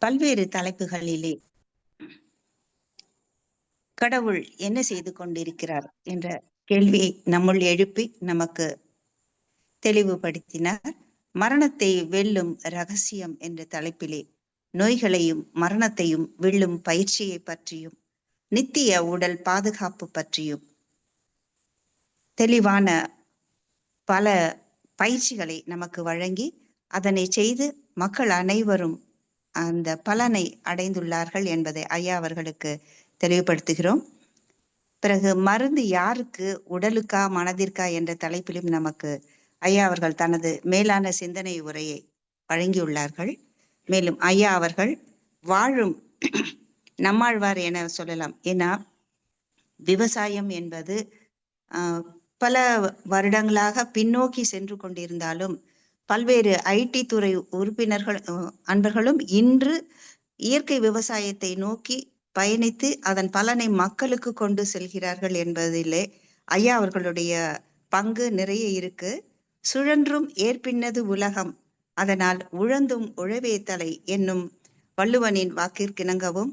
பல்வேறு தலைப்புகளிலே கடவுள் என்ன செய்து கொண்டிருக்கிறார் என்ற கேள்வியை நம்முள் எழுப்பி நமக்கு தெளிவுபடுத்தினார். மரணத்தை வெல்லும் ரகசியம் என்ற தலைப்பிலே நோய்களையும் மரணத்தையும் வெல்லும் பயிற்சியை பற்றியும் நித்திய உடல் பாதுகாப்பு பற்றியும் தெளிவான பல பயிற்சிகளை நமக்கு வழங்கி அதனை செய்து மக்கள் அனைவரும் அந்த பலனை அடைந்துள்ளார்கள் என்பதை ஐயா அவர்களுக்கு தெளிவுபடுத்துகிறோம். பிறகு மருந்து யாருக்கு, உடலுக்கா மனதிற்கா என்ற தலைப்பிலும் நமக்கு ஐயா அவர்கள் தனது மேலான சிந்தனை உரையை வழங்கியுள்ளார்கள். மேலும் ஐயா அவர்கள் வாழும் நம்மாழ்வார் என சொல்லலாம். ஏன்னா விவசாயம் என்பது பல வருடங்களாக பின்னோக்கி சென்று கொண்டிருந்தாலும் பல்வேறு ஐடி துறை உறுப்பினர்கள் அன்பர்களும் இன்று இயற்கை விவசாயத்தை நோக்கி பயணித்து அதன் பலனை மக்களுக்கு கொண்டு செல்கிறார்கள் என்பதிலே ஐயா அவர்களுடைய பங்கு நிறைய இருக்கு. சுழன்றும் ஏற்பின்னது உலகம், அதனால் உழந்தும் உழவே தலை என்னும் வள்ளுவனின் வாக்கிற்கிணங்கவும்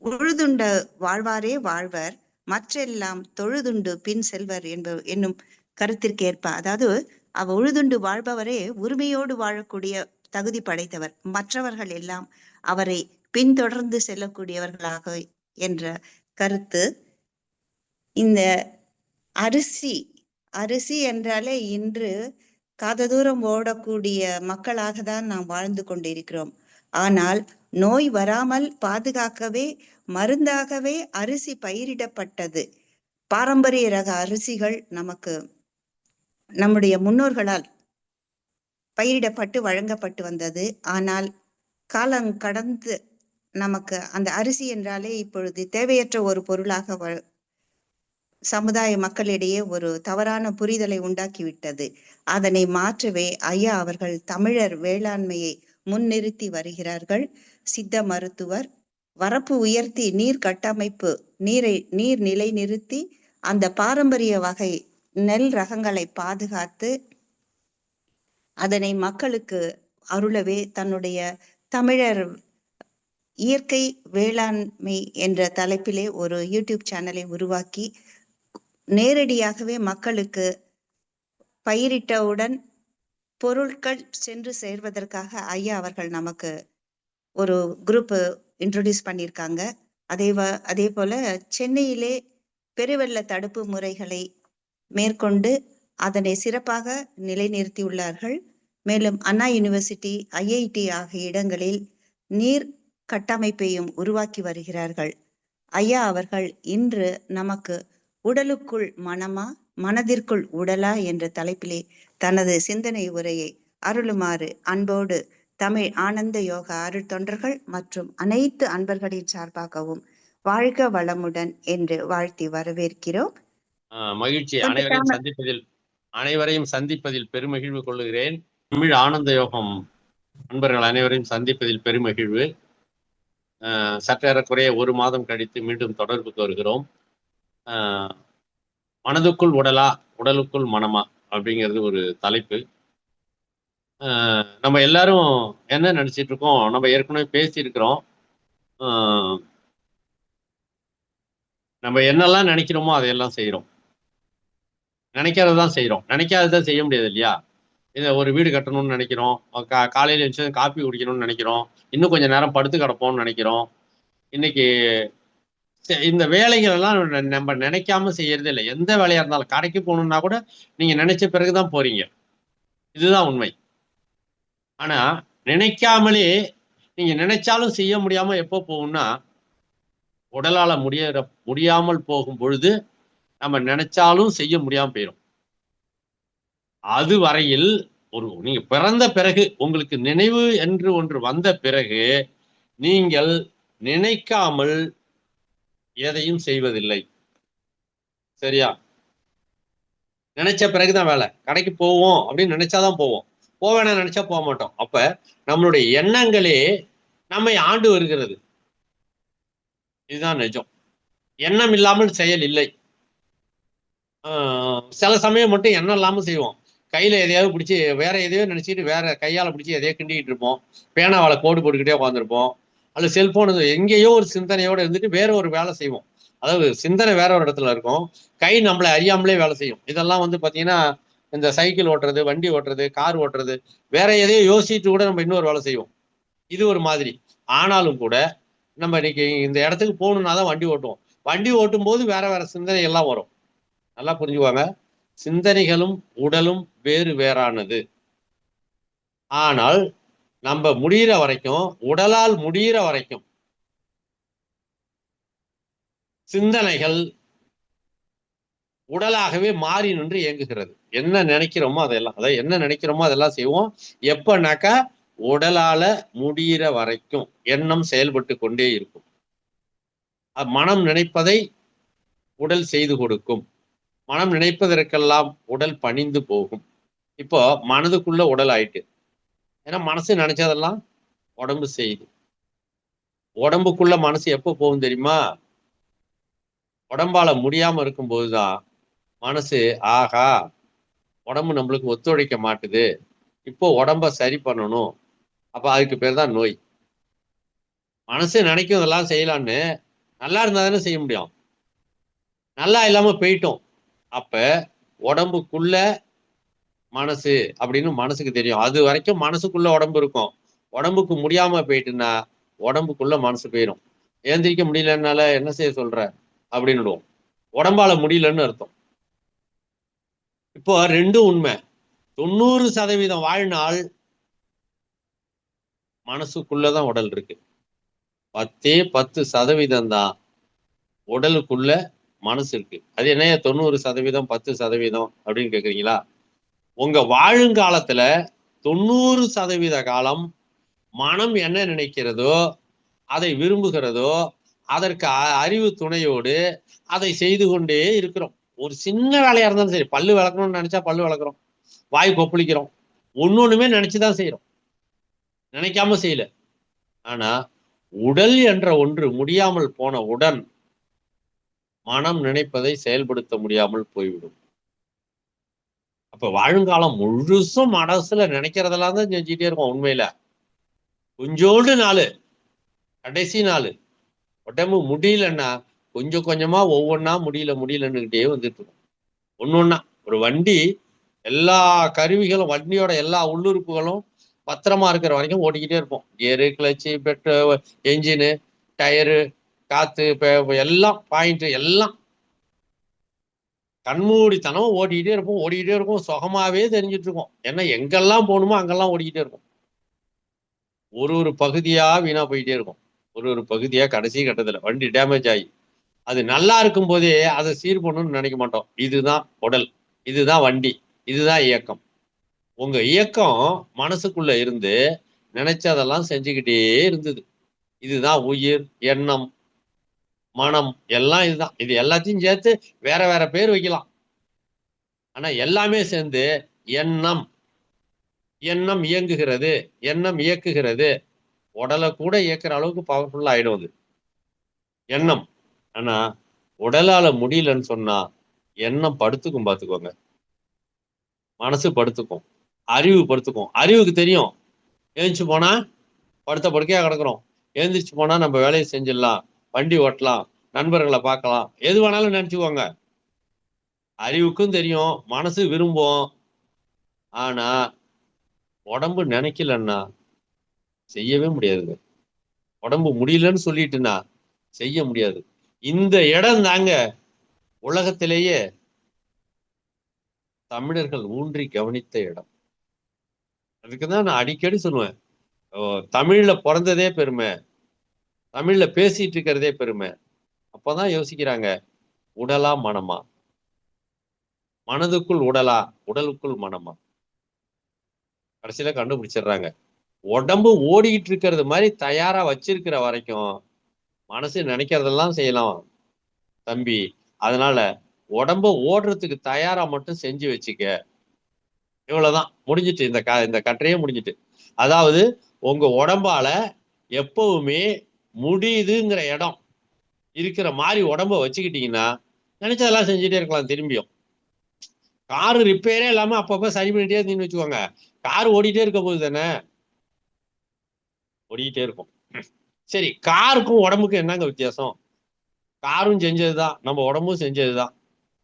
உழுதுண்ட வாழ்வாரே வாழ்வர் மற்றெல்லாம் தொழுதுண்டு பின் செல்வர் என்னும் கருத்திற்கேற்ப, அதாவது உழுதுண்டு வாழ்பவரே உரிமையோடு வாழக்கூடிய தகுதி படைத்தவர், மற்றவர்கள் எல்லாம் அவரை பின்தொடர்ந்து செல்லக்கூடியவர்களாக என்ற கருத்து. இந்த அரிசி என்றாலே இன்று காததூரம் ஓடக்கூடிய மக்களாக தான் நாம் வாழ்ந்து கொண்டிருக்கிறோம். ஆனால் நோய் வராமல் பாதுகாக்கவே மருந்தாகவே அரிசி பயிரிடப்பட்டது. பாரம்பரிய ரக அரிசிகள் நமக்கு நம்முடைய முன்னோர்களால் பயிரிடப்பட்டு வழங்கப்பட்டு வந்தது. ஆனால் காலம் கடந்து நமக்கு அந்த அரிசி என்றாலே இப்பொழுது தேவையற்ற ஒரு பொருளாக சமுதாய மக்களிடையே ஒரு தவறான புரிதலை உண்டாக்கிவிட்டது. அதனை மாற்றவே ஐயா அவர்கள் தமிழர் வேளாண்மையை முன்னிறுத்தி வருகிறார்கள். சித்த மருத்துவர் வரப்பு உயர்த்தி நீர் கட்டமைப்பு நீர் நிலை நிறுத்தி அந்த பாரம்பரிய வகை நெல் ரகங்களை பாதுகாத்து அதனை மக்களுக்கு அருளவே தன்னுடைய தமிழர் இயற்கை வேளாண்மை என்ற தலைப்பிலே ஒரு யூடியூப் சேனலை உருவாக்கி நேரடியாகவே மக்களுக்கு பயிரிட்டவுடன் பொருட்கள் சென்று சேர்வதற்காக ஐயா அவர்கள் நமக்கு ஒரு குரூப் இன்ட்ரோடியூஸ் பண்ணியிருக்காங்க. அதே போல சென்னையிலே பெருவெள்ள தடுப்பு முறைகளை மேற்கொண்டு அதனை சிறப்பாக நிலைநிறுத்தியுள்ளார்கள். மேலும் அண்ணா யூனிவர்சிட்டி, ஐஐடி ஆகிய இடங்களில் நீர் கட்டமைப்பையும் உருவாக்கி வருகிறார்கள். ஐயா அவர்கள் இன்று நமக்கு உடலுக்குள் மனமா மனதிற்குள் உடலா என்ற தலைப்பிலே தனது சிந்தனை உரையை அருளுமாறு அன்போடு தமிழ் ஆனந்த யோகா அருள் தொண்டர்கள் மற்றும் அனைத்து அன்பர்களின் சார்பாகவும் வாழ்க வளமுடன் என்று வாழ்த்தி வரவேற்கிறோம். மகிழ்ச்சி. அனைவரையும் சந்திப்பதில் பெருமகிழ்வு கொள்ளுகிறேன். தமிழ் ஆனந்த யோகம் அன்பர்கள் அனைவரையும் சந்திப்பதில் பெருமகிழ்வு. சற்றேறக்குறைய ஒரு மாதம் கழித்து மீண்டும் தொடர்புக்கு வருகிறோம். மனதுக்குள் உடலா உடலுக்குள் மனமா அப்படிங்கிறது ஒரு தலைப்பு. நம்ம எல்லாரும் என்ன நினைச்சிட்டு இருக்கோம், நம்ம ஏற்கனவே பேசியிருக்கிறோம். நம்ம என்னெல்லாம் நினைக்கிறோமோ அதையெல்லாம் செய்யறோம், நினைக்காததான் செய்யறோம். நினைக்காததான் செய்ய முடியாது இல்லையா? இதை ஒரு வீடு கட்டணும்னு நினைக்கிறோம், காலையில் எழுந்து காப்பி குடிக்கணும்னு நினைக்கிறோம், இன்னும் கொஞ்சம் நேரம் படுத்து கிடப்போம்னு நினைக்கிறோம். இன்னைக்கு இந்த வேலைகள் எல்லாம் நம்ம நினைக்காம செய்யறதே இல்லை. எந்த வேலையா இருந்தாலும் கடைக்கு போகணும்னா கூட நீங்க நினைச்ச பிறகுதான் போறீங்க, இதுதான் உண்மை. ஆனா நினைக்காமலே நீங்க நினைச்சாலும் செய்ய முடியாம எப்போ போகும்னா, உடலால முடியாமல் போகும் பொழுது நம்ம நினைச்சாலும் செய்ய முடியாம போயிடும். அது வரையில் நீங்க பிறந்த பிறகு உங்களுக்கு நினைவு என்று ஒன்று வந்த பிறகு நீங்கள் நினைக்காமல் எதையும் செய்வதில்லை. சரியா? நினைச்ச பிறகுதான் வேலை. கடைக்கு போவோம் அப்படின்னு நினைச்சாதான் போவோம், போவேனா நினைச்சா போக மாட்டோம். அப்ப நம்மளுடைய எண்ணங்களே நம்மை ஆண்டு வருகிறது. இதுதான் நிஜம். எண்ணம் இல்லாமல் செயல் இல்லை. சில சமயம் மட்டும் எண்ணம் இல்லாமல் செய்வோம். கையில எதையாவது பிடிச்சி வேற எதையோ நினைச்சிட்டு வேற கையால பிடிச்சி எதையோ கிண்டிக்கிட்டு இருப்போம். பேனாவால கோடு போட்டுக்கிட்டே உட்காந்துருப்போம். அல்லது செல்போன் எங்கேயோ ஒரு சிந்தனையோட இருந்துட்டு வேற ஒரு வேலை செய்வோம். அதாவது சிந்தனை வேற ஒரு இடத்துல இருக்கும், கை நம்மளை அறியாமலே வேலை செய்யும். இதெல்லாம் பாத்தீங்கன்னா இந்த சைக்கிள் ஓட்டுறது, வண்டி ஓட்டுறது, கார் ஓட்டுறது, வேற எதையோ யோசிச்சுட்டு கூட நம்ம இன்னொரு வேலை செய்வோம். இது ஒரு மாதிரி. ஆனாலும் கூட நம்ம இன்னைக்கு இந்த இடத்துக்கு போகணும்னா தான் வண்டி ஓட்டுவோம். வண்டி ஓட்டும் போது வேற வேற சிந்தனை எல்லாம் வரும். நல்லா புரிஞ்சுக்குவாங்க. சிந்தனைகளும் உடலும் வேறு வேறானது. ஆனால் நம்ம முடிகிற வரைக்கும், உடலால் முடிகிற வரைக்கும் சிந்தனைகள் உடலாகவே மாறி நின்று இயங்குகிறது. என்ன நினைக்கிறோமோ அதெல்லாம், அதாவது என்ன நினைக்கிறோமோ அதெல்லாம் செய்வோம். எப்பனாக்கா உடலால முடிகிற வரைக்கும் எண்ணம் செயல்பட்டு கொண்டே இருக்கும். மனம் நினைப்பதை உடல் செய்து கொடுக்கும். மனம் நினைப்பதற்கெல்லாம் உடல் பணிந்து போகும். இப்போ மனதுக்குள்ள உடல் ஆயிட்டு, ஏன்னா மனசு நினைச்சதெல்லாம் உடம்பு செய்யுது. உடம்புக்குள்ள மனசு எப்போ போகும் தெரியுமா? உடம்பால முடியாம இருக்கும் போதுதான் மனசு, ஆகா உடம்பு நம்மளுக்கு ஒத்துழைக்க மாட்டுது, இப்போ உடம்ப சரி பண்ணணும். அப்ப அதுக்கு பேர் தான் நோய். மனசு நினைக்கும் இதெல்லாம் செய்யலான்னு நல்லா இருந்தா தானே செய்ய முடியும். நல்லா இல்லாம போயிட்டோம், அப்ப உடம்புக்குள்ள மனசு அப்படின்னு மனசுக்கு தெரியும். அது வரைக்கும் மனசுக்குள்ள உடம்பு இருக்கும். உடம்புக்கு முடியாம போயிட்டுன்னா உடம்புக்குள்ள மனசு போயிடும். ஏந்திரிக்க முடியலன்னால என்ன செய்ய சொல்ற அப்படின்னுடுவோம். உடம்பால முடியலன்னு அர்த்தம். இப்போ ரெண்டும் உண்மை. 90% வாழ்நாள் மனசுக்குள்ளதான் உடல் இருக்கு. 10% தான் உடலுக்குள்ள மனசு இருக்கு. அது என்ன 90% 10% அப்படின்னு கேக்குறீங்களா? உங்க வாழுங்காலத்துல 90% காலம் மனம் என்ன நினைக்கிறதோ, அதை விரும்புகிறதோ, அதற்கு அறிவு துணையோடு அதை செய்து கொண்டே இருக்கிறோம். ஒரு சின்ன வேலையா இருந்தாலும் சரி, பல்லு விளக்கணும்னு நினைச்சா பல்லு விளக்குறோம், வாய் கொப்பளிக்கிறோம், ஒன்னொண்ணுமே நினைச்சுதான் செய்யறோம், நினைக்காம செய்யல. ஆனா உடல் என்ற ஒன்று முடியாமல் போனவுடன் மனம் நினைப்பதை செயல்படுத்த முடியாமல் போய்விடும். அப்ப வாழுங்காலம் முழுசும் மனசுல நினைக்கிறதெல்லாம் தான் செஞ்சுட்டே இருக்கும். உண்மையில கொஞ்சோண்டு நாள், கடைசி நாள் உடம்பு முடியலன்னா கொஞ்சம் கொஞ்சமா ஒவ்வொன்னா முடியலன்னுகிட்டே வந்துட்டு இருக்கும். ஒன்னொன்னா ஒரு வண்டி, எல்லா கருவிகளும், வண்டியோட எல்லா உள்ளுறுப்புகளும் பத்திரமா இருக்கிற வரைக்கும் ஓட்டிக்கிட்டே இருப்போம். Gear, clutch, petrol, engine, tyre, காத்து, எல்லாம் பாயிண்ட் எல்லாம் கண்மூடித்தனம் ஓடிக்கிட்டே இருக்கும், சுகமாவே தெரிஞ்சிட்டு இருக்கும். ஏன்னா எங்கெல்லாம் போகணுமோ அங்கெல்லாம் ஓடிக்கிட்டே இருக்கும். ஒரு பகுதியா வீணா போயிட்டே இருக்கும். ஒரு பகுதியா கடைசி கட்டத்துல வண்டி டேமேஜ் ஆகி, அது நல்லா இருக்கும் போதே அதை சீர் பண்ணணும்னு நினைக்க மாட்டோம். இதுதான் உடல், இதுதான் வண்டி, இதுதான் இயக்கம். உங்க இயக்கம் மனசுக்குள்ள இருந்து நினைச்சதெல்லாம் செஞ்சுக்கிட்டே இருந்தது. இதுதான் உயிர், எண்ணம், மனம் எல்லாம் இதுதான். இது எல்லாத்தையும் சேர்த்து வேற வேற பேர் வைக்கலாம். ஆனா எல்லாமே சேர்ந்து எண்ணம். எண்ணம் இயங்குகிறது, எண்ணம் இயக்குகிறது. உடலை கூட இயக்குற அளவுக்கு பவர்ஃபுல்லா ஆயிடும் அது எண்ணம். ஆனா உடலால முடியலன்னு சொன்னா எண்ணம் படுத்துக்கும். பாத்துக்கோங்க, மனசு படுத்துக்கும், அறிவு படுத்துக்கும். அறிவுக்கு தெரியும் எழுந்துச்சு போனா படுத்த படுக்கையா கிடக்குறோம், எழுந்திரிச்சு போனா நம்ம வேலையை செஞ்சிடலாம், வண்டி ஓட்டலாம், நண்பர்களை பார்க்கலாம், எது வேணாலும் நினைச்சுக்கோங்க. அறிவுக்கும் தெரியும், மனசு விரும்பும். ஆனா உடம்பு நினைக்கலன்னா செய்யவே முடியாதுங்க. உடம்பு முடியலன்னு சொல்லிட்டுன்னா செய்ய முடியாது. இந்த இடம் தாங்க உலகத்திலேயே தமிழர்கள் ஊன்றி கவனித்த இடம். அதுக்குதான் நான் அடிக்கடி சொல்லுவேன், தமிழ்ல பிறந்ததே பெருமை, தமிழ்ல பேசிட்டு இருக்கிறதே பெருமை. அப்பதான் யோசிக்கிறாங்க, உடலா மனமா, மனதுக்குள் உடலா, உடலுக்குள் மனமா. கடைசியில கண்டுபிடிச்சிடுறாங்க. உடம்பு ஓடிக்கிட்டு இருக்கிறது மாதிரி தயாரா வச்சிருக்கிற வரைக்கும் மனசு நினைக்கிறதெல்லாம் செய்யலாம் தம்பி. அதனால உடம்ப ஓடுறதுக்கு தயாரா மட்டும் செஞ்சு வச்சுக்க. இவ்வளவுதான், முடிஞ்சிட்டு. இந்த கற்றையே முடிஞ்சிட்டு. அதாவது உங்க உடம்பால எப்பவுமே முடியுதுங்கிற இடம் இருக்கிற மாதிரி உடம்ப வச்சுக்கிட்டீங்கன்னா நினைச்சதெல்லாம் செஞ்சுட்டே இருக்கலாம். திரும்பியும் காரு ரிப்பேரே இல்லாம அப்பப்ப சரி பண்ணிட்டே இருந்தீங்கன்னு வச்சுக்கோங்க, கார் ஓடிட்டே இருக்க போது தானே, ஓடிக்கிட்டே இருக்கும். சரி, காருக்கும் உடம்புக்கும் என்னங்க வித்தியாசம்? காரும் செஞ்சதுதான், நம்ம உடம்பும் செஞ்சதுதான்.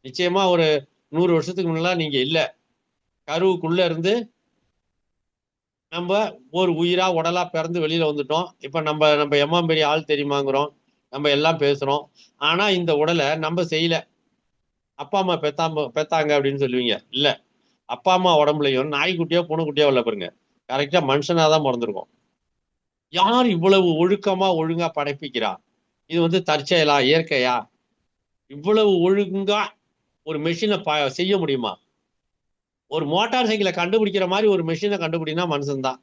நிச்சயமா ஒரு 100 வருஷத்துக்கு முன்னெல்லாம் நீங்க இல்ல. கருவுக்குள்ள இருந்து நம்ம ஒரு உயிரா உடலா பிறந்து வெளியில வந்துட்டோம். இப்ப நம்ம எம்மா பெரிய ஆள் தெரியுமாங்கிறோம். நம்ம எல்லாம் பேசுறோம். ஆனா இந்த உடலை நம்ம செய்யல. அப்பா அம்மா பெத்தாங்க அப்படின்னு சொல்லுவீங்க. இல்ல, அப்பா அம்மா உடம்புலையும் நாய்க்குட்டியோ பூனைக்குட்டியோ இல்ல பாருங்க, கரெக்டா மனுஷனாதான் பிறந்திருக்கும். யார் இவ்வளவு ஒழுக்கமா ஒழுங்கா படைப்பிக்கிறா? இது தற்செயலா, இயற்கையா? இவ்வளவு ஒழுங்கா ஒரு மெஷினை செய்ய முடியுமா? ஒரு மோட்டார் சைக்கிளை கண்டுபிடிக்கிற மாதிரி ஒரு மெஷினை கண்டுபிடினா மனுஷன்தான்.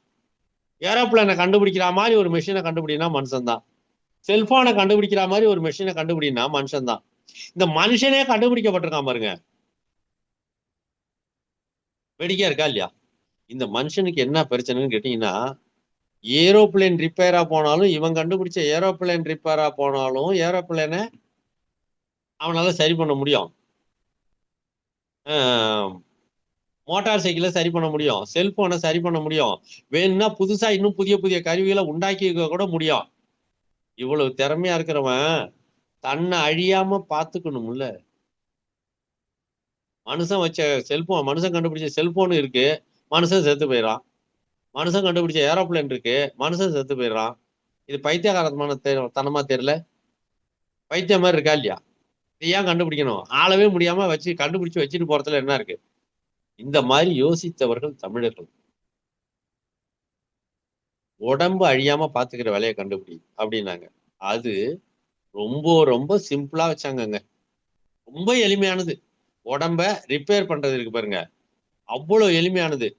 ஏரோப்ளேனை கண்டுபிடிக்கிற மாதிரி ஒரு மெஷினை கண்டுபிடினா மனுஷன்தான். செல்போனை கண்டுபிடிக்கிற மாதிரி ஒரு மெஷினை கண்டுபிடினா மனுஷன்தான். இந்த மனுஷனே கண்டுபிடிக்கப்பட்டிருக்கான் பாருங்க. வேடிக்கையா இருக்கா இல்லையா? இந்த மனுஷனுக்கு என்ன பிரச்சனைன்னு கேட்டீங்கன்னா, ஏரோப்ளேன் ரிப்பேரா போனாலும், இவன் கண்டுபிடிச்ச ஏரோப்ளேன் ரிப்பேரா போனாலும் ஏரோப்ளேனை அவனால சரி பண்ண முடியும். மோட்டார் சைக்கிளை சரி பண்ண முடியும். செல்போனை சரி பண்ண முடியும். வேணும்னா புதுசா இன்னும் புதிய புதிய கருவிகளை உண்டாக்கி கூட முடியும். இவ்வளவு திறமையா இருக்கிறவன் தன்னை அழியாம பாத்துக்கணும்ல. மனுஷன் கண்டுபிடிச்ச செல்போன் இருக்கு, மனுஷன் செத்து போயிடறான். மனுஷன் கண்டுபிடிச்ச ஏரோப்ளேன் இருக்கு, மனுஷன் செத்து போயிடறான். இது பைத்தியகாரத்தனமா தெரியல? பைத்தியம் மாதிரி இருக்கா இல்லையா? இது ஏன் கண்டுபிடிக்கணும்? ஆளவே முடியாம கண்டுபிடிச்சு வச்சுட்டு போறதுல என்ன இருக்கு? இந்த மாதிரி யோசித்தவர்கள் தமிழர்கள். உடம்பு அழியாம பாத்துக்கிற வேலையை கண்டுபிடி அப்படின்னாங்க. அது ரொம்ப ரொம்ப சிம்பிளா வச்சாங்கங்க. ரொம்ப எளிமையானது. உடம்ப ரிப்பேர் பண்றது இருக்கு பாருங்க, அவ்வளவு எளிமையானது.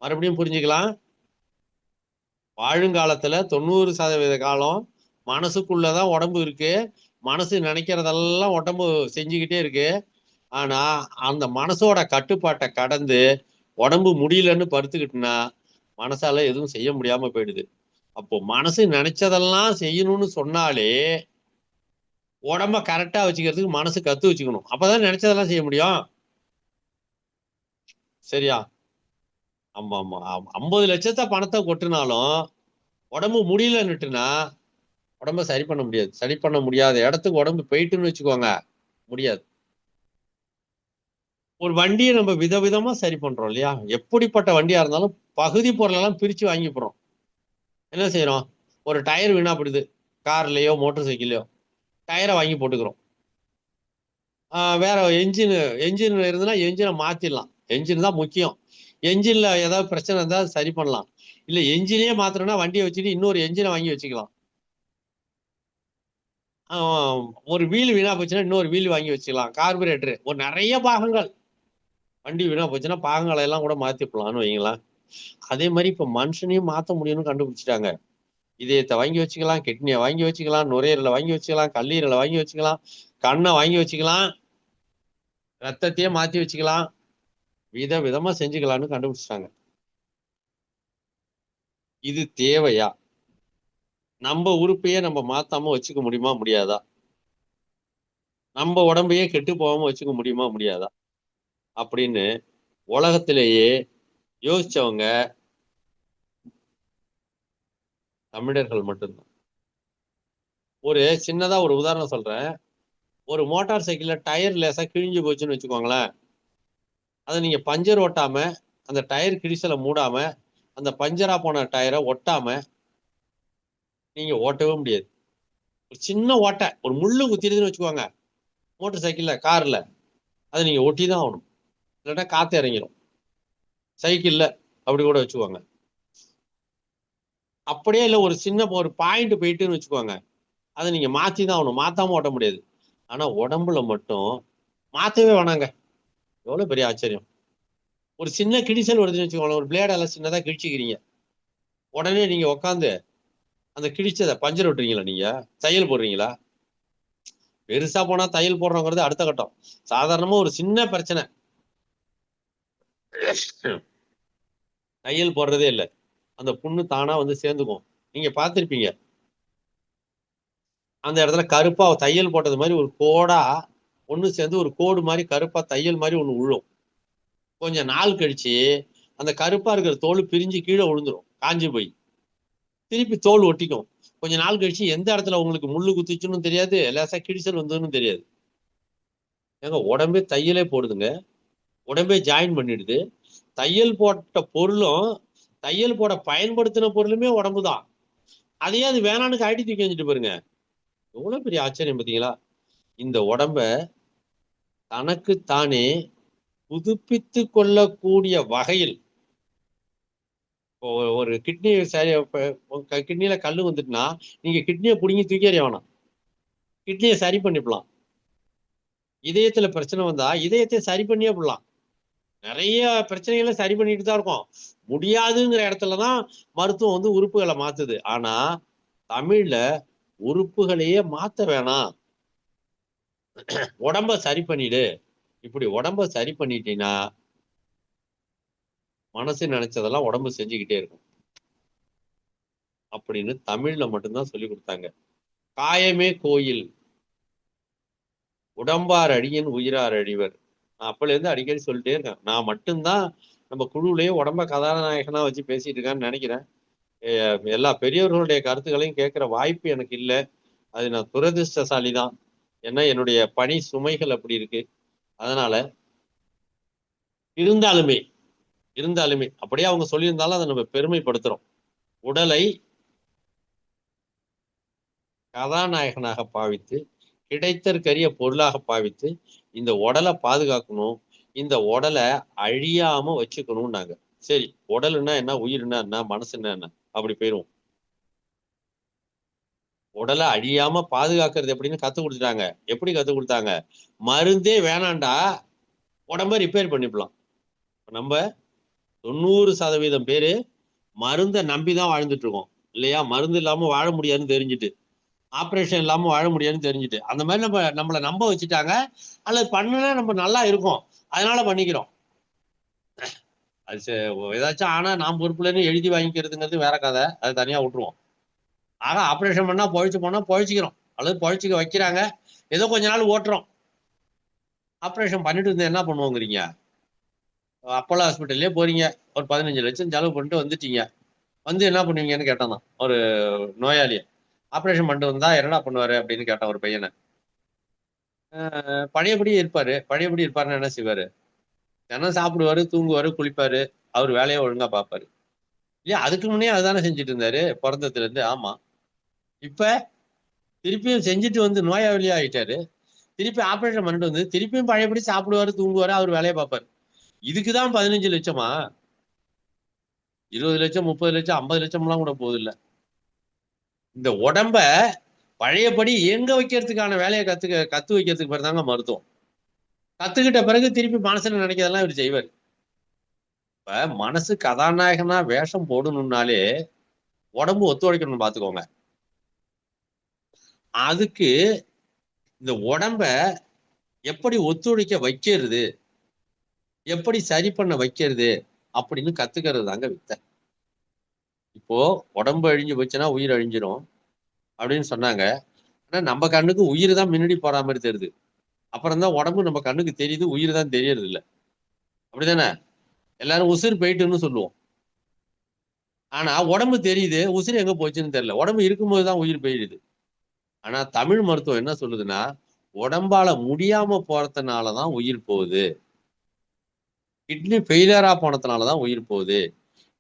மறுபடியும் புரிஞ்சுக்கலாம். வாழுங்காலத்துல 90% காலம் மனசுக்குள்ளதான் உடம்பு இருக்கு. மனசு நினைக்கிறதெல்லாம் உடம்பு செஞ்சுக்கிட்டே இருக்கு. ஆனா அந்த மனசோட கட்டுப்பாட்டை கடந்து உடம்பு முடியலன்னு படுத்துக்கிட்டுனா மனசால எதுவும் செய்ய முடியாம போயிடுது. அப்போ மனசு நினைச்சதெல்லாம் செய்யணும்னு சொன்னாலே உடம்ப கரெக்டா வச்சுக்கிறதுக்கு மனசு கத்து வச்சுக்கணும். அப்பதான் நினைச்சதெல்லாம் செய்ய முடியும். சரியா? ஆமா ஆமா. 50 லட்சத்தை பணத்தை கொட்டினாலும் உடம்பு முடியலன்னுட்டுனா உடம்ப சரி பண்ண முடியாது. சரி பண்ண முடியாத இடத்துக்கு உடம்பு போயிட்டுன்னு வச்சுக்கோங்க, முடியாது. ஒரு வண்டியை நம்ம விதவிதமா சரி பண்றோம் இல்லையா? எப்படிப்பட்ட வண்டியா இருந்தாலும் பகுதி பொருளெல்லாம் பிரிச்சு வாங்கி போறோம். என்ன செய்யறோம்? ஒரு டயர் வீணா போடுது, கார்லயோ மோட்டார் சைக்கிள்லயோ, டயரை வாங்கி போட்டுக்கிறோம். வேற என்ஜின் இருந்ததுன்னா என்ஜினை மாத்திடலாம். என்ஜின் தான் முக்கியம். என்ஜின்ல ஏதாவது பிரச்சனை இருந்தா சரி பண்ணலாம். இல்ல என்ஜினே மாத்திரம்னா வண்டியை வச்சுட்டு இன்னொரு என்ஜினை வாங்கி வச்சுக்கலாம். ஒரு வீல் வீணா போச்சுன்னா இன்னொரு வீல் வாங்கி வச்சுக்கலாம். கார்பரேட்டர், ஒரு நிறைய பாகங்கள். வண்டி வீணா போச்சுன்னா பாகங்களை எல்லாம் கூட மாத்திப்பலாம்னு வைங்களேன். அதே மாதிரி இப்ப மனுஷனையும் மாத்த முடியும்னு கண்டுபிடிச்சிட்டாங்க. இதயத்தை வாங்கி வச்சுக்கலாம், கிட்னியை வாங்கி வச்சுக்கலாம், நுரையீரலை வாங்கி வச்சுக்கலாம், கல்லீரலை வாங்கி வச்சுக்கலாம், கண்ணை வாங்கி வச்சுக்கலாம், ரத்தத்தையே மாத்தி வச்சுக்கலாம், விதமா செஞ்சுக்கலாம்னு கண்டுபிடிச்சிட்டாங்க. இது தேவையா? நம்ம உறுப்பையே நம்ம மாத்தாம வச்சுக்க முடியுமா முடியாதா? நம்ம உடம்பையே கெட்டு போகாம வச்சுக்க முடியுமா முடியாதா அப்படின்னு உலகத்திலேயே யோசிச்சவங்க தமிழர்கள் மட்டும்தான். ஒரு சின்னதா ஒரு உதாரணம் சொல்றேன். ஒரு மோட்டார் சைக்கிள்ல டயர் லேசா கிழிஞ்சு போச்சுன்னு வச்சுக்கோங்களேன். அதை நீங்க பஞ்சர் ஒட்டாம, அந்த டயர் கிழிசலை மூடாம, அந்த பஞ்சரா போன டயரை ஒட்டாம நீங்க ஓட்டவே முடியாது. ஒரு சின்ன ஓட்டை, ஒரு முள்ளு குத்திடுதுன்னு வச்சுக்கோங்க மோட்டார் சைக்கிள்ல, கார்ல, அதை நீங்க ஒட்டிதான் ஆகணும். இல்லாட்டா காத்து இறங்கிடும். சைக்கிள்ல அப்படி கூட வச்சுக்கோங்க. அப்படியே இல்லை, ஒரு சின்ன ஒரு பாயிண்ட் போயிட்டுன்னு வச்சுக்கோங்க, அதை நீங்க மாத்தி தான் ஆகணும். மாத்தாம ஓட்ட முடியாது. ஆனா உடம்புல மட்டும் மாத்தவே வேணாங்க. எவ்வளவு பெரிய ஆச்சரியம். ஒரு சின்ன கிழிசல் வருதுன்னு வச்சுக்கோங்களேன், ஒரு பிளேடால சின்னதா கிழிச்சிக்கிறீங்க, உடனே நீங்க உட்காந்து அந்த கிழிச்சதை பஞ்சர் விட்டுறீங்களா? நீங்க தையல் போடுறீங்களா? பெருசா போனா தையல் போடுறோங்கிறது அடுத்த கட்டம். சாதாரணமா ஒரு சின்ன பிரச்சனை தையல் போடுறதே இல்லை, அந்த புண்ணு தானா சேர்ந்துக்கும். நீங்க பார்த்திருப்பீங்க, அந்த இடத்துல கருப்பா தையல் போட்டது மாதிரி ஒரு கோடா ஒண்ணு சேர்ந்து ஒரு கோடு மாதிரி கருப்பா தையல் மாதிரி ஒண்ணு விழும். கொஞ்சம் நாள் கழிச்சு அந்த கருப்பா இருக்கிற தோல் பிரிஞ்சு கீழே விழுந்துரும், காஞ்சி போய் திருப்பி தோல் ஒட்டிக்கும். கொஞ்ச நாள் கழிச்சு எந்த இடத்துல உங்களுக்கு முள்ளு குத்துச்சுன்னு தெரியாது, லேசா கிழிசல் வந்ததுன்னு தெரியாது. ஏங்க உடம்பே தையலே போடுதுங்க, உடம்பே ஜாயின் பண்ணிடுது. தையல் போட்ட பொருளும் தையல் போட பயன்படுத்தின பொருளுமே உடம்பு தான். அதையே அது வேணான்னு கழட்டி தூக்கி எறிஞ்சிட்டு பாருங்க. எவ்வளவு பெரிய ஆச்சரியம் பார்த்தீங்களா? இந்த உடம்ப தனக்குத்தானே புதுப்பித்து கொள்ளக்கூடிய வகையில் ஒரு கிட்னி சரி, கிட்னியில கல்லு வந்துட்டுனா நீங்க கிட்னியை பிடுங்கி தூக்கி எறிய வேணாம், கிட்னியை சரி பண்ணிக்கலாம். இதயத்துல பிரச்சனை வந்தா இதயத்தை சரி பண்ணியே போடலாம். நிறைய பிரச்சனைகளை சரி பண்ணிட்டு தான் இருக்கும். முடியாதுங்கிற இடத்துலதான் மருத்துவம் வந்து உறுப்புகளை மாத்துது. ஆனா தமிழ்ல உறுப்புகளையே மாத்த வேணாம், உடம்ப சரி பண்ணிடு. இப்படி உடம்ப சரி பண்ணிட்டீங்கன்னா மனசு நினைச்சதெல்லாம் உடம்பு செஞ்சுக்கிட்டே இருக்கும் அப்படின்னு தமிழ்ல மட்டும்தான் சொல்லி கொடுத்தாங்க. காயமே கோயில், உடம்பார் அடியன் உயிரார் அழிவர். நான் அப்பல இருந்து அடிக்கடி சொல்லிட்டே இருக்கேன். நான் மட்டும்தான் நம்ம குழுவிலேயே உடம்ப கதாநாயகனா வச்சு பேசிட்டு இருக்கான்னு நினைக்கிறேன். எல்லா பெரியவர்களுடைய கருத்துக்களையும் கேட்கிற வாய்ப்பு எனக்கு இல்லை. அது நான் துரதிருஷ்டசாலி தான். ஏன்னா என்னுடைய பணி சுமைகள் அப்படி இருக்கு. அதனால இருந்தாலுமே இருந்தாலுமே அப்படியே அவங்க சொல்லியிருந்தாலும் அதை நம்ம பெருமைப்படுத்துறோம். உடலை கதாநாயகனாக பாவித்து, கிடைத்தற்கரிய பொருளாக பாவித்து இந்த உடலை பாதுகாக்கணும், இந்த உடலை அழியாம வச்சுக்கணும்னாங்க. சரி, உடல்னா என்ன, உயிர்னா என்ன, மனசுன்னா என்ன, அப்படி போயிருவோம். உடலை அழியாம பாதுகாக்கிறது எப்படின்னு கத்து கொடுத்துட்டாங்க. எப்படி கத்து கொடுத்தாங்க? மருந்தே வேணாண்டா, உடம்ப ரிப்பேர் பண்ணிக்கலாம். நம்ம 90% பேரு மருந்தை நம்பிதான் வாழ்ந்துட்டு இருக்கோம் இல்லையா? மருந்து இல்லாம வாழ முடியாதுன்னு தெரிஞ்சுட்டு, ஆப்ரேஷன் இல்லாம வாழ முடியாதுன்னு தெரிஞ்சுட்டு, அந்த மாதிரி நம்மளை நம்ப வச்சுட்டாங்க. அல்லது பண்ணுனா நம்ம நல்லா இருக்கும், அதனால பண்ணிக்கிறோம். அது ஏதாச்சும் ஆனா நான் பொறுப்புலன்னு எழுதி வாங்கிக்கிறதுங்கிறது வேற கதை, அது தனியா விட்டுருவோம். ஆனா ஆப்ரேஷன் பண்ணா பொழைச்சு போனா பொழைச்சிக்கிறோம், அல்லது பொழைச்சிக்க வைக்கிறாங்க, ஏதோ கொஞ்ச நாள் ஓட்டுறோம். ஆப்ரேஷன் பண்ணிட்டு இருந்தா என்ன பண்ணுவோங்கிறீங்க? அப்போலோ ஹாஸ்பிட்டல்லே போறீங்க, ஒரு 15 லட்சம் செலவு பண்ணிட்டு வந்துட்டீங்க. வந்து என்ன பண்ணுவீங்கன்னு கேட்டான் ஒரு நோயாளியை. ஆப்ரேஷன் பண்ணிட்டு வந்தா என்னடா பண்ணுவாரு அப்படின்னு கேட்டான் ஒரு பையனை. பழையபடி இருப்பாரு. பழையபடி இருப்பாருன்னு என்ன செய்வாரு? தினம் சாப்பிடுவாரு, தூங்குவாரு, குளிப்பாரு, அவர் வேலையை ஒழுங்கா பார்ப்பாரு. இல்லையா? அதுக்கு முன்னே அதுதானே செஞ்சுட்டு இருந்தாரு பிறந்ததுல இருந்து. ஆமா. இப்ப திருப்பியும் செஞ்சுட்டு வந்து நோயாளியா ஆயிட்டாரு. திருப்பி ஆப்ரேஷன் பண்ணிட்டு வந்து திருப்பியும் பழையபடி சாப்பிடுவாரு, தூங்குவாரு, அவர் வேலையை பார்ப்பாரு. இதுக்குதான் 15 லட்சமா? 20 லட்சம், 30 லட்சம், 50 லட்சம் எல்லாம் கூட போகுது இல்ல. இந்த உடம்ப பழையபடி இயங்க வைக்கிறதுக்கான வேலையை கத்து வைக்கிறதுக்கு பேர் தாங்க மருத்துவம். கத்துக்கிட்ட பிறகு திருப்பி மனசுல நினைக்கிறதெல்லாம் இவர் செய்வார். இப்ப மனசு கதாநாயகனா வேஷம் போடணும்னாலே உடம்பு ஒத்துழைக்கணும்னு பாத்துக்கோங்க. அதுக்கு இந்த உடம்ப எப்படி ஒத்துழைக்க வைக்கிறது, எப்படி சரி பண்ண வைக்கிறது அப்படின்னு கத்துக்கிறது தாங்க வித்தை. இப்போ உடம்பு அழிஞ்சு போச்சுன்னா உயிர் அழிஞ்சிரும் அப்படின்னு சொன்னாங்க. ஆனா நம்ம கண்ணுக்கு உயிர் தான் முன்னாடி போற மாதிரி தெரியுது. அப்புறம் தான் உடம்பு நம்ம கண்ணுக்கு தெரியுது, உயிர் தான் தெரியறது இல்லை. அப்படிதானே? எல்லாரும் உசுர் போயிட்டுன்னு சொல்லுவோம். ஆனா உடம்பு தெரியுது, உசுர் எங்க போச்சுன்னு தெரியல. உடம்பு இருக்கும்போதுதான் உயிர் போயிடுது. ஆனா தமிழ் மருத்துவம் என்ன சொல்லுதுன்னா, உடம்பால முடியாம போறதுனாலதான் உயிர் போகுது, கிட்னி ஃபெயிலியரா போனதுனாலதான் உயிர் போகுது,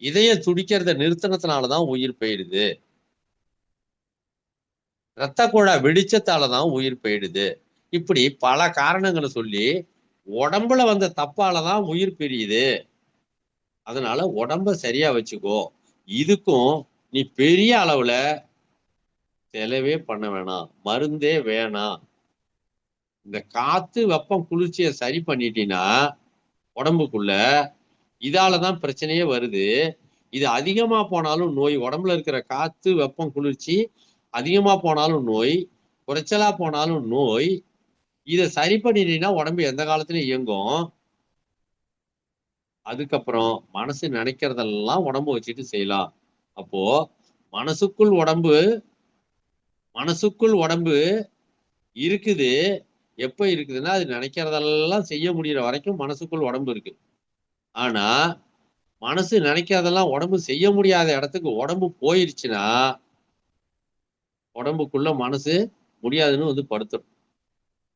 இதய துடிக்கிறத நிறுத்தினதுனாலதான் உயிர் போயிடுது, ரத்த குழாய் வெடிச்சத்தாலதான் உயிர் போயிடுது. இப்படி பல காரணங்களை சொல்லி உடம்புல வந்த தப்பாலதான் உயிர் பிரியுது. அதனால உடம்ப சரியா வச்சுக்கோ, இதுக்கும் நீ பெரிய அளவுல செலவே பண்ண வேணாம், மருந்தே வேணாம், இந்த காத்து வெப்பம் குளிர்ச்சியை சரி பண்ணிட்டீங்கன்னா உடம்புக்குள்ள, இதாலதான் பிரச்சனையே வருது. இது அதிகமா போனாலும் நோய், உடம்புல இருக்கிற காத்து வெப்பம் குளிர்ச்சி அதிகமா போனாலும் நோய், குறைச்சலா போனாலும் நோய். இதை சரி பண்ணிட்டீங்கன்னா உடம்பு எந்த காலத்திலயும் இயங்கும். அதுக்கப்புறம் மனசு நினைக்கிறதெல்லாம் உடம்பு வச்சுட்டு செய்யலாம். அப்போ மனசுக்குள் உடம்பு மனசுக்குள் உடம்பு இருக்குது. எப்ப இருக்குதுன்னா அது நினைக்கிறதெல்லாம் செய்ய முடியற வரைக்கும் மனசுக்குள் உடம்பு இருக்கு. ஆனா மனசு நினைக்கிறதெல்லாம் உடம்பு செய்ய முடியாத இடத்துக்கு உடம்பு போயிருச்சுன்னா உடம்புக்குள்ள மனசு முடியாதுன்னு வந்து படுத்துரும்.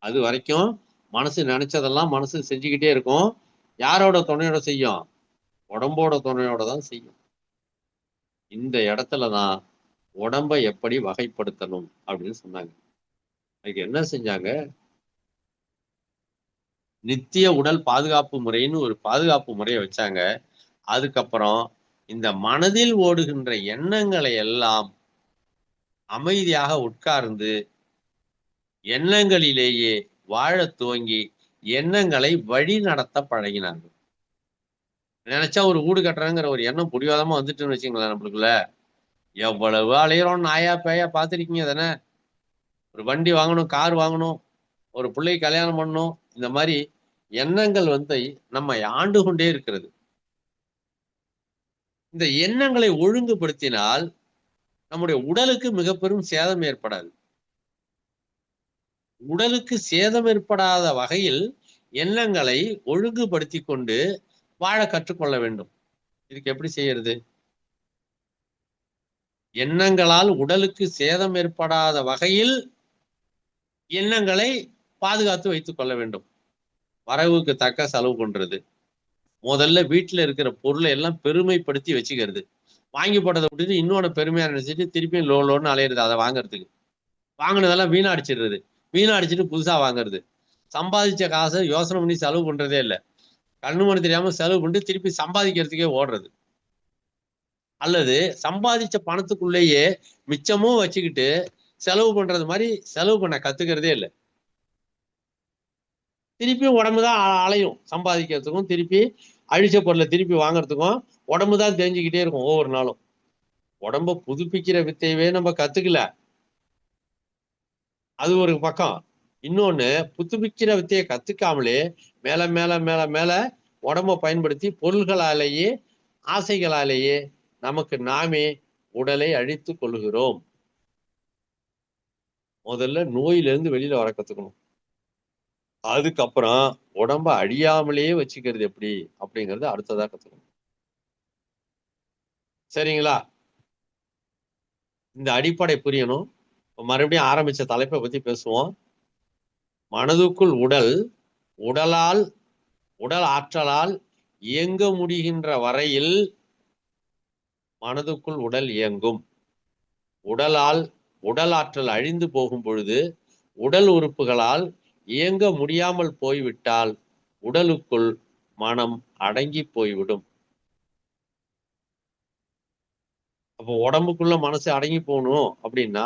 அது வரைக்கும் மனசு நினைச்சதெல்லாம் மனசு செஞ்சுக்கிட்டே இருக்கும். யாரோட துணையோட செய்யும்? உடம்போட துணையோட தான் செய்யும். இந்த இடத்துலதான் உடம்பை எப்படி வகைப்படுத்தணும் அப்படின்னு சொன்னாங்க. அதுக்கு என்ன செஞ்சாங்க? நித்திய உடல் பாதுகாப்பு முறைன்னு ஒரு பாதுகாப்பு முறையை வச்சாங்க. அதுக்கப்புறம் இந்த மனதில் ஓடுகின்ற எண்ணங்களை எல்லாம் அமைதியாக உட்கார்ந்து எண்ணங்களிலேயே வாழ துவங்கி எண்ணங்களை வழி நடத்த பழகினார்கள். நினைச்சா ஒரு வீடு கட்டுறங்கிற ஒரு எண்ணம் புடிவாதமா வந்துட்டுன்னு வச்சுங்களேன், நம்மளுக்குள்ள எவ்வளவு அலையிறோம், நாயா பேயா பார்த்துருக்கீங்க தானே. ஒரு வண்டி வாங்கணும், கார் வாங்கணும், ஒரு பிள்ளை கல்யாணம் பண்ணணும், இந்த மாதிரி எண்ணங்கள் வந்து நம்மை ஆண்டு கொண்டே இருக்கிறது. இந்த எண்ணங்களை ஒழுங்குபடுத்தினால் நம்முடைய உடலுக்கு மிக பெரும் சேதம் ஏற்படாது. உடலுக்கு சேதம் ஏற்படாத வகையில் எண்ணங்களை ஒழுங்குபடுத்தி கொண்டு வாழ கற்றுக்கொள்ள வேண்டும். இதுக்கு எப்படி செய்யறது? எண்ணங்களால் உடலுக்கு சேதம் ஏற்படாத வகையில் எண்ணங்களை பாதுகாத்து வைத்துக் கொள்ள வேண்டும். வரவுக்கு தக்க செலவு பண்றது. முதல்ல வீட்டுல இருக்கிற பொருளை எல்லாம் பெருமைப்படுத்தி வச்சுக்கிறது. வாங்கி போட்டதை விட்டுட்டு இன்னொன்னு பெருமையா நினைச்சிட்டு திருப்பியும் லோன்னு அலையிறது. அதை வாங்குறதுக்கு வாங்கினதெல்லாம் வீணாடிச்சிடுறது. வீணாடிச்சிட்டு புதுசா வாங்குறது. சம்பாதிச்ச காசை யோசனை பண்ணி செலவு பண்றதே இல்லை. கண்ணு மணி தெரியாம செலவு பண்ணிட்டு திருப்பி சம்பாதிக்கிறதுக்கே ஓடுறது. அல்லது சம்பாதிச்ச பணத்துக்குள்ளேயே மிச்சமும் வச்சுக்கிட்டு செலவு பண்றது மாதிரி செலவு பண்ண கத்துக்கிறதே இல்லை. திருப்பியும் உடம்புதான் அலையும். சம்பாதிக்கிறதுக்கும் திருப்பி அழிச்ச பொருளை திருப்பி வாங்குறதுக்கும் உடம்புதான் தெரிஞ்சுக்கிட்டே இருக்கும் ஒவ்வொரு நாளும். உடம்ப புதுப்பிக்கிற வித்தையவே நம்ம கத்துக்கல. அது ஒரு பக்கம். இன்னொன்னு, புதுப்பிக்கிற வித்தையை கத்துக்காமலே மேல மேல மேல மேல உடம்ப பயன்படுத்தி பொருள்களாலேயே ஆசைகளாலேயே நமக்கு நாமே உடலை அழித்துக் கொள்கிறோம். முதல்ல நோயிலிருந்து வெளியில வர கத்துக்கணும். அதுக்கப்புறம் உடம்ப அழியாமலேயே வச்சுக்கிறது எப்படி அப்படிங்கறது அடுத்ததா கத்துக்கணும். சரிங்களா? இந்த அடிப்படை புரியணும். மறுபடியும் ஆரம்பிச்ச தலைப்பை பத்தி பேசுவோம். மனதுக்குள் உடல், உடல் ஆற்றலால் இயங்க முடிகின்ற வரையில் மனதுக்குள் உடல் இயங்கும். உடல் ஆற்றல் அழிந்து போகும் பொழுது உடல் உறுப்புகளால் இயங்க முடியாமல் போய்விட்டால் உடலுக்குள் மனம் அடங்கி போய்விடும். அப்போ உடம்புக்குள்ள மனசு அடங்கி போகணும் அப்படின்னா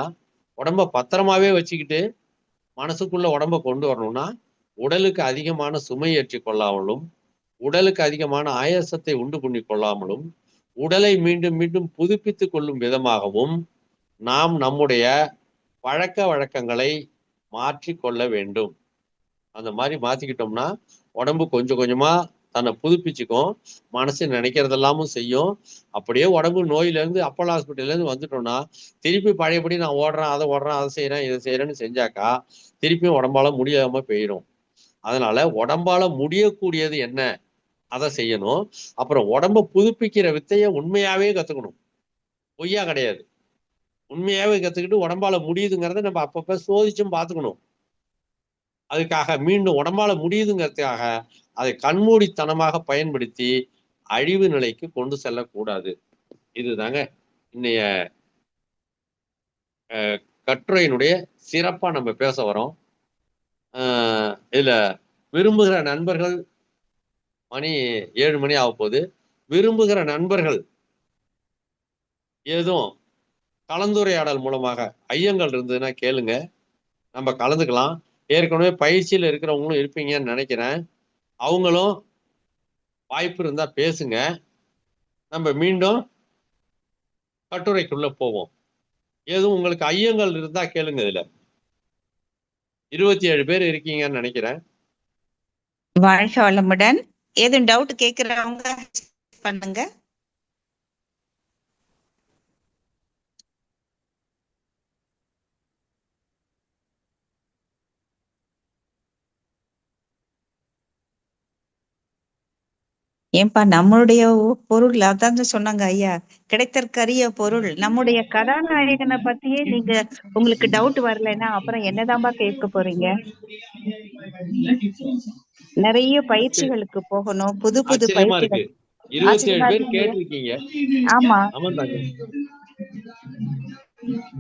உடம்ப பத்திரமாவே வச்சுக்கிட்டு மனசுக்குள்ள உடம்ப கொண்டு வரணும்னா உடலுக்கு அதிகமான சுமை ஏற்றி கொள்ளாமலும் உடலுக்கு அதிகமான ஆயாசத்தை உண்டு பண்ணி கொள்ளாமலும் உடலை மீண்டும் மீண்டும் புதுப்பித்துக் கொள்ளும் விதமாகவும் நாம் நம்முடைய பழக்க வழக்கங்களை மாற்றி கொள்ள வேண்டும். அந்த மாதிரி மாத்திக்கிட்டோம்னா உடம்பு கொஞ்சம் கொஞ்சமா தன்னை புதுப்பிச்சுக்கும். மனசு நினைக்கிறதெல்லாமும் செய்யும். அப்படியே உடம்பு நோயில இருந்து அப்போலோ ஹாஸ்பிட்டல்ல இருந்து வந்துட்டோம்னா திருப்பி பழையபடி நான் ஓடுறேன், அதை செய்யறேன், இதை செய்யறேன்னு செஞ்சாக்கா திருப்பியும் உடம்பால முடியாம போயிடும். அதனால உடம்பால முடியக்கூடியது என்ன அதை செய்யணும். அப்புறம் உடம்ப புதுப்பிக்கிற வித்தைய உண்மையாவே கத்துக்கணும். பொய்யா கிடையாது. உண்மையாவே கத்துக்கிட்டு உடம்பால முடியுதுங்கிறத நம்ம அப்பப்ப சோதிச்சும் பார்த்துக்கணும். அதுக்காக மீண்டும் உடம்பால முடியுதுங்கிறதுக்காக அதை கண்மூடித்தனமாக பயன்படுத்தி அழிவு நிலைக்கு கொண்டு செல்லக்கூடாது. இதுதாங்க இன்னைய கட்டுரையினுடைய சிறப்பா நம்ம பேச வரோம். இதுல விரும்புகிற நண்பர்கள், மணி 7 மணி ஆக போகுது, விரும்புகிற நண்பர்கள் ஏதும் கலந்துரையாடல் மூலமாக ஐயங்கள் இருந்ததுன்னா கேளுங்க, நம்ம கலந்துக்கலாம். ஏற்கனவே பயிற்சியில் இருக்கிறவங்களும் இருப்பீங்கன்னு நினைக்கிறேன். அவங்களும் வாய்ப்பு இருந்தா பேசுங்க. நம்ம மீண்டும் கட்டுரைக்குள்ள போவோம். ஏதும் உங்களுக்கு ஐயங்கள் இருந்தா கேளுங்க. இதுல 27 பேர் இருக்கீங்கன்னு நினைக்கிறேன். வாழ்க வளமுடன். ஏதும் டவுட் கேட்கிறவங்க பண்ணுங்க. ஏன்பா நம்மளுடைய பொருள் அதான் சொன்னாங்க ஐயா, கிடைத்தற்கரிய பொருள். நம்முடைய கதாநாயகனை பத்தியே நீங்க உங்களுக்கு டவுட் வரலைன்னா அப்புறம் என்னதான்பா கேட்க போறீங்க? நிறைய பயிற்சிகளுக்கு போகணும், புது புது ஆச்சரியமா இருக்கு. பயிற்சிகள். 27 ஆச்சரியமா பேர் இருக்குங்க. கேட்டிருக்கீங்க. ஆமா. ஆமாந்தாங்க.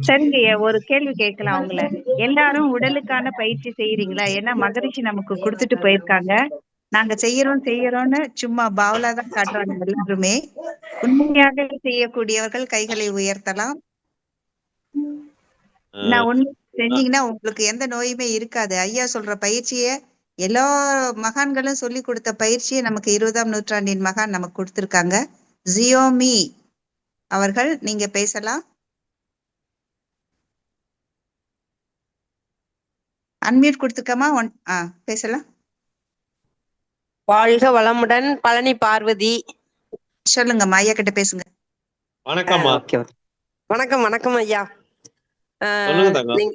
சரிங்க ஐயா, ஒரு கேள்வி கேட்கலாம் உங்களை. எல்லாரும் உடலுக்கான பயிற்சி செய்யறீங்களா? ஏன்னா மகரிஷி நமக்கு கொடுத்துட்டு போயிருக்காங்க. நாங்க செய்யறோம்னு சும்மா பாவலா தான் காட்டுறாங்க எல்லாருமே. உண்மையாக செய்யக்கூடியவர்கள் கைகளை உயர்த்தலாம். நான் உண்மை செஞ்சீங்கன்னா உங்களுக்கு எந்த நோயுமே இருக்காது. ஐயா சொல்ற பயிற்சியை எல்லா மகான்களும் சொல்லி கொடுத்த பயிற்சியை நமக்கு 20ஆம் நூற்றாண்டின் மகான் நமக்கு கொடுத்திருக்காங்க. ஜியோமி அவர்கள், நீங்க பேசலாம். அன்மியூட் கொடுத்துக்கமா. பேசலாம். வாழ்க வளமுடன். பழனி பார்வதி. சொல்லுங்கம்மா, ஐயா கிட்ட பேசுங்க. வணக்கம்மா. வணக்கம் ஐயா. சொல்லுங்க தங்கம்.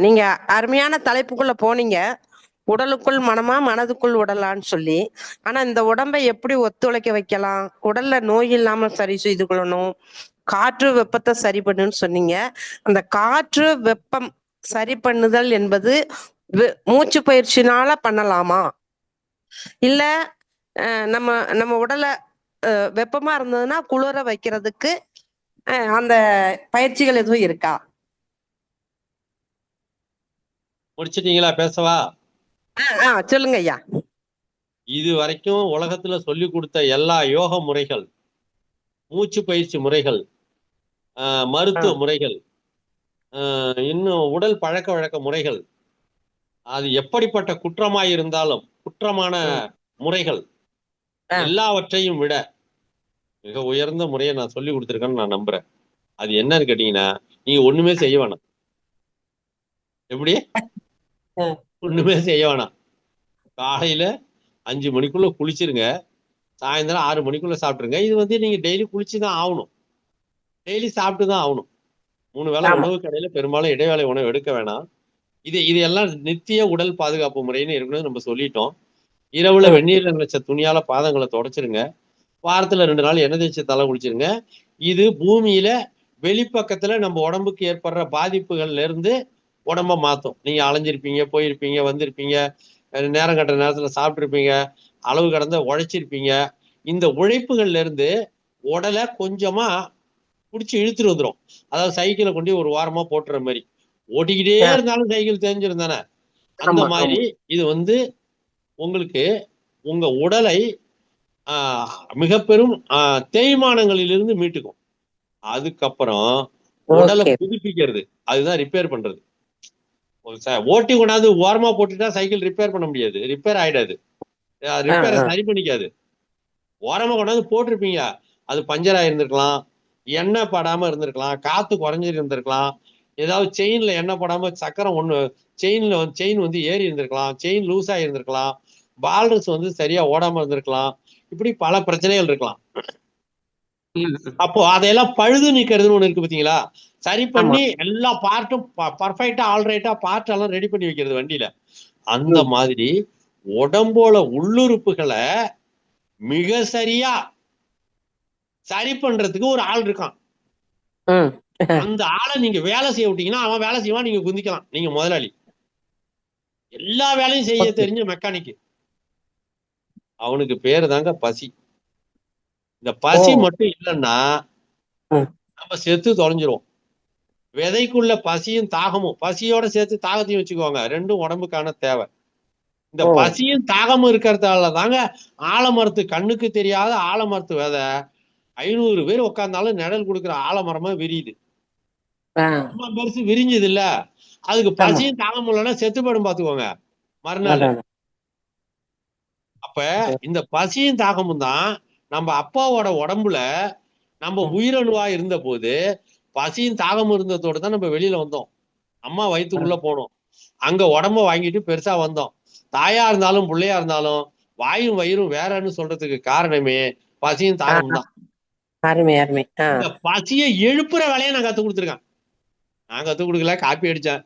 நீங்க அருமையான தலைப்புக்குள்ள போனீங்க. உடலுக்குள் மனமா, மனதுக்குள் உடலான்னு சொல்லி. ஆனா இந்த உடம்பை எப்படி ஒத்துழைக்க வைக்கலாம், உடல்ல நோய் இல்லாம சரி செய்து கொள்ளணும், காற்று வெப்பத்தை சரி பண்ணுன்னு சொன்னீங்க. அந்த காற்று வெப்பம் சரி பண்ணுதல் என்பது மூச்சு பயிற்சினால பண்ணலாமா, இல்ல நம்ம நம்ம உடலை வெப்பமா இருந்ததுன்னா குளிர வைக்கிறதுக்கு அந்த பயிற்சிகள் எதுவும் இருக்கா? முடிச்சிட்டீங்களா? பேசவா? சொல்லுங்க ஐயா. இது வரைக்கும் உலகத்துல சொல்லி கொடுத்த எல்லா யோக முறைகள், மூச்சு பயிற்சி முறைகள், மருத்துவ முறைகள், இன்னும் உடல் பழக்க வழக்க முறைகள், அது எப்படிப்பட்ட குற்றமாய் இருந்தாலும் குற்றமான முறைகள் எல்லாவற்றையும் விட மிக உயர்ந்த முறையை நான் சொல்லி கொடுத்துருக்கேன்னு நான் நம்புறேன். அது என்னன்னு கேட்டீங்கன்னா, நீங்க ஒண்ணுமே செய்ய வேணாம். எப்படி? ஒண்ணுமே செய்ய வேணாம். காலையில 5 மணிக்குள்ள குளிச்சிருங்க, சாயந்தரம் 6 மணிக்குள்ள சாப்பிட்டுருங்க. இது வந்து நீங்க டெய்லி குளிச்சுதான் ஆகணும், டெய்லி சாப்பிட்டுதான் ஆகணும். 3 வேளை உணவு கடையில பெரும்பாலும் இடைவேளை உணவு எடுக்க வேணாம். இது எல்லாம் நித்திய உடல் பாதுகாப்பு முறைன்னு ஏற்கனவே நம்ம சொல்லிட்டோம். இரவுல வெந்நீர்ல நினைச்ச துணியால பாதங்களை தொடச்சிருங்க. வாரத்துல 2 நாள் எண்ணெய் தேய்ச்சி தலை குளிச்சிருங்க. இது பூமியில வெளிப்பக்கத்துல நம்ம உடம்புக்கு ஏற்படுற பாதிப்புகள்ல இருந்து உடம்ப மாத்தும். நீங்க அலைஞ்சிருப்பீங்க, போயிருப்பீங்க, வந்திருப்பீங்க, நேரம் கட்ட நேரத்துல சாப்பிட்டுருப்பீங்க, அளவு கடந்த உழைச்சிருப்பீங்க. இந்த உழைப்புகள்ல இருந்து உடலை கொஞ்சமா பிடிச்சி இழுத்துட்டு வந்துடும். அதாவது சைக்கிளை கொண்டு ஒரு வாரமா போட்டுற மாதிரி. ஓட்டிக்கிட்டே இருந்தாலும் சைக்கிள் தெரிஞ்சிருந்தானே, அந்த மாதிரி இது வந்து உங்களுக்கு உங்க உடலை மிக பெரும் தேய்மானங்களிலிருந்து மீட்டுக்கும். அதுக்கப்புறம் உடலை புதுப்பிக்கிறது, அதுதான் ரிப்பேர் பண்றது. ஓட்டி கொண்டாந்து ஓரமா போட்டுட்டா சைக்கிள் ரிப்பேர் பண்ண முடியாது, ரிப்பேர் ஆயிடாது, ரிப்பேரை சரி பண்ணிக்காது. ஓரமா கொண்டாந்து போட்டிருப்பீங்க, அது பஞ்சர் ஆயிருந்திருக்கலாம், எண்ணெய் படாம இருந்திருக்கலாம், காத்து குறைஞ்சிட்டு இருந்திருக்கலாம், ஏதாவது செயின்ல எண்ணெய் படாம சக்கரம் செயின் வந்து ஏறி இருந்திருக்கலாம், செயின் லூஸ் ஆகி இருந்திருக்கலாம், பால்ரஸ் வந்து சரியா ஓடாம இருந்திருக்கலாம். இப்படி பல பிரச்சனைகள் இருக்கலாம். அப்போ அதையெல்லாம் பழுது நீக்கிறதுன்னு ஒண்ணு இருக்கு பாத்தீங்களா, சரி பண்ணி எல்லா பார்ட்டும் பர்ஃபெக்டா ஆல்ரைட்டா பார்ட் எல்லாம் ரெடி பண்ணி வைக்கிறது வண்டியில. அந்த மாதிரி உடம்போல உள்ளுறுப்புகளை மிக சரியா சரி பண்றதுக்கு ஒரு ஆள் இருக்கான். அந்த ஆளை நீங்க வேலை செய்ய விட்டீங்கன்னா அவன் வேலை செய்வான், நீங்க குந்திக்கலாம். நீங்க முதலாளி, எல்லா வேலையும் செய்ய தெரிஞ்ச மெக்கானிக், அவனுக்கு பேரு தாங்க பசி. இந்த பசி மட்டும் இல்லைன்னா நம்ம செத்து தொலைஞ்சிருவோம். விதைக்குள்ள பசியும் தாகமும், பசியோட சேர்த்து தாகத்தையும் வச்சுக்குவாங்க, ரெண்டும் உடம்புக்கான தேவை. இந்த பசியும் தாகமும் இருக்கிறதால தாங்க ஆலமரத்து, கண்ணுக்கு தெரியாத ஆலமரத்து விதை 500 பேர் உட்கார்ந்தாலும் நிழல் கொடுக்குற ஆலமரமா விரியுது. பெருசு விரிஞ்சது இல்ல, அதுக்கு பசியும் தாகம் இல்லைன்னா செத்துப்படும் பாத்துக்கோங்க மறுநாள். அப்ப இந்த பசியும் தாகமும் தான் நம்ம அப்பாவோட உடம்புல நம்ம உயிரணுவா இருந்த போது பசியும் தாகமும் இருந்ததோடு தான் நம்ம வெளியில வந்தோம். அம்மா வயிற்றுக்குள்ள போனோம், அங்க உடம்ப வாங்கிட்டு பெருசா வந்தோம். தாயா இருந்தாலும் பிள்ளையா இருந்தாலும் வாயும் வயிறும் வேறன்னு சொல்றதுக்கு காரணமே பசியும் தாகமும் தான். இந்த பசியை எழுப்புற வேலையை நான் கத்து கொடுத்துருக்கேன். நான் கத்து கொடுக்கல, காப்பி அடிச்சேன்.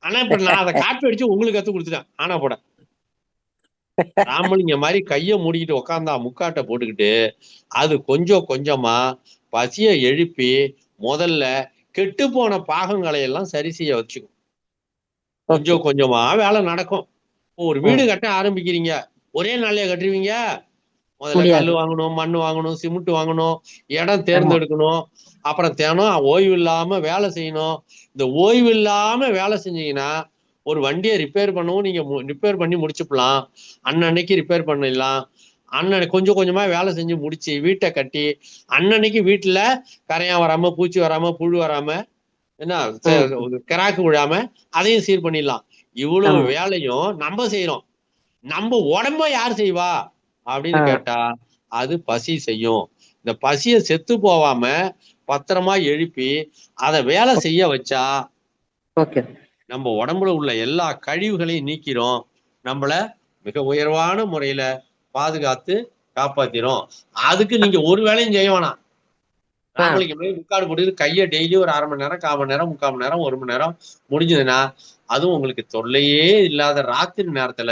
ஆனா இப்ப நான் அதை காப்பி அடிச்சு உங்களுக்கு கத்து கொடுத்துட்டேன் ஆனா போட. ராமலிங்க மாதிரி கைய மூடிக்கிட்டு உக்காந்தா முக்காட்டை போட்டுக்கிட்டு அது கொஞ்சம் கொஞ்சமா பசிய எழுப்பி முதல்ல கெட்டு போன பாகங்களை எல்லாம் சரி செய்ய வச்சுக்கும். கொஞ்சம் கொஞ்சமா வேலை நடக்கும். ஒரு வீடு கட்ட ஆரம்பிக்கிறீங்க, ஒரே நாள்லயே கட்டுருவீங்க? முதல்ல கல் வாங்கணும், மண் வாங்கணும், சிமெண்ட் வாங்கணும், இடம் தேர்ந்தெடுக்கணும், அப்புறம் தினம் ஓய்வு இல்லாம வேலை செய்யணும். இந்த ஓய்வு இல்லாம வேலை செஞ்சீங்கன்னா ஒரு வண்டியை ரிப்பேர் பண்ணவும் நீங்க ரிப்பேர் பண்ணி முடிச்சுக்கலாம். அன்னன்னைக்கு ரிப்பேர் பண்ணிடலாம். கொஞ்சம் கொஞ்சமா வேலை செஞ்சு முடிச்சு வீட்டை கட்டி அன்னன்னைக்கு வீட்டுல கரையான் வராம, பூச்சி வராம, புழு வராம, என்ன கிராக்கு விழாம அதையும் சீர் பண்ணிடலாம். இவ்வளவு வேலையும் நம்ம செய்யறோம். நம்ம உடம்ப யார் செய்வா அப்படின்னு கேட்டா அது பசி செய்யும். இந்த பசிய செத்து போவாம பத்திரமா எழுப்பி அதை வேலை செய்ய வச்சா நம்ம உடம்புல உள்ள எல்லா கழிவுகளையும் நீக்கிறோம். நம்மள மிக உயர்வான முறையில பாதுகாத்து காப்பாத்திரும். அதுக்கு நீங்க ஒரு வேலையும் செய்ய வேணாம். ராமலிங்க போய் முக்காடு போட்டு கையை டெய்லி ஒரு 1/2 மணி நேரம், 1/4 மணி நேரம், 3/4 மணி நேரம், 1 மணி நேரம் முடிஞ்சதுன்னா அதுவும் உங்களுக்கு தொல்லையே இல்லாத ராத்திரி நேரத்துல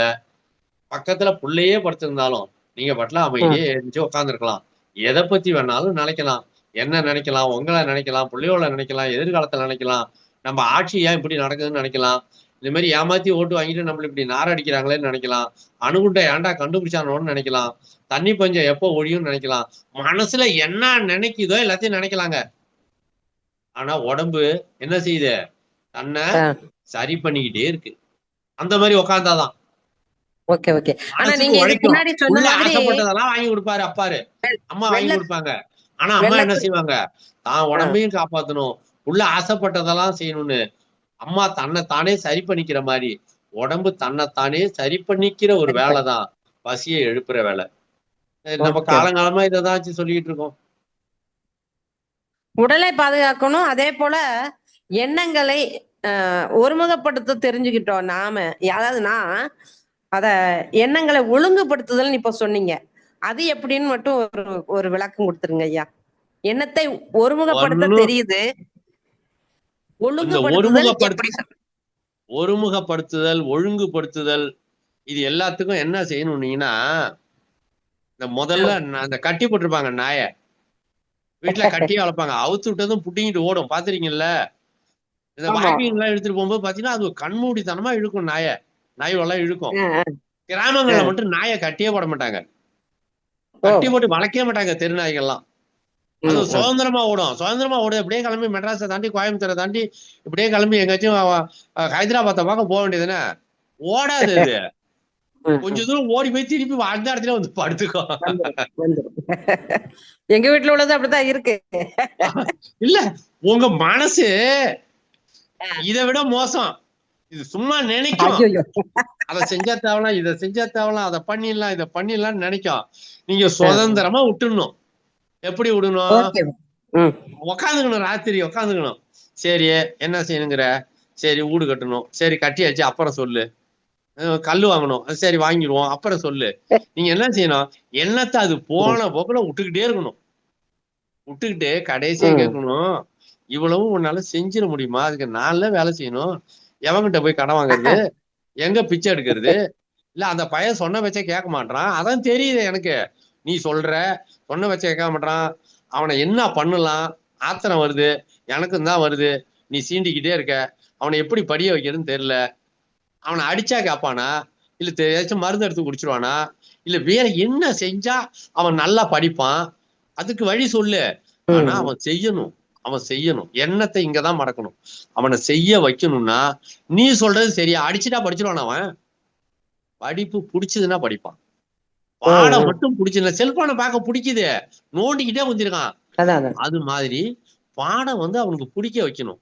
பக்கத்துல புள்ளையே படுத்திருந்தாலும் நீங்க பட்டல அமைதியே எழுந்துச்சு உட்காந்துருக்கலாம். எதை பத்தி வேணாலும் நினைக்கலாம். என்ன நினைக்கலாம்? உங்களை நினைக்கலாம், பிள்ளையோட நினைக்கலாம், எதிர்காலத்துல நினைக்கலாம், நம்ம ஆட்சி ஏன் இப்படி நடக்குதுன்னு நினைக்கலாம். இந்த மாதிரி ஏமாத்தி ஓட்டு வாங்கிட்டு நம்மள இப்படி நாரடிக்கிறாங்களேன்னு நினைக்கலாம். அணுகுண்டை ஏன்டா கண்டுபிடிச்சானோன்னு நினைக்கலாம். தண்ணி பஞ்சம் எப்போ ஒழியும்னு நினைக்கலாம். மனசுல என்ன நினைக்குதோ எல்லாத்தையும் நினைக்கலாங்க. ஆனா உடம்பு என்ன செய்யுது? தன்னை சரி பண்ணிக்கிட்டே இருக்கு. அந்த மாதிரி உட்கார்ந்தாதான் ஆசைப்பட்டதெல்லாம் வாங்கி கொடுப்பாரு அப்பாரு, அம்மா வாங்கி கொடுப்பாங்க. ஆனா அம்மா என்ன செய்வாங்க? தான் உடம்பையும் காப்பாத்தணும், உள்ள ஆசைப்பட்டதெல்லாம் செய்யணும்னு அம்மா தன்னைத்தானே சரி பண்ணிக்கிற மாதிரி உடம்பு தன்னைத்தானே சரி பண்ணிக்கிற ஒரு வேலைதான் பசியை எழுப்புற வேலை. நம்ம காலங்காலமா இதான் சொல்லிட்டு இருக்கோம். உடலை பாதுகாக்கணும். அதே போல எண்ணங்களை ஒருமுகப்படுத்த தெரிஞ்சுக்கிட்டோம் நாம. அதாவதுனா அத எண்ணங்களை ஒழுங்குபடுத்துதல் இப்ப சொன்னீங்க, அது எப்படின்னு மட்டும் ஒரு விளக்கம் கொடுத்துருங்க ஐயா. எண்ணத்தை ஒருமுகப்படுத்த தெரியுது, ஒருமுகப்படுத்துதல், ஒழுங்குபடுத்துதல், இது எல்லாத்துக்கும் என்ன செய்யணும்னீங்கன்னா, இந்த முதல்ல அந்த கட்டி போட்டிருப்பாங்க நாய வீட்டுல கட்டி வளர்ப்பாங்க, அவுத்து விட்டதும் புட்டிங்கிட்டு ஓடும் பாத்துறீங்கல்ல. இந்த வாக்கிங் எல்லாம் எடுத்துட்டு போகும்போது பாத்தீங்கன்னா அது கண்மூடித்தனமா இழுக்கும். நாயெல்லாம் இழுக்கும். கிராமங்கள்ல மட்டும் நாயை கட்டியே போட மாட்டாங்க, கட்டி போட்டு வளர்க்கவே மாட்டாங்க தெருநாய்கள்லாம். அது சுதந்திரமா ஓடும். சுதந்திரமா ஓடும். இப்படியே கிளம்பி மெட்ராஸை தாண்டி, கோயம்புத்தூரை தாண்டி இப்படியே கிளம்பி எங்கேயாச்சும் ஹைதராபாத்தை பார்க்க போக வேண்டியதுன்னு ஓடாது. இது கொஞ்ச தூரம் ஓடி போய் திருப்பி அந்த இடத்துல வந்து படுத்துக்கோ. எங்க வீட்டுல உள்ளது அப்படிதான் இருக்கு. இல்ல, உங்க மனசு இதை விட மோசம். இது சும்மா நினைக்கும், அதை செஞ்சா தேவலாம், இதை செஞ்சா தேவலாம், அதை பண்ணிடலாம், இதை பண்ணிடலாம்னு நினைக்கும். நீங்க சுதந்திரமா விட்டுடணும். எப்படி விடணும்? உக்காந்துக்கணும், ராத்திரி உக்காந்துக்கணும். சரி என்ன செய்யணுங்கிற? சரி வீடு கட்டணும், சரி கட்டியாச்சு, அப்புறம் சொல்லு. கல்லு வாங்கணும், சரி வாங்கிடுவோம், அப்புறம் சொல்லு. நீங்க என்ன செய்யணும்? எண்ணத்தை அது போன போக்குல விட்டுக்கிட்டே இருக்கணும். விட்டுக்கிட்டு கடைசியா கேட்கணும், இவ்வளவும் உன்னால செஞ்சிட முடியுமா? அதுக்கு நான்ல வேலை செய்யணும். எவங்கிட்ட போய் கடன் வாங்குறது? எங்க பிச்சை எடுக்கிறது? இல்ல அந்த பையன் சொன்ன வச்ச கேட்க மாட்டான், அதான் தெரியுது எனக்கு. நீ சொல்ற சொன்ன வச்ச கேட்க மாட்டான், அவனை என்ன பண்ணலாம் ஆத்திரம் வருது, எனக்கும் தான் வருது. நீ சீண்டிக்கிட்டே இருக்க, அவனை எப்படி படிய வைக்கிறதுன்னு தெரியல. அவனை அடிச்சா கேட்பானா, இல்ல ஏதாச்சும் மருந்து எடுத்து குடிச்சிருவானா, இல்ல வேற என்ன செஞ்சா அவன் நல்லா படிப்பான்? அதுக்கு வழி சொல்லு. ஆனா அவன் செய்யணும். எண்ணத்தை இங்கதான் மடக்கணும். அவனை செய்ய வைக்கணும்னா நீ சொல்றது சரியா? அடிச்சுட்டா படிச்சிருவான் அவன்? படிப்பு பிடிச்சதுன்னா படிப்பான். பாடம் மட்டும் பிடிச்சதுன்னா, செல்போனை பார்க்க பிடிக்குது, நோண்டிக்கிட்டே வந்துருக்கான். அது மாதிரி பாடம் அவனுக்கு பிடிக்க வைக்கணும்.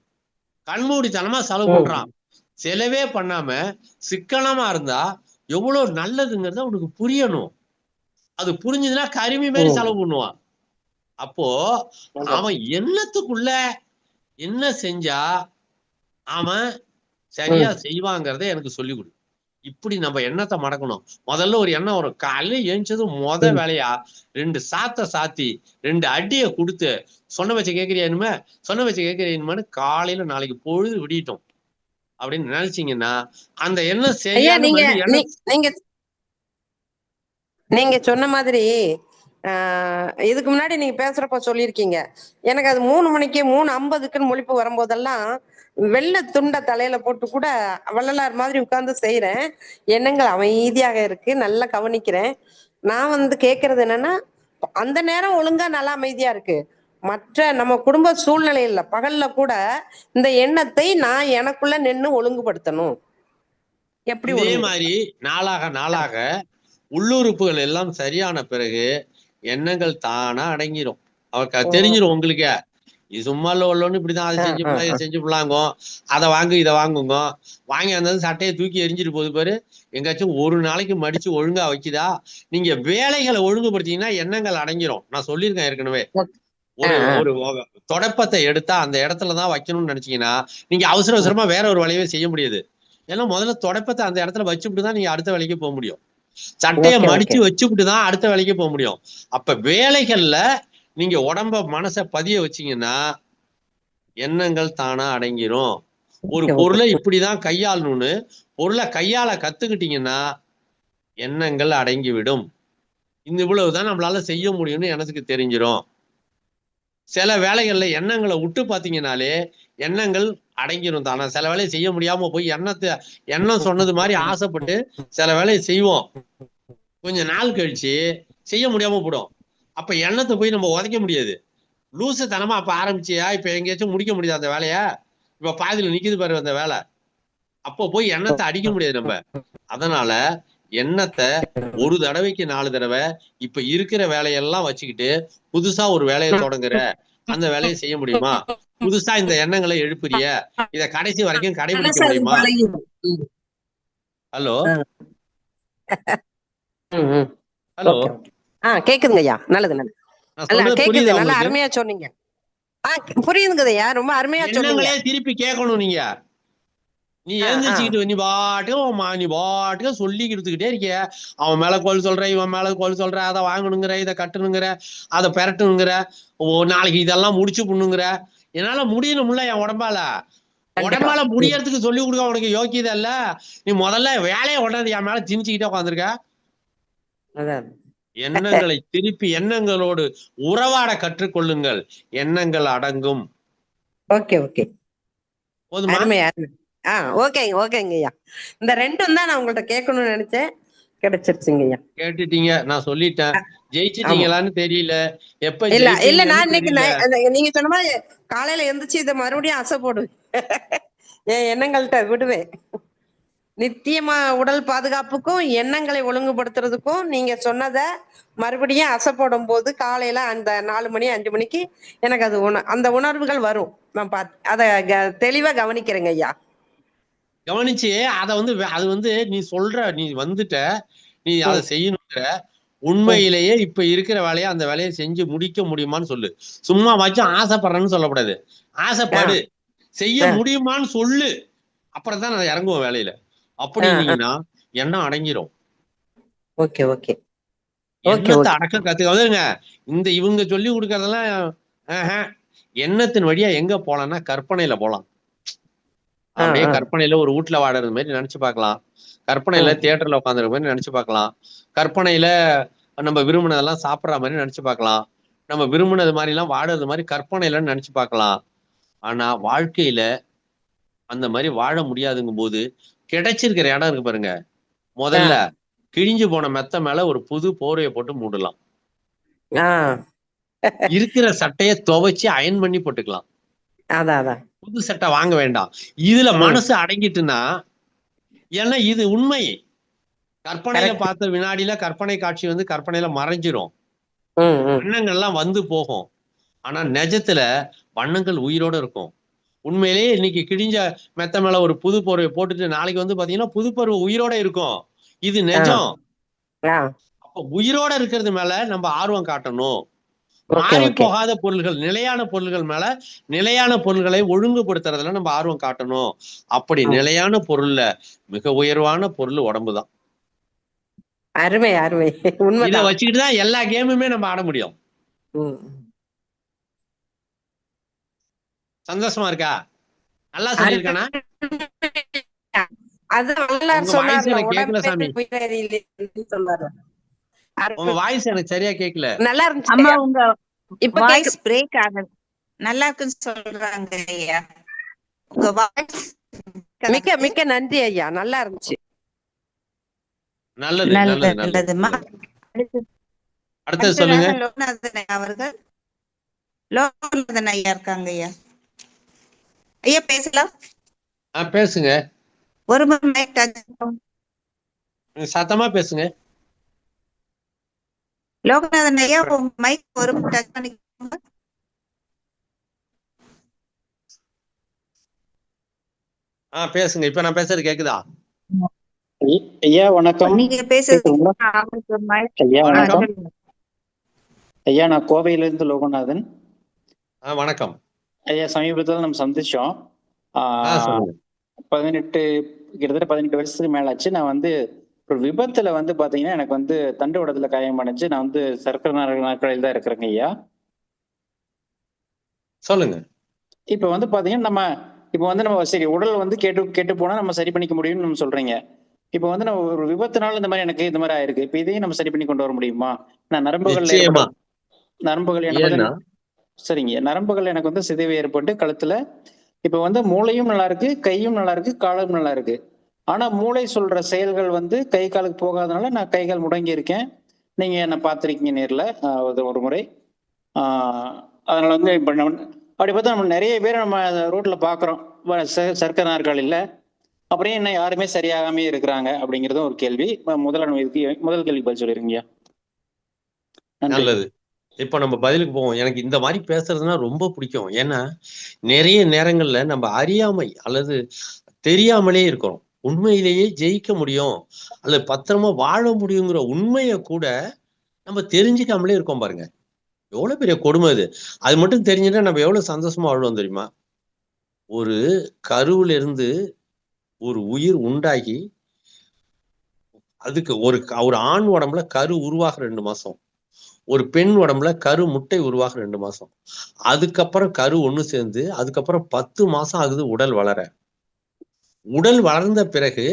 கண்மூடித்தனமா செலவு பண்றான். செலவே பண்ணாம சிக்கனமா இருந்தா எவ்வளவு நல்லதுங்கிறத அவனுக்கு புரியணும். அது புரிஞ்சதுன்னா கருமி மாதிரி செலவு பண்ணுவான். அப்போ அவன் எண்ணத்துக்குள்ள என்ன செஞ்சா அவன் சரியா செய்வாங்கிறத எனக்கு சொல்லி கொடு. இப்படி நம்ம எண்ணத்தை மடக்கணும். முதல்ல ஒரு எண்ணம் வரும், காலையில எழுந்ததும் வேலையா 2 சாத்தி 2 அடியை கொடுத்து சொன்ன வச்ச கேட்கிறியானுமே காலையில நாளைக்கு பொழுது விடிட்டோம் அப்படின்னு நினைச்சீங்கன்னா அந்த எண்ணம் சரியா. நீங்க சொன்ன மாதிரி இதுக்கு முன்னாடி நீங்க பேசுறப்ப சொல்லியிருக்கீங்க, எனக்கு அது 3 மணிக்கு 3:50க்குன்னு முழிப்பு வரும்போதெல்லாம் வெள்ளை துண்டை தலையில போட்டு கூட வள்ளலார் மாதிரி உட்கார்ந்து செய்யறேன். எண்ணங்கள் அமைதியாக இருக்கு, நல்லா கவனிக்கிறேன். நான் வந்து கேட்கறது என்னன்னா, அந்த நேரம் ஒழுங்கா நல்லா அமைதியா இருக்கு. மற்ற நம்ம குடும்ப சூழ்நிலையில பகல்ல கூட இந்த எண்ணத்தை நான் எனக்குள்ள நின்னு ஒழுங்குபடுத்தணும். எப்படி இதே ஒழுங்கு? மாதிரி நாளாக நாளாக உள்ளுறுப்புகள் எல்லாம் சரியான பிறகு எண்ணங்கள் தானா அடங்கிரும். அவருக்கு அது தெரிஞ்சிடும் உங்களுக்கே. இது சும்மா உள்ளோன்னு இப்படிதான் அதை செஞ்சு இதை செஞ்சு பிள்ளாங்கோ, அதை வாங்கு இதை வாங்குங்க, வாங்கி அந்த சட்டையை தூக்கி எரிஞ்சிட்டு போகுது பாரு. எங்காச்சும் ஒரு நாளைக்கு மடிச்சு ஒழுங்கா வைக்குதா? நீங்க வேலைகளை ஒழுங்குபடுத்தீங்கன்னா எண்ணங்கள் அடங்கிரும். நான் சொல்லியிருக்கேன் ஏற்கனவே. ஒரு ஒரு தொடப்பத்தை எடுத்தா அந்த இடத்துலதான் வைக்கணும்னு நினைச்சீங்கன்னா நீங்க அவசர அவசரமா வேற ஒரு வேலையே செய்ய முடியாது. ஏன்னா முதல்ல தொடப்பத்தை அந்த இடத்துல வச்சுவிட்டுதான் நீங்க அடுத்த வேலைக்கு போக முடியும். சட்டையை மடிச்சு வச்சுவிட்டுதான் அடுத்த வேலைக்கு போக முடியும். அப்ப வேலைகள்ல நீங்க உடம்ப மனசை பதிய வச்சீங்கன்னா எண்ணங்கள் தானா அடங்கிரும். ஒரு பொருளை இப்படிதான் கையாளணும்னு பொருளை கையாள கத்துக்கிட்டீங்கன்னா எண்ணங்கள் அடங்கிவிடும். இந்த இவ்வளவுதான் நம்மளால செய்ய முடியும்னு எனக்கு தெரிஞ்சிடும். சில வேலைகள்ல எண்ணங்களை விட்டு பாத்தீங்கன்னாலே எண்ணங்கள் அடங்கிரும் தானா. சில வேலையை செய்ய முடியாம போய் எண்ணம் சொன்னது மாதிரி ஆசைப்பட்டு சில வேலையை செய்வோம். கொஞ்ச நாள் கழிச்சு செய்ய முடியாம போடும். அப்ப எண்ணத்தை போய் நம்ம உதைக்க முடியாது. லூசுத்தனமா அப்ப ஆரம்பிச்சியா இப்ப எங்கேயாச்சும் முடிக்க முடியாது அந்த வேலைய. இப்ப பாதியில நிக்குது பாரு அந்த வேலை. அப்போ போய் எண்ணத்தை அடிக்க முடியாது நம்ம. அதனால எண்ணத்தை ஒரு தடவைக்கு 4 தடவை இப்ப இருக்கிற வேலையெல்லாம் வச்சுக்கிட்டு புதுசா ஒரு வேலையை தொடங்குற, அந்த வேலையை செய்ய முடியுமா? புதுசா இந்த எண்ணங்களை எழுப்புறிய, இத கடைசி வரைக்கும் கடைபிடிக்க முடியுமா? ஹலோ ஹலோ கேக்குதுங்க ஐயா. நல்லது நல்லது. கேக்குது, நல்லா அருமையா சொன்னீங்க. புரியுதுங்க ஐயா, ரொம்ப அருமையா சொன்னீங்க. திருப்பி கேட்கணும் நீங்க. நீ எழுந்திரிச்சுக்கிட்டு நீ பாட்டுக்கு சொல்லிக்கிட்டுக்கிட்டே இருக்கிய. அவன் மேல கோல் சொல்ற, இவன் மேல கோல் சொல்ற, அதை வாங்கணுங்கிற, இதை கட்டணுங்கிற, அதை பெரட்டணுங்கிற, நாளைக்கு இதெல்லாம் முடிச்சு பண்ணுங்கிற. என்னால முடியணும்ல என் உடம்பால முடியறதுக்கு சொல்லி கொடுக்க உனக்கு யோக்கியதை இல்ல. நீ முதல்ல வேலையை உடனே என் மேல திணிச்சுக்கிட்டே உட்காந்துருக்க. எண்ணங்களை திருப்பி எண்ணங்களோடு உறவாட கற்றுக்கொள்ளுங்கள். எண்ணங்கள் அடங்கும். போதுமா? ஓகேங்க ஐயா. இந்த ரெண்டும் தான் நான் உங்கள்ட்ட கேட்கணும்னு நினைச்சேன், கிடைச்சிருச்சுங்க ஐயா. கேட்டுட்டீங்க, நான் சொல்லிட்டேன். ஜெயிச்சிட்டீங்களான்னு தெரியல. எப்ப இல்ல நான் இன்னைக்கு நீங்க சொன்ன மாதிரி காலையில எந்திரிச்சு இதை மறுபடியும் அசை போடுவேன். என் எண்ணங்கள்கிட்ட விடுவேன். நித்தியமா உடல் பாதுகாப்புக்கும் எண்ணங்களை ஒழுங்குபடுத்துறதுக்கும் நீங்க சொன்னதை மறுபடியும் அசை போடும் போது காலையில அந்த 4 மணி 5 மணிக்கு எனக்கு அது அந்த உணர்வுகள் வரும். நான் அதை தெளிவா கவனிக்கிறேங்க ஐயா. கவனிச்சு அதை அது நீ சொல்ற, நீ வந்துட்ட, நீ அதை செய்யணுங்கிற உண்மையிலேயே இப்ப இருக்கிற வேலையை அந்த வேலையை செஞ்சு முடிக்க முடியுமான்னு சொல்லு. சும்மா வச்சும் ஆசைப்படுறேன்னு சொல்லக்கூடாது. ஆசைப்படு, செய்ய முடியுமான்னு சொல்லு. அப்புறம் தான் நான் இறங்குவேன் வேலையில. அப்படின்னீங்கன்னா எண்ணம் அடங்கிரும். எண்ணத்தை அடக்க கத்துக்க. இவங்க சொல்லி கொடுக்கறதெல்லாம் எண்ணத்தின் வழியா எங்க போலாம்னா கற்பனையில போலாம். அப்படியே கற்பனையில ஒரு வீட்டுல வாடுறது மாதிரி நினைச்சு பார்க்கலாம். கற்பனையில தியேட்டர்ல உட்காந்துருக்க மாதிரி நினைச்சு பார்க்கலாம். கற்பனையில நம்ம விரும்பினதெல்லாம் சாப்பிட்ற மாதிரி நினைச்சு பார்க்கலாம். நம்ம விரும்பினது மாதிரி எல்லாம் வாடுறது மாதிரி கற்பனையில நினைச்சு பார்க்கலாம். ஆனா வாழ்க்கையில அந்த மாதிரி வாழ முடியாதுங்கும் போது கிடைச்சிருக்கிற இடம் இருக்கு பாருங்க, முதல்ல கிழிஞ்சு போன மெத்த மேல ஒரு புது போர்வையை போட்டு மூடலாம். இருக்கிற சட்டையை துவைச்சு அயன் பண்ணி போட்டுக்கலாம். புது சட்டை வாங்க வேண்டாம். இதுல மனசு அடங்கிட்டுன்னா, ஏன்னா இது உண்மை. கற்பனையில பார்த்த வினாடியில கற்பனை காட்சி கற்பனையில மறைஞ்சிரும். வண்ணங்கள்லாம் வந்து போகும். ஆனா நிஜத்துல வண்ணங்கள் உயிரோட இருக்கும். உண்மையிலேயே இன்னைக்கு கிழிஞ்ச மெத்த மேல ஒரு புது போர்வையை போட்டுட்டு நாளைக்கு பாத்தீங்கன்னா புது போர்வை உயிரோட இருக்கும். இது நிஜம். அப்ப உயிரோட இருக்கிறது மேல நம்ம ஆர்வம் காட்டணும். மாறி போகாத பொருள்கள், நிலையான பொருள்கள் மேல நிலையான பொருள்களை ஒழுங்குபடுத்துறதுல நம்ம ஆர்வம் காட்டணும். அப்படி நிலையான பொருள்ல மிக உயர்வான பொருள் உடம்புதான். அருமை அருமை. இதை வச்சுக்கிட்டு தான் எல்லா கேமுமே நம்ம ஆட முடியும். சந்தோஷமா இருக்கா? நல்லா சொல்லிருக்கானா? உங்க வாய்ஸ் எனக்கு சரியா கேட்கல. நல்லா இருந்துச்சு அம்மா ஐயா. உங்க இப்ப வாய்ஸ் கேக்குது. பிரேக் ஆகுது. நல்லா இருக்குன்னு சொல்றாங்க ஐயா. உங்க வாய்ஸ் மிக்க மிக்க நன்றி ஐயா, நல்லா இருந்துச்சு. நல்லது நல்லது நல்லது நல்லதுமா. நல்லது. அடுத்தது சொல்லுங்க. லோகநாதன் ஐயா அவர்கள். லோகநாதன் ஐயா இருக்காங்க ஐயா. ஐயா பேசலாம். பேசுங்க. ஒரு மைக் டச். சத்தமா பேசுங்க. லோகநாதன் ஐயா உங்க மைக் ஒரு டச் பண்ணிக்கோங்க. பேசுங்க. இப்ப நான் பேசுறது கேக்குதா? ஐயா வணக்கம். நீங்க பேசுறது ஐயா வணக்கம். சொல்லுங்க. ஐயா நான் கோவையில இருந்து லோகநாதன். வணக்கம் ஐயா. சமீபத்தில் நம்ம சந்திச்சோம். சொல்லுங்க. 18 வருஷத்துக்கு மேலாச்சு. நான் வந்து ஒரு விபத்துல வந்து பாத்தீங்கன்னா எனக்கு வந்து தண்டுவடத்துல காயம் அடைஞ்சு நான் வந்து சர்க்கரை நாட்களில் தான் இருக்கிறேங்க ஐயா. சொல்லுங்க. இப்ப வந்து பாத்தீங்கன்னா நம்ம சரி உடல் வந்து கேட்டு போனா நம்ம சரி பண்ணிக்க முடியும்னு நம்ம சொல்றீங்க. இப்ப வந்து நம்ம ஒரு விபத்துனால இந்த மாதிரி எனக்கு இந்த மாதிரி ஆயிருக்கு. இப்ப இதையும் நம்ம சரி பண்ணி கொண்டு வர முடியுமா? நான் நரம்புகள் எனக்கு சரிங்க, நரம்புகள் எனக்கு வந்து சிதைவு ஏற்பட்டு கழுத்துல. இப்ப வந்து மூளையும் நல்லா இருக்கு, கையும் நல்லா இருக்கு, காலும் நல்லா இருக்கு. ஆனா மூளை சொல்ற செயல்கள் வந்து கை காலுக்கு போகாதனால நான் கை கால் முடங்கி இருக்கேன். நீங்க என்ன பார்த்திருக்கீங்க நேர்ல ஒரு முறை. அதனால வந்து இப்ப அப்படி பார்த்தா நம்ம நிறைய பேர் நம்ம ரோட்ல பாக்குறோம் சர்க்கரை நாற்காலியில. அப்புறம் என்ன யாருமே சரியாகாமே இருக்கிறாங்க அப்படிங்கறதும் ஒரு கேள்வி. முதல் கேள்வி பதில் சொல்லிருக்கீங்க. நல்லது. இப்ப நம்ம பதிலுக்கு போவோம். எனக்கு இந்த மாதிரி பேசுறதுன்னா ரொம்ப பிடிக்கும். ஏன்னா நிறைய நேரங்கள்ல நம்ம அறியாமை அல்லது தெரியாமலே இருக்கிறோம். உண்மையிலேயே ஜெயிக்க முடியும் அல்லது பத்திரமா வாழ முடியுங்கிற உண்மையை கூட நம்ம தெரிஞ்சுக்காமலே இருக்கோம். பாருங்க எவ்வளவு பெரிய கொடுமை அது. அது மட்டும் தெரிஞ்சுட்டா நம்ம எவ்வளவு சந்தோஷமா வாழ்வோம் தெரியுமா? ஒரு கருவுல இருந்து ஒரு உயிர் உண்டாகி அதுக்கு ஒரு ஆண் உடம்புல கரு உருவாக 2 மாசம், ஒரு பெண் உடம்புல கரு முட்டை உருவாக 2 மாசம், அதுக்கப்புறம் கரு ஒண்ணு சேர்ந்து அதுக்கப்புறம் 10 மாசம் ஆகுது உடல் வளர. உடல் வளர்ந்த பிறகு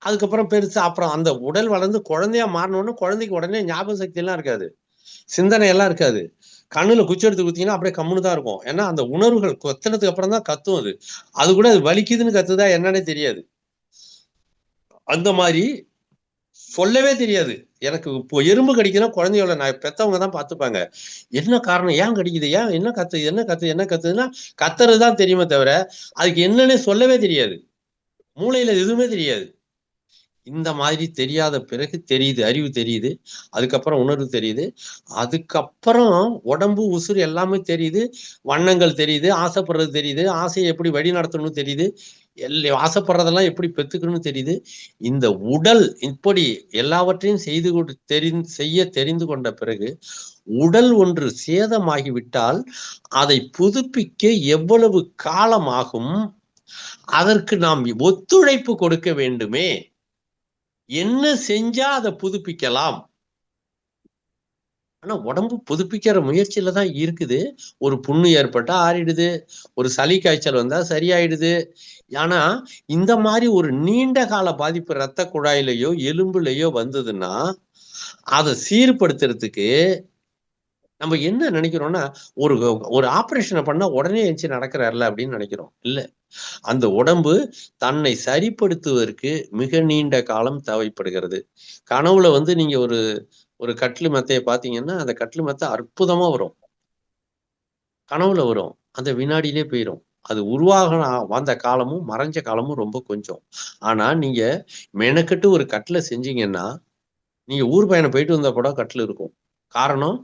அதுக்கப்புறம் பெருசா அப்புறம் அந்த உடல் வளர்ந்து குழந்தையா மாறினோன்னு குழந்தைக்கு உடனே ஞாபக சக்தி எல்லாம் இருக்காது, சிந்தனை எல்லாம் இருக்காது. கண்ணுல குச்சி எடுத்து குத்திங்கன்னா அப்படியே கம்முன்னு தான் இருக்கும். ஏன்னா அந்த உணர்வுகள் கொத்தினதுக்கு அப்புறம் தான் கத்தும். அது கூட அது வலிக்குதுன்னு கத்துதா என்னன்னே தெரியாது. அந்த மாதிரி சொல்லவே தெரியாது. எனக்கு இப்போ எறும்பு கடிக்குதுன்னா குழந்தையோட நான் பெத்தவங்க தான் பார்த்துப்பாங்க. என்ன காரணம், ஏன் கடிக்குது, ஏன் என்ன கத்துதுன்னா கத்துறதுதான் தெரியுமே தவிர அதுக்கு என்னன்னே சொல்லவே தெரியாது. மூளையில எதுவுமே தெரியாது. இந்த மாதிரி தெரியாத பிறகு தெரியுது, அறிவு தெரியுது, அதுக்கப்புறம் உணர்வு தெரியுது, அதுக்கப்புறம் உடம்பு உசுறு எல்லாமே தெரியுது, வண்ணங்கள் தெரியுது, ஆசைப்படுறது தெரியுது, ஆசையை எப்படி வழி நடத்தணும்னு தெரியுது, ஆசைப்படுறதெல்லாம் எப்படி பெத்துக்கணும்னு தெரியுது. இந்த உடல் இப்படி எல்லாவற்றையும் செய்ய தெரிந்து கொண்ட பிறகு உடல் ஒன்று சேதமாகிவிட்டால் அதை புதுப்பிக்க எவ்வளவு காலம் ஆகும், அதற்கு நாம் ஒத்துழைப்பு கொடுக்க வேண்டுமே, என்ன செஞ்சா அதை புதுப்பிக்கலாம். ஆனா உடம்பு புதுப்பிக்கிற முயற்சியில தான் இருக்குது. ஒரு புண்ணு ஏற்பட்டா ஆறிடுது, ஒரு சளி காய்ச்சல் வந்தா சரியாயிடுது. ஆனா இந்த மாதிரி ஒரு நீண்ட கால பாதிப்பு ரத்த குழாயிலையோ எலும்புலையோ வந்ததுன்னா அதை சீர்படுத்துறதுக்கு நம்ம என்ன நினைக்கிறோம்னா ஒரு ஆபரேஷனை பண்ணா உடனே எஞ்சி நடக்கிறார்ல அப்படின்னு நினைக்கிறோம். இல்ல, அந்த உடம்பு தன்னை சரிப்படுத்துவதற்கு மிக நீண்ட காலம் தேவைப்படுகிறது. கனவுல வந்து நீங்க ஒரு கட்லு மெத்தையை பாத்தீங்கன்னா அந்த கட்லு மெத்தை அற்புதமா வரும், கனவுல வரும், அந்த வினாடியிலே போயிடும். அது உருவாக வந்த காலமும் மறைஞ்ச காலமும் ரொம்ப கொஞ்சம். ஆனா நீங்க மெனக்கெட்டு ஒரு கட்டில செஞ்சீங்கன்னா நீங்க ஊர் பயணம் போயிட்டு வந்தா கூட கட்டில் இருக்கும். காரணம்,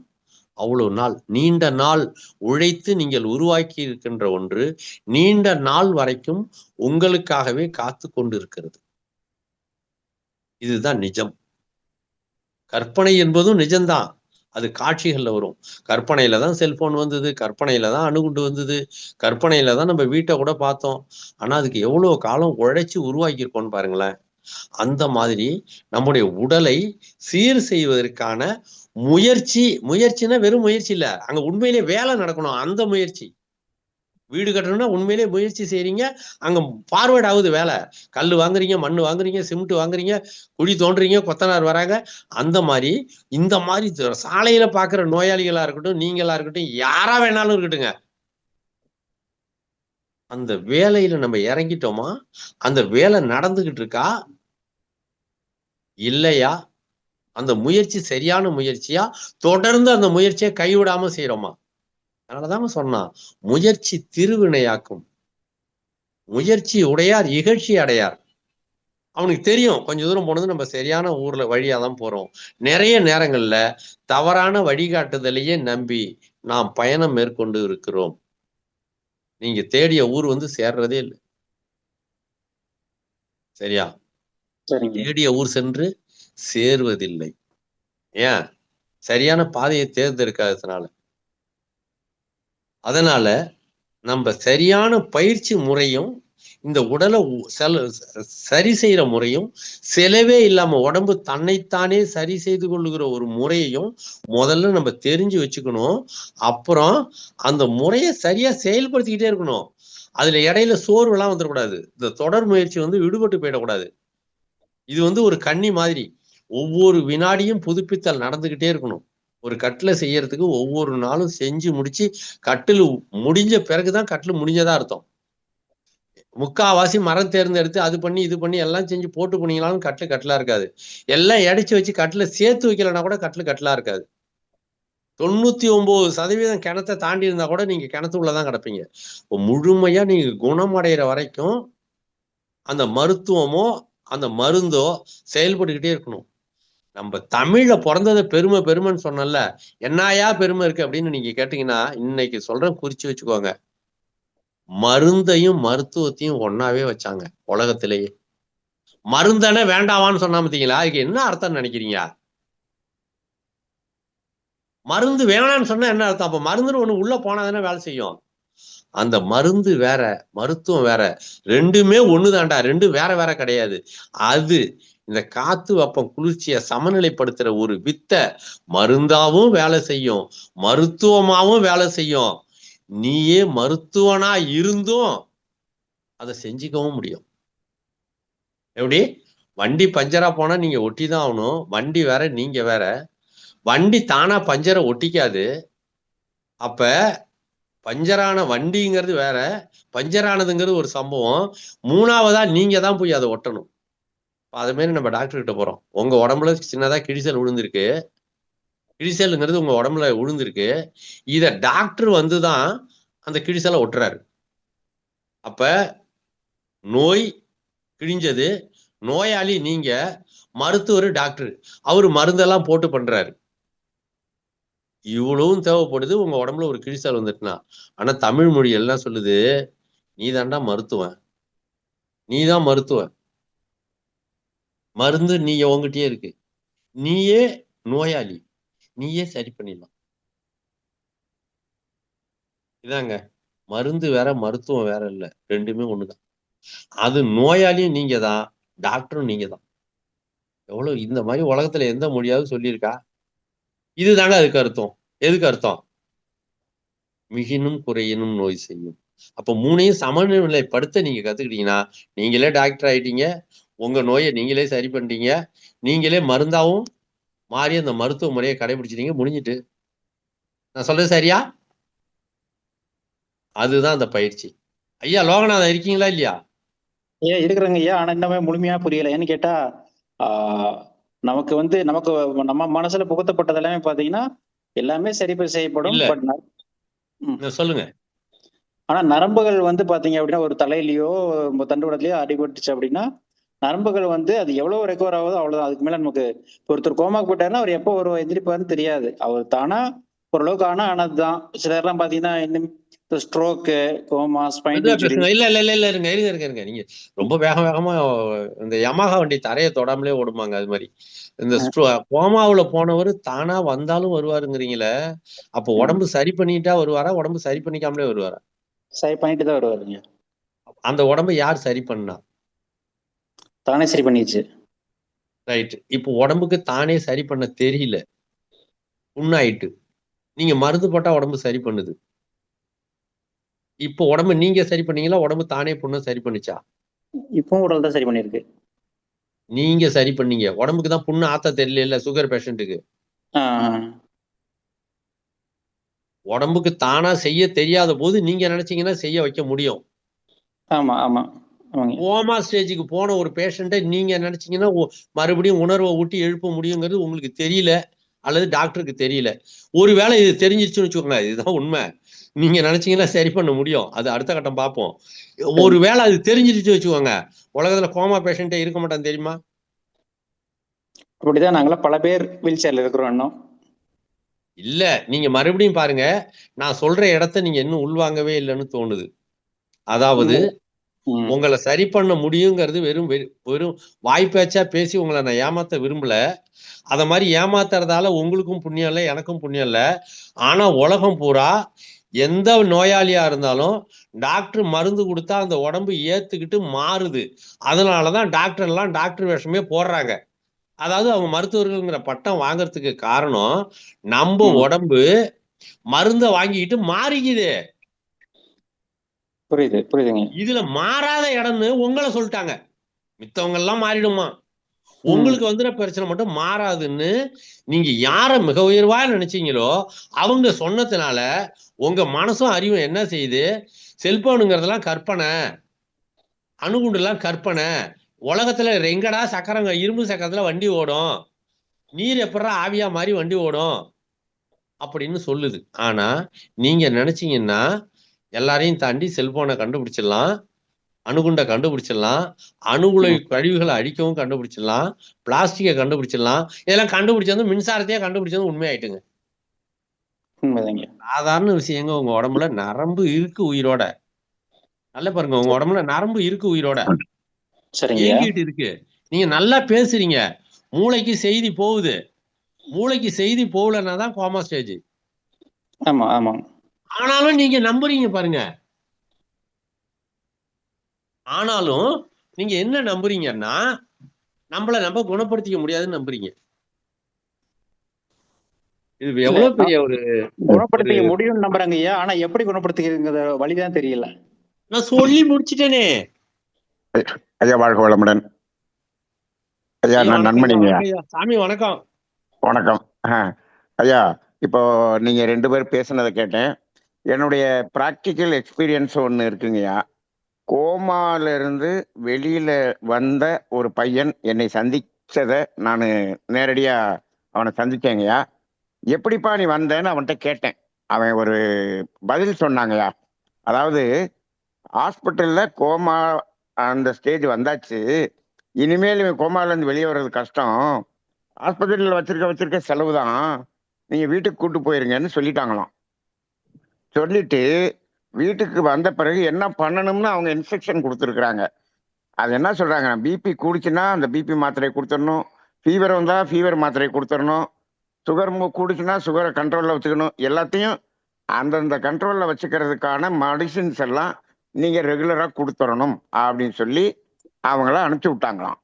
அவ்வளவு நாள் நீண்ட நாள் உழைத்து நீங்கள் உருவாக்கி இருக்கின்ற ஒன்று நீண்ட நாள் வரைக்கும் உங்களுக்காகவே காத்து கொண்டு இருக்கிறது. இதுதான் நிஜம். கற்பனை என்பதும் நிஜம்தான், அது காட்சிகள்ல வரும். கற்பனையில தான் செல்போன் வந்தது, கற்பனையில தான் அணுகுண்டு வந்தது, கற்பனையில தான் நம்ம வீட்டை கூட பார்த்தோம். ஆனா அதுக்கு எவ்வளவு காலம் உழைச்சி உருவாக்கி இருக்கோம்னு பாருங்களேன். அந்த மாதிரி நம்முடைய உடலை சீர் செய்வதற்கான முயற்சினா வெறும் முயற்சி இல்ல, அங்க உண்மையிலே வேலை நடக்கணும். அந்த வீடு கட்டணும்னா உண்மையிலேயே முயற்சி செய்றீங்க, அங்க ஃபார்வர்ட் ஆகுது வேலை. கல் வாங்குறீங்க, மண் வாங்குறீங்க, சிமெண்ட் வாங்குறீங்க, குழி தோண்டுறீங்க, கொத்தனார் வராங்க. அந்த மாதிரி இந்த மாதிரி சாலையில பாக்குற நோயாளிகளா இருக்கட்டும், நீங்களா இருக்கட்டும், யாரா வேணாலும் இருக்கட்டுங்க, அந்த வேலையில நம்ம இறங்கிட்டோமா, அந்த வேலை நடந்துகிட்டு இருக்கா இல்லையா, அந்த முயற்சி சரியான முயற்சியா, தொடர்ந்து அந்த முயற்சியை கைவிடாம செய்யறோமா? அதனாலதான் சொன்னான், முயற்சி திருவினையாக்கும், முயற்சி உடையார் இகழ்ச்சி அடையார். அவனுக்கு தெரியும் கொஞ்ச தூரம் போனது நம்ம சரியான ஊர்ல வழியாதான் போறோம். நிறைய நேரங்கள்ல தவறான வழிகாட்டுதலையே நம்பி நாம் பயணம் மேற்கொண்டு இருக்கிறோம். நீங்க தேடிய ஊர் சேர்றதே இல்லை. சரியா? தேடிய ஊர் சென்று சேர்வதில்லை. ஏன்? சரியான பாதையை தேர்ந்தெடுக்காததுனால. அதனால நம்ம சரியான பயிற்சி முறையும், இந்த உடலை சரி செய்யற முறையும், செலவே இல்லாம உடம்பு தன்னைத்தானே சரி செய்து கொள்ளுகிற ஒரு முறையையும் முதல்ல நம்ம தெரிஞ்சு வச்சுக்கணும். அப்புறம் அந்த முறையை சரியா செயல்படுத்திக்கிட்டே இருக்கணும். அதுல இடையில சோர்வெல்லாம் வந்துடக்கூடாது. இந்த தொடர் முயற்சி விடுபட்டு போயிடக்கூடாது. இது ஒரு கண்ணி மாதிரி. ஒவ்வொரு வினாடியும் புதுப்பித்தல் நடந்துகிட்டே இருக்கணும். ஒரு கட்டில செய்யறதுக்கு ஒவ்வொரு நாளும் செஞ்சு முடிச்சு, கட்டில் முடிஞ்ச பிறகுதான் கட்டில் முடிஞ்சதா அர்த்தம். முக்காவாசி மரம் தேர்ந்தெடுத்து அது பண்ணி இது பண்ணி எல்லாம் செஞ்சு போட்டு போனீங்களாலும் கட்டிலா இருக்காது. எல்லாம் எடிச்சு வச்சு கட்டில சேர்த்து வைக்கலன்னா கூட கட்டிலா இருக்காது. 99% கிணத்தை தாண்டி இருந்தா கூட நீங்க கிணத்துக்குள்ளதான் கிடப்பீங்க. முழுமையா நீங்க குணமடைகிற வரைக்கும் அந்த மருத்துவமோ அந்த மருந்தோ செயல்பட்டுக்கிட்டே இருக்கணும். நம்ம தமிழ்ல பிறந்ததை பெருமைன்னு சொன்னல, என்னையா பெருமை இருக்கு அப்படின்னு நீங்க கேட்டீங்கன்னா, இன்னைக்கு சொல்றேன், குறிச்சு வச்சுக்கோங்க. மருந்தையும் மருத்துவத்தையும் ஒன்னாவே வச்சாங்க உலகத்திலேயே. மருந்தன வேண்டாவான்னு சொன்னா பார்த்தீங்களா, அதுக்கு என்ன அர்த்தம் நினைக்கிறீங்க? மருந்து வேணான்னு சொன்னா என்ன அர்த்தம்? அப்ப மருந்துன்னு ஒண்ணு உள்ள போனாதானே வேலை செய்யும். அந்த மருந்து வேற, மருத்துவம் வேற, ரெண்டுமே ஒண்ணுதான்டா, ரெண்டும் வேற வேற கிடையாது. அது இந்த காத்து வெப்பம் குளிர்ச்சியை சமநிலைப்படுத்துற ஒரு வித்தை மருந்தாவும் வேலை செய்யும், மருத்துவமாவும் வேலை செய்யும். நீயே மருத்துவனா இருந்தும் அதை செஞ்சுக்கவும் முடியும். எப்படி? வண்டி பஞ்சரா போனா நீங்க ஒட்டிதான் ஆகணும். வண்டி வேற, நீங்க வேற. வண்டி தானா பஞ்சரை ஒட்டிக்காது. அப்ப பஞ்சரான வண்டிங்கிறது வேற, பஞ்சரானதுங்கிறது ஒரு சம்பவம். மூணாவதா நீங்க தான் போய் அதை ஒட்டணும். அது மாதிரி நம்ம டாக்டர் கிட்ட போறோம். உங்க உடம்புல சின்னதா கிழிசல் விழுந்திருக்கு. கிழிசல்ங்கிறது உங்க உடம்புல விழுந்திருக்கு. இத டாக்டர் வந்துதான் அந்த கிழிசலை ஒட்டுறாரு. அப்ப நோய் கிழிஞ்சது, நோயாளி நீங்க, மருத்துவர் டாக்டர். அவரு மருந்தெல்லாம் போட்டு பண்றாரு. இவ்வளவும் தேவைப்படுது உங்க உடம்புல ஒரு கிழிசல் வந்துட்டுனா. ஆனா தமிழ் மொழி எல்லாம் சொல்லுது, நீதான்டா மருத்துவன், நீதான் மருத்துவன். மருந்து நீங்க உங்ககிட்டயே இருக்கு, நீயே நோயாளி, நீயே சரி பண்ணிடலாம். இதாங்க, மருந்து வேற மருத்துவம் வேற இல்ல, ரெண்டுமே ஒண்ணுதான். அது நோயாளியும் நீங்க தான், டாக்டரும் நீங்க தான். எவ்வளவு இந்த மாதிரி உலகத்துல எந்த மொழியாவது சொல்லியிருக்கா? இதுதாங்க அதுக்கு அர்த்தம். எதுக்கு அர்த்தம்? மிகினும் குறையினும் நோய் செய்யும். அப்ப மூணையும் சமநிலைப்படுத்த நீங்க கத்துக்கிட்டீங்கன்னா நீங்களே டாக்டர் ஆயிட்டீங்க. உங்க நோயை நீங்களே சரி பண்ணிட்டீங்க. நீங்களே மருந்தாவும் மாறி அந்த மருத்துவ முறையை கடைபிடிச்சிட்டீங்க. முடிஞ்சிட்டு. நான் சொல்றது சரியா? அதுதான் அந்த பயிற்சி. ஐயா லோகநாதன் இருக்கீங்களா இல்லையா? ஐயா இருக்கிறாங்க ஐயா. ஆனா இன்னமே முழுமையா புரியல. ஏன்னு கேட்டா நமக்கு நமக்கு நம்ம மனசுல புகுத்தப்பட்டது எல்லாமே பாத்தீங்கன்னா எல்லாமே சரி செய்யப்படும். இல்ல. பட் சொல்லுங்க. ஆனா நரம்புகள் பாத்தீங்க அப்படின்னா ஒரு தலையிலயோ தண்டுவடத்திலயோ அடிபட்டுச்சு அப்படின்னா நரம்புகள் அது எவ்வளவு ரெக்கவர் ஆகுதோ அவ்வளவுதான். அதுக்கு மேல நமக்கு ஒருத்தர் கோமாக்கு போயிட்டாருன்னா அவர் எப்போ ஒரு எந்திரிப்பாருன்னு தெரியாது. அவர் தானா ஓரளவுக்கு ஆனதுதான். சிலர்லாம் பாத்தீங்கன்னா இன்னும் ஸ்ட்ரோக்கு, கோமா, ஸ்பைன் இன்ஜுரி. இல்ல இல்ல இல்ல இல்ல இருங்க இருங்க இருங்க இருங்க. நீங்க ரொம்ப வேகமா இந்த யமஹா வண்டி தரையை தொடாமலே ஓடுமாங்க. அது மாதிரி இந்த கோமாவுல போனவர் தானா வந்தாலும் வருவாருங்கிறீங்களே, அப்போ உடம்பு சரி பண்ணிட்டா வருவாரா, உடம்பு சரி பண்ணிக்காமலே வருவாரா? சரி பண்ணிட்டு தான் வருவாருங்க. அந்த உடம்பை யார் சரி பண்ணா? தானே சரி பண்ணிடுச்சு. ரைட். இப்போ உடம்புக்கு தானே சரி பண்ண தெரியல, புண்ணாயிட்டு, நீங்க மருந்து போட்டா உடம்பு சரி பண்ணுது. இப்போ உடம்பு நீங்க சரி பண்ணீங்களா, உடம்பு தானே புண்ணை சரி பண்ணுச்சா? இப்பவும் உடல் தான் சரி பண்ணிருக்கு. நீங்க சரி பண்ணீங்க. உடம்புக்கு தான் புண்ணு ஆத்த தெரியல சுகர் பேஷண்ட்டுக்கு. உடம்புக்கு தானா செய்ய தெரியாத போது நீங்க நினைச்சீங்கன்னா செய்ய வைக்க முடியும். ஆமா ஆமா ஆமாங்க. கோமா ஸ்டேஜுக்கு போன ஒரு பேஷண்ட்டை நீங்க நினைச்சீங்கன்னா மறுபடியும் உணர்வை ஊட்டி எழுப்ப முடியுங்கிறது உங்களுக்கு தெரியல, அல்லது டாக்டருக்கு தெரியல. ஒருவேளை இது தெரிஞ்சிருச்சுன்னு வச்சுக்கோங்க, இதுதான் உண்மை. நீங்க நினைச்சீங்கன்னா சரி பண்ண முடியும். அது அடுத்த கட்டம் பார்ப்போம். ஒருவேளை அது தெரிஞ்சிருச்சு வச்சுக்கோங்க, உலகத்துல கோமா பேஷண்ட்டே இருக்க மாட்டான் தெரியுமா? அப்படிதான் நாங்களாம் பல பேர் வீல் சேர்ல இருக்கிறோம் இன்னும். இல்ல, நீங்க மறுபடியும் பாருங்க, நான் சொல்ற இடத்த நீங்க இன்னும் உள்வாங்கவே இல்லைன்னு தோணுது. அதாவது உங்களை சரி பண்ண முடியுங்கிறது வெறும் வெறும் வாய்ப்பேச்சா பேசி உங்களை நான் ஏமாத்த விரும்பல. அத மாதிரி ஏமாத்துறதால உங்களுக்கும் புண்ணியம் இல்லை, எனக்கும் புண்ணியம் இல்லை. ஆனா உலகம் பூரா எந்த நோயாளியா இருந்தாலும் டாக்டர் மருந்து கொடுத்தா அந்த உடம்பு ஏத்துக்கிட்டு மாறுது. அதனாலதான் டாக்டர் எல்லாம் டாக்டர் வேஷமே போடுறாங்க. அதாவது அவங்க மருத்துவர்கள்ங்கிற பட்டம் வாங்குறதுக்கு காரணம், நம்ம உடம்பு மருந்த வாங்கிக்கிட்டு மாறிக்குது. புரியுது புரியுதுங்க. இதுல மாறாத இடம்னு உங்களை சொல்லிட்டாங்க. மித்தவங்க எல்லாம் மாறிடுமா, உங்களுக்கு வந்துற பிரச்சனை மட்டும் மாறாதுன்னு நீங்க யார மிக உயர்வா நினைச்சீங்களோ அவங்க சொன்னதுனால உங்க மனசும் அறிவும் என்ன செய்யுது, செல்போனுங்கிறதெல்லாம் கற்பனை, அணுகுண்டுலாம் கற்பனை, உலகத்துல எங்கடா சக்கரங்க இரும்பு சக்கரத்துல வண்டி ஓடும், நீர் எப்படா ஆவியா மாதிரி வண்டி ஓடும் அப்படின்னு சொல்லுது. ஆனா நீங்க நினைச்சீங்கன்னா எல்லாரையும் தாண்டி செல்போனை கண்டுபிடிச்சிடலாம், அணுகுண்டை கண்டுபிடிச்சிடலாம், அணுகுலை கழிவுகளை அழிக்கவும் கண்டுபிடிச்சிடலாம், பிளாஸ்டிக்கை கண்டுபிடிச்சிடலாம். இதெல்லாம் கண்டுபிடிச்சது மின்சாரத்தையே கண்டுபிடிச்சது உண்மையாயிட்டுங்க. சாதாரண விஷயங்க. உங்க உடம்புல நரம்பு இருக்கு உயிரோட. நல்ல பாருங்க, உங்க உடம்புல நரம்பு இருக்கு உயிரோட, இயங்கிட்டு இருக்கு. நீங்க நல்லா பேசுறீங்க, மூளைக்கு செய்தி போகுது. மூளைக்கு செய்தி போகலன்னா தான் கோமா ஸ்டேஜ். ஆமா ஆமா. ஆனாலும் நீங்க நம்புறீங்க பாருங்க. ஆனாலும் நீங்க என்ன நம்புறீங்கன்னா நம்மள நம்ம குணப்படுத்திக்க முடியாதுன்னு நம்புறீங்க. இது எவ்வளவு பெரிய ஒரு குணப்படுத்திக்க முடியும்னு நம்புறாங்க ஐயா. ஆனா எப்படி குணப்படுத்திக்கிற வழிதான் தெரியல. நான் சொல்லி முடிச்சிட்டேனே. ஐயா வாழ்க வளமுடன். ஐயா நான் நண்பனிங்க. சாமி வணக்கம். வணக்கம். ஐயா இப்போ நீங்க 2 பேர் பேசுனதை கேட்டேன். என்னுடைய பிராக்டிக்கல் எக்ஸ்பீரியன்ஸ் ஒன்று இருக்குங்கய்யா. கோமால இருந்து வெளியில வந்த ஒரு பையன் என்னை சந்திச்சதை நான் நேரடியா அவனை சந்திச்சேங்கய்யா. எப்படிப்பா நீ வந்தேன்னு அவன்கிட்ட கேட்டேன். அவன் ஒரு பதில் சொன்னாங்கய்யா. அதாவது ஹாஸ்பிட்டல்ல கோமா அந்த ஸ்டேஜ் வந்தாச்சு, இனிமேல் இவன் கோமாலேருந்து வெளியே வர்றது கஷ்டம், ஆஸ்பத்திரியில் வச்சிருக்க செலவு தான், நீங்க வீட்டுக்கு கூட்டு போயிருங்கன்னு சொல்லிட்டாங்களாம். சொல்லிட்டு வீட்டுக்கு வந்த பிறகு என்ன பண்ணணும்னு அவங்க இன்ஸ்ட்ரக்ஷன் கொடுத்துருக்குறாங்க. அது என்ன சொல்றாங்க, பிபி கூடிச்சுன்னா அந்த பிபி மாத்திரையை கொடுத்துடணும், ஃபீவர் வந்தா ஃபீவர் மாத்திரையை கொடுத்துடணும், சுகர் கூடிச்சுன்னா சுகரை கண்ட்ரோலில் வச்சுக்கணும், எல்லாத்தையும் அந்தந்த கண்ட்ரோலில் வச்சுக்கிறதுக்கான மெடிசின்ஸ் எல்லாம் நீங்க ரெகுலரா கொடுத்துடணும் அப்படின்னு சொல்லி அவங்கள அனுப்பிச்சு விட்டாங்களாம்.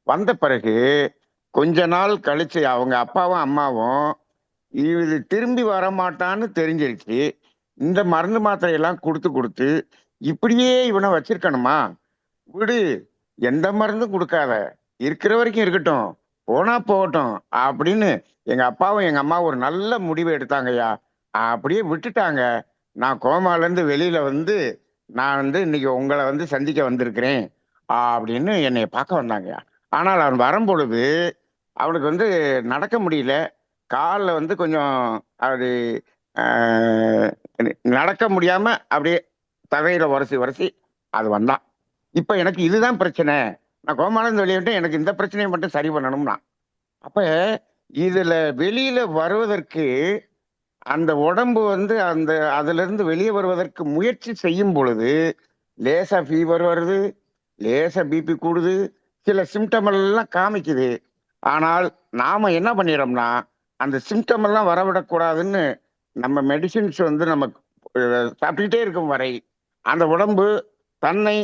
வந்த பிறகு கொஞ்ச நாள் கழிச்சு அவங்க அப்பாவும் அம்மாவும் இது திரும்பி வரமாட்டான்னு தெரிஞ்சிருச்சு, இந்த மருந்து மாத்திரையெல்லாம் கொடுத்து இப்படியே இவனை வச்சிருக்கணுமா, விடு, எந்த மருந்தும் கொடுக்காத, இருக்கிற வரைக்கும் இருக்கட்டும், போனா போகட்டும் அப்படின்னு எங்க அப்பாவும் எங்க அம்மாவும் ஒரு நல்ல முடிவை எடுத்தாங்கய்யா. அப்படியே விட்டுட்டாங்க. நான் கோமாலேருந்து வெளியில வந்து நான் இன்னைக்கு உங்களை சந்திக்க வந்திருக்கிறேன் அப்படின்னு என்னை பார்க்க வந்தாங்கய்யா. ஆனால் அவன் வரும்பொழுது அவனுக்கு நடக்க முடியல, காலில் கொஞ்சம் அது நடக்க முடியாம அப்படியே தகையில உரசி அது வந்தான். இப்ப எனக்கு இதுதான் பிரச்சனை, நான் கோமாலேருந்து வெளியே விட்டு எனக்கு இந்த பிரச்சனையை மட்டும் சரி பண்ணணும்னா. அப்ப இதுல வெளியில வருவதற்கு அந்த உடம்பு அந்த அதுல இருந்து வெளியே வருவதற்கு முயற்சி செய்யும் பொழுது லேசா ஃபீவர் வருது, லேசா பிபி கூடுது, சில சிம்டம் எல்லாம் காமிக்குது. ஆனால் நாம என்ன பண்ணிடுறோம்னா அந்த சிம்டம் எல்லாம் வரவிடக்கூடாதுன்னு நம்ம மெடிசின்ஸ் நம்ம சாப்பிட்டுக்கிட்டே இருக்கும் வரை அந்த உடம்பு தன்னை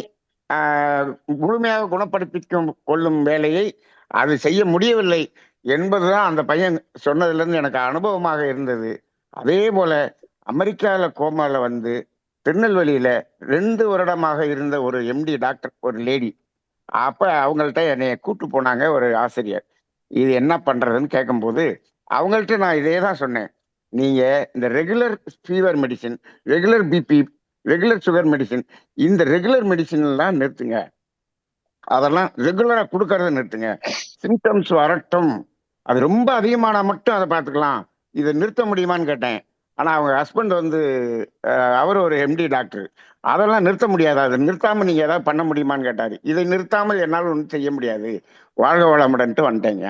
முழுமையாக குணப்படுத்திக்கும் கொள்ளும் வேலையை அது செய்ய முடியவில்லை என்பதுதான் அந்த பையன் சொன்னதுல இருந்து எனக்கு அனுபவமாக இருந்தது. அதே போல அமெரிக்காவில் கோமால திருநெல்வேலியில 2 வருடமாக இருந்த ஒரு எம்டி டாக்டர், ஒரு லேடி. அப்ப அவங்கள்ட்ட என்னைய கூட்டு போனாங்க ஒரு ஆசிரியர். இது என்ன பண்றதுன்னு கேட்கும்போது அவங்கள்ட்ட நான் இதே தான் சொன்னேன். நீங்க இந்த regular fever medicine, regular BP, regular sugar medicine, இந்த ரெகுலர் மெடிசின் எல்லாம் நிறுத்துங்க. அதெல்லாம் ரெகுலரா கொடுக்கறத நிறுத்துங்க. சிம்டம்ஸ் வரட்டும், அது ரொம்ப அதிகமானா மட்டும் அதை பார்த்துக்கலாம். இதை நிறுத்த முடியுமான்னு கேட்டேன். ஆனா அவங்க ஹஸ்பண்ட் வந்து அவர் ஒரு எம்டி டாக்டர். அதெல்லாம் நிறுத்த முடியாது, அதை நிறுத்தாம நீங்க ஏதாவது பண்ண முடியுமான்னு கேட்டாரு. இதை நிறுத்தாமல் என்னால் ஒன்றும் செய்ய முடியாது, வாழ்க வளமுடன்ட்டு வந்துட்டேங்க.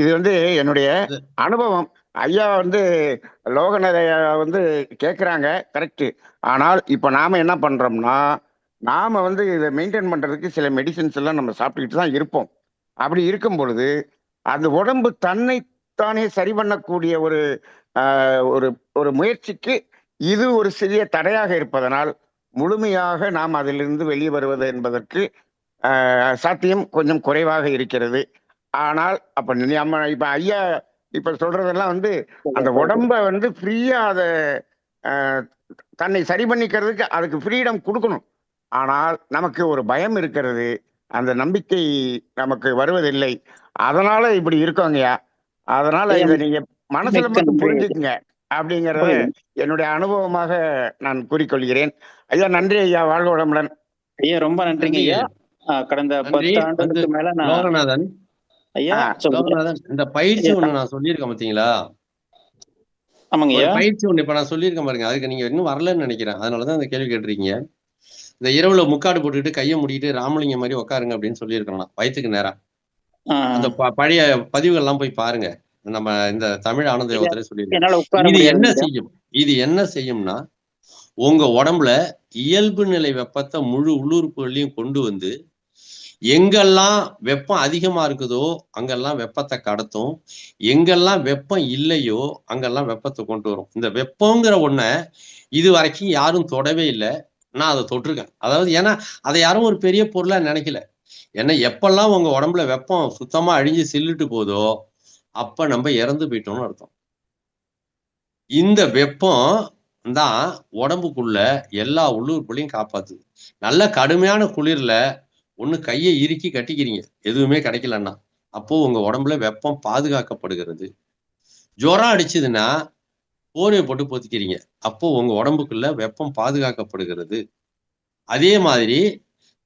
இது வந்து என்னுடைய அனுபவம். ஐயா வந்து லோகநாதையா வந்து கேட்குறாங்க, கரெக்டு. ஆனால் இப்போ நாம என்ன பண்றோம்னா, நாம வந்து இதை மெயின்டைன் பண்றதுக்கு சில மெடிசின்ஸ் எல்லாம் நம்ம சாப்பிட்டுக்கிட்டு தான் இருப்போம். அப்படி இருக்கும் பொழுது அந்த உடம்பு தன்னைத்தானே சரி பண்ணக்கூடிய ஒரு ஒரு ஒரு முயற்சிக்கு இது ஒரு சிறிய தடையாக இருப்பதனால் முழுமையாக நாம் அதிலிருந்து வெளியே வருவது என்பதற்கு சாத்தியம் கொஞ்சம் குறைவாக இருக்கிறது. ஆனால் அப்ப நம்ம இப்ப ஐயா இப்ப சொல்றதெல்லாம் வந்து அந்த உடம்ப வந்து ஃப்ரீயா அதை தன்னை சரி பண்ணிக்கிறதுக்கு அதுக்கு ஃப்ரீடம் கொடுக்கணும். ஆனால் நமக்கு ஒரு பயம் இருக்கிறது, அந்த நம்பிக்கை நமக்கு வருவதில்லை. அதனால இப்படி இருக்கோங்கய்யா. அதனால இதை நீங்க மனசுல மட்டும் புரிஞ்சுக்குங்க அப்படிங்கறத என்னுடைய அனுபவமாக நான் கூறிக்கொள்கிறேன். ஐயா நன்றி ஐயா, வாழ்க வளமுடன். ஐயா ரொம்ப நன்றிங்க ஐயா. கடந்த 10 ஆண்டுகளுக்கு மேல லோகநாதன் ஐயா லோகநாதன் இந்த பயிற்சி ஒண்ணு நான் சொல்லியிருக்கேன் பாத்தீங்களா? ஆமாங்க ஐயா. பயிற்சி ஒண்ணு இப்ப நான் சொல்லியிருக்கேன் பாருங்க, அதுக்கு நீங்க இன்னும் வரலன்னு நினைக்கிறேன். அதனாலதான் இந்த கேள்வி கேட்டிருக்கீங்க. இந்த இரவுல முக்காடு போட்டுக்கிட்டு கையை முடிக்கிட்டு ராமலிங்கம் மாதிரி உட்காருங்க அப்படின்னு சொல்லியிருக்கேன் நான், வயிற்றுக்கு நேரம். அந்த பழைய பதிவுகள் எல்லாம் போய் பாருங்க. நம்ம இந்த தமிழ் ஆனந்த யோகத்திலே சொல்லியிருக்கோம். இது என்ன செய்யும்? இது என்ன செய்யும்னா, உங்க உடம்புல இயல்பு நிலை வெப்பத்தை முழு உள்ளுறுப்புகளையும் கொண்டு வந்து எங்கெல்லாம் வெப்பம் அதிகமா இருக்குதோ அங்கெல்லாம் வெப்பத்தை கடத்தும், எங்கெல்லாம் வெப்பம் இல்லையோ அங்கெல்லாம் வெப்பத்தை கொண்டு வரும். இந்த வெப்பங்கிற ஒண்ண இது வரைக்கும் யாரும் தொடவே இல்லை, நான் அதை தொட்டிருக்கேன். அதாவது ஏன்னா அதை யாரும் ஒரு பெரிய பொருளா நினைக்கல. ஏன்னா எப்பெல்லாம் உங்க உடம்புல வெப்பம் சுத்தமா அழிஞ்சு சில்லுட்டு போதோ அப்ப நம்ம இறந்து போயிட்டோம்னு அர்த்தம். இந்த வெப்பம் தான் உடம்புக்குள்ள எல்லா உள்ளுறுப்புகளையும் காப்பாத்துது. நல்ல கடுமையான குளிர்ல ஒண்ணு கையை இறுக்கி கட்டிக்கிறீங்க, எதுவுமே கிடைக்கலன்னா, அப்போ உங்க உடம்புல வெப்பம் பாதுகாக்கப்படுகிறது. ஜுரம் அடிச்சதுன்னா போர்வையை போட்டு பொத்திக்கிறீங்க, அப்போ உங்க உடம்புக்குள்ள வெப்பம் பாதுகாக்கப்படுகிறது. அதே மாதிரி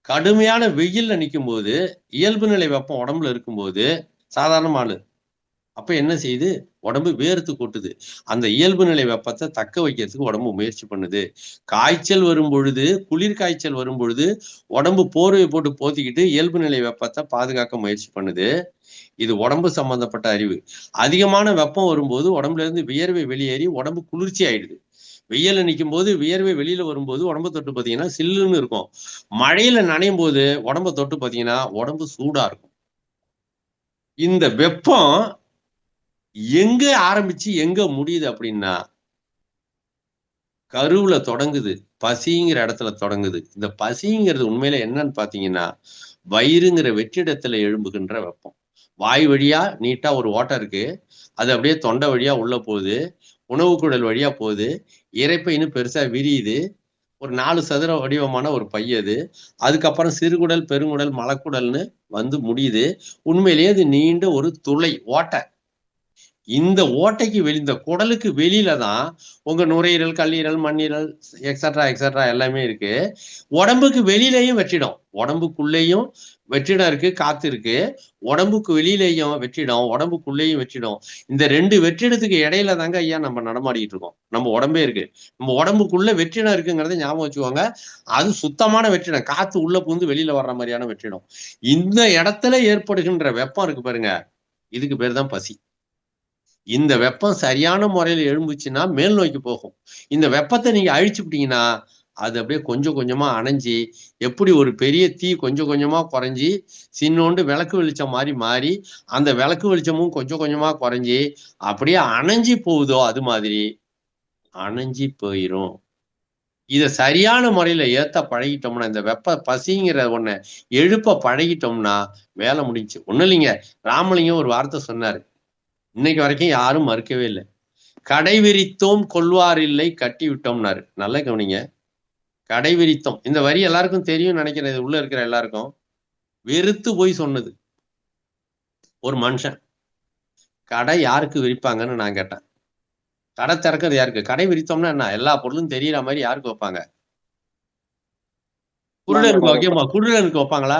கடுமையான வெயில்ல நிற்கும் போது இயல்பு நிலை வெப்பம் உடம்புல இருக்கும்போது சாதாரண ஆளு அப்ப என்ன செய்யுது? உடம்பு வேர்த்து கொட்டுது. அந்த இயல்பு நிலை வெப்பத்தை தக்க வைக்கிறதுக்கு உடம்பு முயற்சி பண்ணுது. காய்ச்சல் வரும் பொழுது, குளிர் காய்ச்சல் வரும் பொழுது உடம்பு போர்வையை போட்டு போத்திக்கிட்டு இயல்பு நிலை வெப்பத்தை பாதுகாக்க முயற்சி பண்ணுது. இது உடம்பு சம்பந்தப்பட்ட அறிவு. அதிகமான வெப்பம் வரும்போது உடம்புல இருந்து வியர்வை வெளியேறி உடம்பு குளிர்ச்சி ஆயிடுது. வெயில நிற்கும் போது வியர்வை வெளியில வரும்போது உடம்பு தொட்டு பார்த்தீங்கன்னா சில்லுன்னு இருக்கும். மழையில நனையும் போது உடம்ப தொட்டு பார்த்தீங்கன்னா உடம்பு சூடா இருக்கும். இந்த வெப்பம் எங்க ஆரம்பிச்சு எங்க முடியுது அப்படின்னா, கருவுல தொடங்குது, பசிங்கிற இடத்துல தொடங்குது. இந்த பசிங்கிறது உண்மையில என்னன்னு பாத்தீங்கன்னா, வயிறுங்கிற வெற்றிடத்துல எழும்புகின்ற வெப்பம். வாய் வழியா நீட்டா ஒரு ஓட்டை இருக்கு, அது அப்படியே தொண்டை வழியா உள்ள போகுது, உணவு குழல் வழியா போகுது, இரைப்பைன்னு பெருசா விரியுது, ஒரு 4 சதுர வடிவமான ஒரு பை அது. அதுக்கப்புறம் சிறுகுடல், பெருங்குடல், மலக்குடல்னு வந்து முடியுது. உண்மையிலேயே அது நீண்ட ஒரு துளை ஓட்டை. இந்த ஓட்டைக்கு இந்த குடலுக்கு வெளியில தான் உங்க நுரையீரல், கல்லீரல், மண்ணீரல் எக்ஸட்ரா எல்லாமே இருக்கு. உடம்புக்கு வெளியிலையும் வெற்றிடம், உடம்புக்குள்ளேயும் வெற்றிடம் இருக்கு, காத்து இருக்கு. உடம்புக்கு வெளியிலையும் வெற்றிடம், உடம்புக்குள்ளேயும் வெற்றிடம். இந்த 2 வெற்றிடத்துக்கு இடையில தாங்க ஐயா நம்ம நடமாடிட்டு இருக்கோம். நம்ம உடம்பே இருக்கு. நம்ம உடம்புக்குள்ள வெற்றிடம் இருக்குங்கிறத ஞாபகம் வச்சுக்கோங்க. அது சுத்தமான வெற்றிடம், காத்து உள்ள புகுந்து வெளியில வர்ற மாதிரியான வெற்றிடம். இந்த இடத்துல ஏற்படுகின்ற வெப்பம் இருக்கு பாருங்க, இதுக்கு பேர் தான் பசி. இந்த வெப்பம் சரியான முறையில எழும்புச்சுன்னா மேல் நோக்கி போகும். இந்த வெப்பத்தை நீங்க அழிச்சுட்டீங்கன்னா அது அப்படியே கொஞ்சம் கொஞ்சமா அணைஞ்சி, எப்படி ஒரு பெரிய தீ கொஞ்சம் கொஞ்சமா குறைஞ்சி சின்னோண்டு விளக்கு வெளிச்சம் மாதிரி மாறி அந்த விளக்கு வெளிச்சமும் கொஞ்சம் கொஞ்சமா குறைஞ்சி அப்படியே அணைஞ்சி போகுதோ அது மாதிரி அணைஞ்சி போயிரும். இதை சரியான முறையில ஏத்த பழகிட்டோம்னா, இந்த வெப்ப பசிங்கிற ஒண்ண எழுப்ப பழகிட்டோம்னா வேலை முடிஞ்சு. ஒண்ணும் இல்லைங்க, ராமலிங்கம் ஒரு வார்த்தை சொன்னாரு, இன்னைக்கு வரைக்கும் யாரும் மறுக்கவே இல்லை. கடை விரித்தோம் கொள்வார் இல்லை கட்டி விட்டோம்னாரு. நல்லா கவனிங்க. கடை விரித்தோம், இந்த வரி எல்லாருக்கும் தெரியும் நினைக்கிறேன், இது உள்ள இருக்கிற எல்லாருக்கும். வெறுத்து போய் சொன்னது ஒரு மனுஷன். கடை யாருக்கு விரிப்பாங்கன்னு நான் கேட்டேன். கடை திறக்கிறது யாருக்கு? கடை விரித்தோம்னா என்ன? எல்லா பொருளும் தெரியற மாதிரி யாருக்கு வைப்பாங்க? குருடனுக்கு வைக்கமா? குருடனுக்கு வைப்பாங்களா?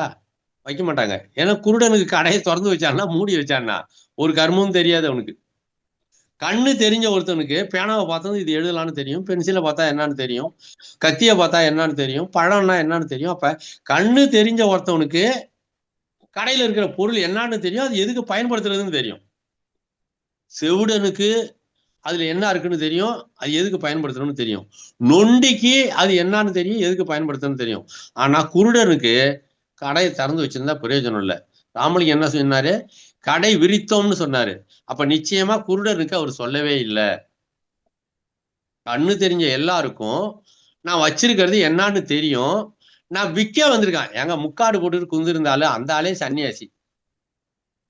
வைக்க மாட்டாங்க. ஏன்னா குருடனுக்கு கடையை திறந்து வச்சான்னா மூடி வச்சான்னா ஒரு கர்மமும் தெரியாது அவனுக்கு. கண்ணு தெரிஞ்ச ஒருத்தனுக்கு பேனாவை பார்த்தது இது எழுதலான்னு தெரியும், பென்சிலை பார்த்தா என்னன்னு தெரியும், கத்தியை பார்த்தா என்னன்னு தெரியும், பழம்னா என்னன்னு தெரியும். அப்ப கண்ணு தெரிஞ்ச ஒருத்தவனுக்கு கடையில இருக்கிற பொருள் என்னன்னு தெரியும், அது எதுக்கு பயன்படுத்துறதுன்னு தெரியும். செவுடனுக்கு அதுல என்ன இருக்குன்னு தெரியும், அது எதுக்கு பயன்படுத்தணும்னு தெரியும். நொண்டிக்கு அது என்னன்னு தெரியும், எதுக்கு பயன்படுத்தணும்னு தெரியும். ஆனா குருடனுக்கு கடையை திறந்து வச்சிருந்தா பிரயோஜனம் இல்லை. ராமலிங்கம் என்ன சொன்னாரு? கடை விரித்தோம்னு சொன்னாரு. அப்ப நிச்சயமா குருடனுக்கு அவர் சொல்லவே இல்லை. கண்ணு தெரிஞ்ச எல்லாருக்கும் நான் வச்சிருக்கிறது என்னன்னு தெரியும், நான் விற்க வந்திருக்கேன். ஏங்க முக்காடு போட்டுட்டு குந்திருந்தாலும் அந்த ஆளே சன்னியாசி,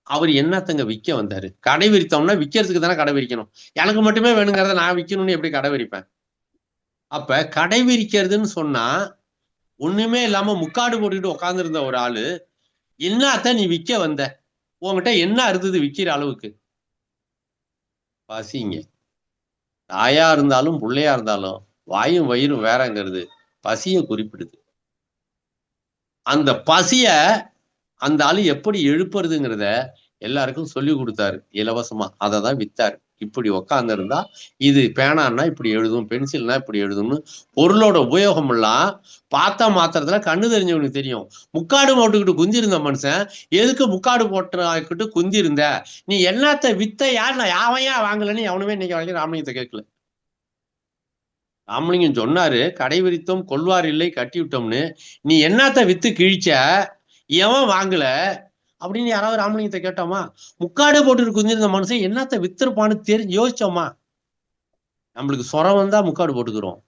அவர் என்னத்தங்க விற்க வந்தாரு? கடை விரித்தோம்னா விற்கிறதுக்கு தானே கடை விரிக்கணும். எனக்கு மட்டுமே வேணுங்கிறத நான் விற்கணும்னு எப்படி கடை விரிப்பேன்? அப்ப கடை விரிக்கிறதுன்னு சொன்னா ஒண்ணுமே இல்லாம முக்காடு போட்டுக்கிட்டு உட்காந்துருந்த ஒரு ஆளு என்னத்த நீ விற்க வந்த, உங்ககிட்ட என்ன இருந்தது விற்கிற அளவுக்கு? பசிங்க. தாயா இருந்தாலும் பிள்ளையா இருந்தாலும் வாயும் வயிறும் வேறங்கிறது பசியை குறிப்பிடுது. அந்த பசிய அந்த ஆளு எப்படி எழுப்புறதுங்கிறத எல்லாருக்கும் சொல்லி கொடுத்தாரு இலவசமா. அதை தான் வித்தாரு. இப்படி உக்காந்து இருந்தா இது பேனான்னா இப்படி எழுதும், பென்சில்னா இப்படி எழுதும்னு பொருளோட உபயோகம் எல்லாம் பார்த்தா மாத்திரத்துல கண்ணு தெரிஞ்சவனுக்கு தெரியும். முக்காடு போட்டுக்கிட்டு குந்தி இருந்த மனுஷன் எதுக்கு முக்காடு போட்டுக்கிட்டு குந்தி இருந்த, நீ என்னத்த வித்த, யார் நான் யாவையா வாங்கலன்னு எவனுமே இன்னைக்கு வரைக்கும் ராமலிங்கத்தை கேட்கல. ராமலிங்கம் சொன்னாரு கடை விரித்தோம் கொள்வார் இல்லை கட்டி விட்டோம்னு. நீ என்னத்த வித்து கிழிச்ச, எவன் வாங்கல அப்படின்னு யாராவது ராமலிங்கத்தை கேட்டோமா? முக்காடு போட்டு குந்திருந்த மனுஷன் என்னத்த வித்திருப்பான்னு தெரிஞ்சு யோசிச்சோமா? நம்மளுக்கு சொரம் வந்தா முக்காடு போட்டுக்கிறோம்,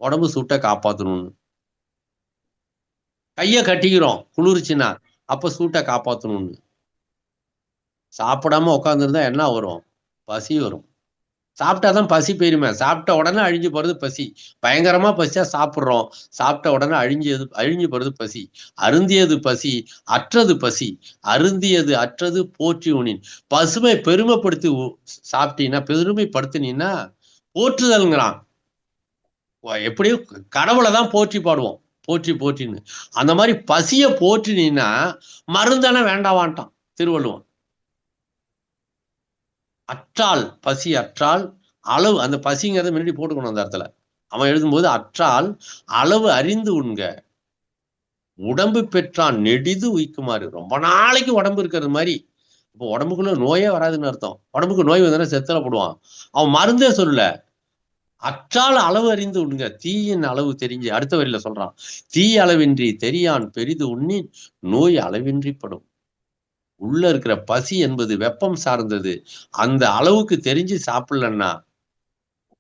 உடம்பு சுட்ட காப்பாத்தணும்னு. கைய கட்டிக்கிறோம் குளிர்ச்சுன்னா, அப்ப சூட்டை காப்பாத்தணும்னு. சாப்பிடாம உட்காந்துருந்தா என்ன வரும்? பசி வரும். சாப்பிட்டாதான் பசி போயிருமே. சாப்பிட்ட உடனே அழிஞ்சு போறது பசி. பயங்கரமா பசியா சாப்பிட்றோம், சாப்பிட்ட உடனே அழிஞ்சு போறது பசி. அருந்தியது பசி அற்றது பசி, அருந்தியது அற்றது போற்றி உனின். பசுமை பெருமைப்படுத்தி சாப்பிட்டீங்கன்னா, பெருமைப்படுத்தினீங்கன்னா போற்றுதல்ங்கிறான். எப்படியும் கடவுளை தான் போற்றி பாடுவோம், போற்றி போற்றின்னு. அந்த மாதிரி பசிய போற்றினீன்னா மருந்தானே வேண்டாவான்ட்டான் திருவள்ளுவன். அற்றால் பசி அற்றால் அளவு, அந்த பசிங்கிறத முன்னாடி போட்டுக்கணும் அந்த இடத்துல. அவன் எழுதும்போது அற்றால் அளவு அறிந்து உண்க, உடம்பு பெற்றான் நெடிது உயிக்குமாறு. ரொம்ப நாளைக்கு உடம்பு இருக்கிறது மாதிரி. இப்போ உடம்புக்குள்ள நோயே வராதுன்னு அர்த்தம். உடம்புக்கு நோய் வந்தா செத்தல போடுவான். அவன் மருந்தே சொல்லல. அற்றால் அளவு அறிந்து உண்க, தீயின் அளவு தெரிஞ்சு. அடுத்த வரியில சொல்றான், தீ அளவின்றி தெரியான் பெரிது உண்ணின் நோய் அளவின்றி படும். உள்ள இருக்கிற பசி என்பது வெப்பம் சார்ந்தது, அந்த அளவுக்கு தெரிஞ்சு சாப்பிடலன்னா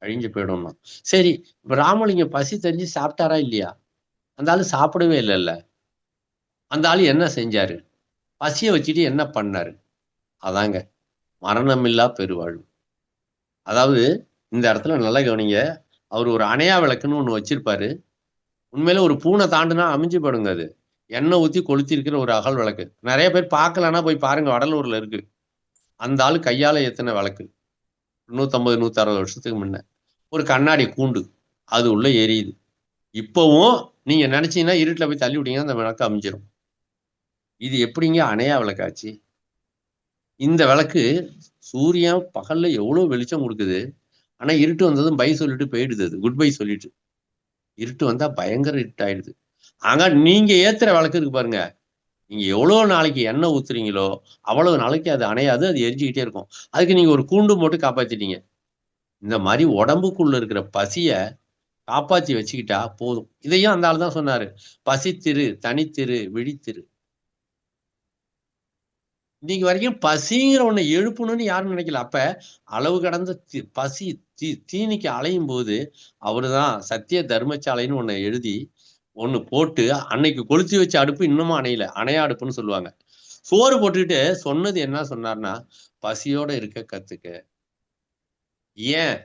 அழிஞ்சு போயிடும்னா. சரி, இப்ப ராமலிங்கம் பசி தெரிஞ்சு சாப்பிட்டாரா இல்லையா? அந்த ஆளு சாப்பிடவே இல்லைல்ல. அந்த ஆளு என்ன செஞ்சாரு? பசியை வச்சுட்டு என்ன பண்ணாரு? அதாங்க மரணமில்லா பெருவாழ்வு. அதாவது இந்த இடத்துல நல்லா கவனிங்க. அவர் ஒரு அணையா விளக்குன்னு ஒண்ணு வச்சிருப்பாரு. உண்மையில ஒரு பூனை தாண்டுனா அமைஞ்சு போடுங்க. அது எண்ணெய் ஊத்தி கொளுத்தி இருக்கிற ஒரு அகல் விளக்கு. நிறைய பேர் பார்க்கலன்னா போய் பாருங்க, வடலூர்ல இருக்கு. அந்த ஆளு கையால ஏத்தின விளக்கு. 150 160 வருஷத்துக்கு முன்ன ஒரு கண்ணாடி கூண்டு, அது உள்ள எரியுது. இப்பவும் நீங்க நினைச்சீங்கன்னா இருட்டுல போய் தள்ளி விட்டீங்கன்னா அந்த விளக்கு அமைஞ்சிடும். இது எப்படிங்க அணையா விளக்காச்சு? இந்த விளக்கு சூரியன் பகல்ல எவ்வளவு வெளிச்சம் கொடுக்குது, ஆனா இருட்டு வந்ததும் பை சொல்லிட்டு போயிடுது. அது குட் பை சொல்லிட்டு இருட்டு வந்தா பயங்கர இருட்டு ஆயிடுது. ஆனா நீங்க ஏத்துற விளக்கு இருக்கு பாருங்க, நீங்க எவ்வளவு நாளைக்கு எண்ணெய் ஊத்துறீங்களோ அவ்வளவு நாளைக்கு அது அணையாது, அது எரிஞ்சுக்கிட்டே இருக்கும். அதுக்கு நீங்க ஒரு கூண்டு போட்டு காப்பாத்திட்டீங்க. இந்த மாதிரி உடம்புக்குள்ள இருக்கிற பசிய காப்பாத்தி வச்சுக்கிட்டா போதும். இதையும் அந்த ஆள் தான் சொன்னாரு, பசித்திரு தனித்திரு விழித்திரு. இன்னைக்கு வரைக்கும் பசிங்கிற ஒண்ணு எழுப்பணும்னு யாரும் நினைக்கல. அப்ப அளவு கடந்த பசி தீனிக்கு அலையும் போது அவருதான் சத்திய தர்மசாலைன்னு ஒண்ணு எழுதி ஒண்ணு போட்டு, அன்னைக்கு கொளுத்தி வச்ச அடுப்பு இன்னமும் அணையல, அணையா அடுப்புன்னு சொல்லுவாங்க. சோறு போட்டுக்கிட்டு சொன்னது என்ன சொன்னார்னா, பசியோட இருக்க கத்துக்க. ஏன்